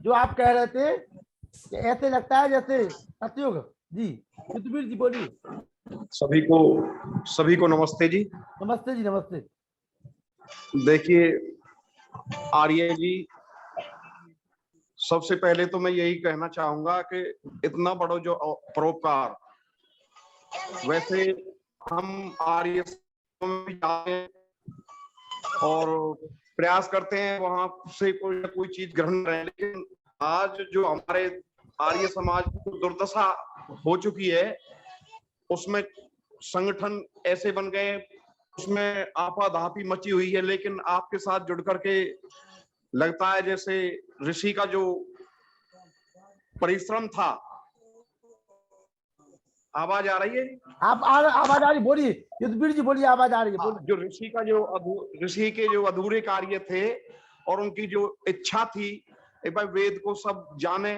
जो आप कह रहे थे कि ऐसे लगता है जैसे सतयुग। जी युद्धवीर जी बोलिए। सभी को नमस्ते जी। नमस्ते जी, नमस्ते। देखिए आर्य जी, सबसे पहले तो मैं यही कहना चाहूंगा कि इतना बड़ा जो परोपकार, वैसे हम आर्य में जाते हैं और प्रयास करते हैं वहां से कोई ना कोई चीज ग्रहण करें, लेकिन आज जो हमारे आर्य समाज की दुर्दशा हो चुकी है, उसमें संगठन ऐसे बन गए, उसमें आपाधापी मची हुई है। लेकिन आपके साथ जुड़ करके लगता है जैसे ऋषि का जो परिश्रम था, आवाज आ रही है? आवाज आ रही, बोलिए युद्धवीर जी, बोलिए, आवाज आ रही है, बोलिए। जो ऋषि के जो अधूरे कार्य थे और उनकी जो इच्छा थी एक बार वेद को सब जाने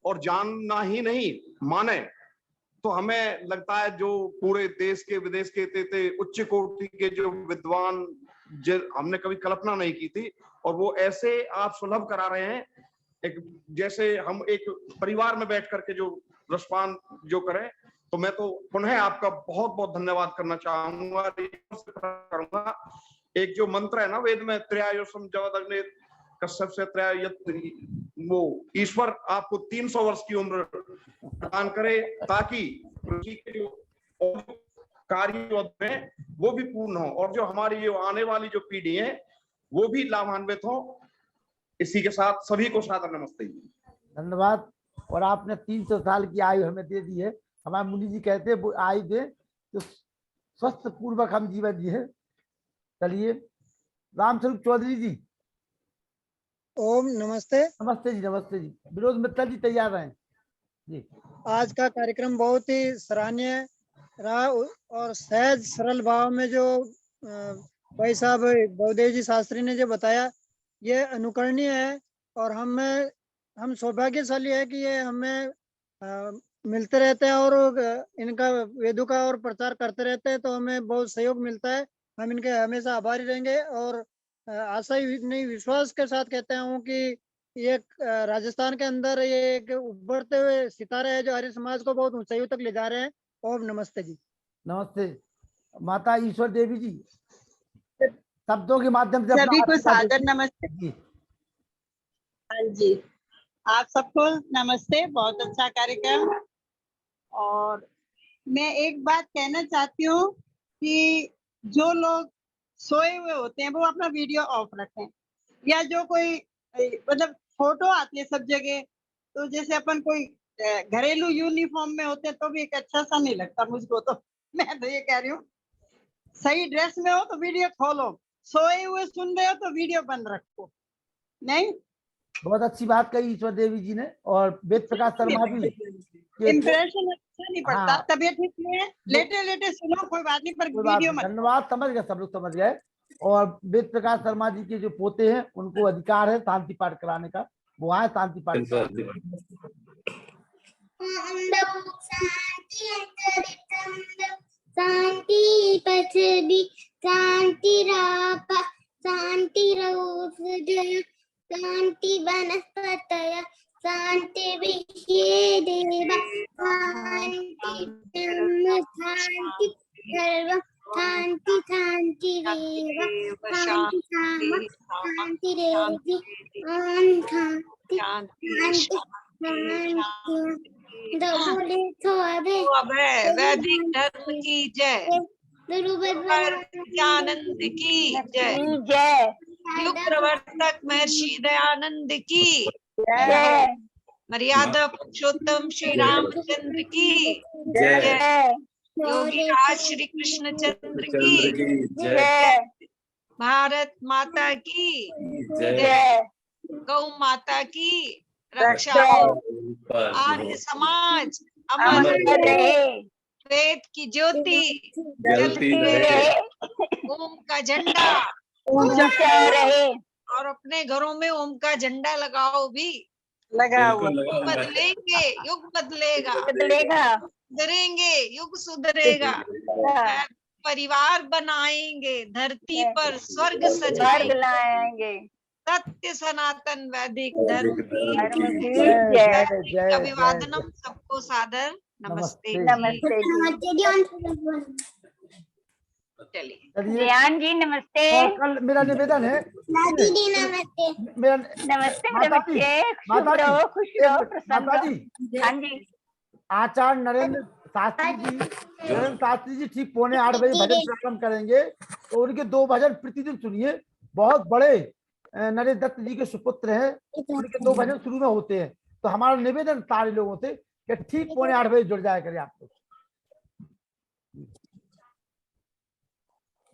और जानना ही नहीं माने, तो हमें लगता है जो पूरे देश के विदेश के इतने उच्च कोटि के जो विद्वान हमने कभी कल्पना नहीं की थी, और वो ऐसे आप सुलभ करा रहे हैं, एक जैसे हम एक परिवार में बैठ करके जो रसपान जो करें। तो मैं तो पुनः आपका बहुत बहुत धन्यवाद करना चाहूंगा। एक जो मंत्र है ना वेद में, त्रयायुषम जवदग्ने कश्यप से त्रयायत, वो ईश्वर आपको 300 वर्ष की उम्र प्रदान करे, ताकि ऋषि के जो कार्य में वो भी पूर्ण हो, और जो हमारी जो आने वाली जो पीढ़ी है वो भी लाभान्वित हो। इसी के साथ सभी को सादर नमस्ते। धन्यवाद। और आपने 300 साल की आयु हमें दे दी है। हमारे मुनि जी कहते हैं आयु दे तो स्वस्थ पूर्वक हम जीवन जिए। चलिए रामस्वरूप चौधरी जी। ओम नमस्ते। नमस्ते जी, नमस्ते जी। विनोद मित्तल जी तैयार हैं जी। आज का कार्यक्रम बहुत ही सराहनीय रहा और सहज सरल भाव में जो भाई साहब बहुदेव जी शास्त्री ने जो बताया, ये अनुकरणीय है। और हम सौभाग्यशाली है कि ये हमें मिलते रहते हैं और इनका वेदों का और प्रचार करते रहते हैं, तो हमें बहुत सहयोग मिलता है। हम इनके हमेशा आभारी रहेंगे। और आशा नहीं, विश्वास के साथ कहते हूँ कि ये राजस्थान के अंदर ये एक उभरते हुए सितारे है जो आर्य समाज को बहुत ऊंचाइयों तक ले जा रहे हैं। ओम नमस्ते जी। नमस्ते। माता ईश्वर देवी जी, शब्दों के माध्यम से सभी को सादर नमस्ते जी। हाँ जी, आप सबको नमस्ते। बहुत अच्छा कार्यक्रम। और मैं एक बात कहना चाहती हूँ कि जो लोग सोए हुए होते हैं वो अपना वीडियो ऑफ रखें, या जो कोई मतलब फोटो आती है सब जगह, तो जैसे अपन कोई घरेलू यूनिफॉर्म में होते हैं तो भी एक अच्छा सा नहीं लगता मुझको। तो मैं तो ये कह रही हूँ, सही ड्रेस में हो तो वीडियो खोलो, सोए हुए सुन रहे हो तो वीडियो बंद रखो। नहीं, बहुत अच्छी बात कही ईश्वर देवी जी ने। और वेद प्रकाश शर्मा जी, इम्प्रेशन अच्छा नहीं पड़ता। हाँ, तबियत ठीक नहीं है, लेटे लेटे सुनो, कोई बात नहीं, पर वीडियो मत। धन्यवाद, समझ गए, सब लोग समझ गए। और वेद प्रकाश शर्मा जी के जो पोते हैं उनको अधिकार है शांति पाठ कराने का, वो आए शांति पाठ। शांति पृथ्वी शांतिराप शांतिरौषधयः शांति वनस्पतयः शांति विश्वे देवा शांति ब्रह्म शांति सर्वं शांति शांतिरेव शांति शांतिरेधि ओम शांति शांति। तो वैदिक धर्म की जय, आनंद की जय, युग प्रवर्तक महर्षि दयानंद की जय, मर्यादा पुरुषोत्तम श्री रामचंद्र की जय, योगी राज श्री कृष्ण चंद्र की जय, भारत माता की जय, गौ माता की रक्षा हो, आर्य समाज अमर रहे, वेद की ज्योति जलती रहे, ओम का झंडा ऊंचा रहे, और अपने घरों में ओम का झंडा लगाओ भी, लगा हुआ। बदलेंगे युग बदलेगा, सुधरेंगे युग सुधरेगा, परिवार बनाएंगे, धरती पर स्वर्ग सजाएंगे, सत्य सनातन वैदिक धर्म की जय। अभिवादनम, सबको सादर नमस्ते। चलिए ध्यान जी नमस्ते। कल मेरा निवेदन है, दीदी नमस्ते। मेरा नमस्ते मेरे बच्चे, खुश रहो प्रसन्न रहो। हाँ जी, आचार्य नरेंद्र शास्त्री जी ठीक 7:45 बजे भजन प्रारंभ करेंगे, तो उनके 2 भजन प्रतिदिन सुनिए। बहुत बड़े नरेश दत्त जी के सुपुत्र हैं, उनके 2 भजन शुरू में होते हैं। तो हमारा निवेदन सारे लोगों से कि ठीक 7:45 बजे जुड़ जाया करें आप लोग।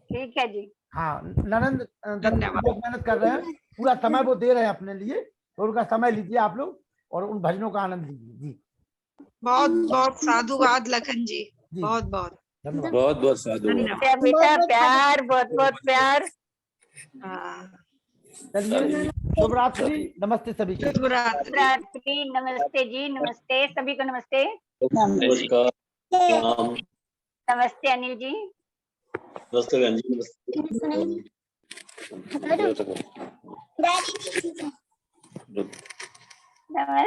ठीक है जी। हाँ, नरेंद्र मेहनत कर रहे हैं, पूरा समय वो दे रहे हैं अपने लिए, तो उनका समय लीजिए आप लोग और उन भजनों का आनंद लीजिए जी। बहुत बहुत साधुवाद लखन जी, बहुत बहुत बहुत बहुत साधु। बेटा प्यार, बहुत बहुत प्यार। चलिए शुभ रात्रि, नमस्ते सभी को। शुभ रात्रि। रात्रि, नमस्ते जी, नमस्ते सभी को, नमस्ते। नमस्कार। प्रणाम। नमस्ते अनिल जी। नमस्ते बहन जी। नमस्ते। दादी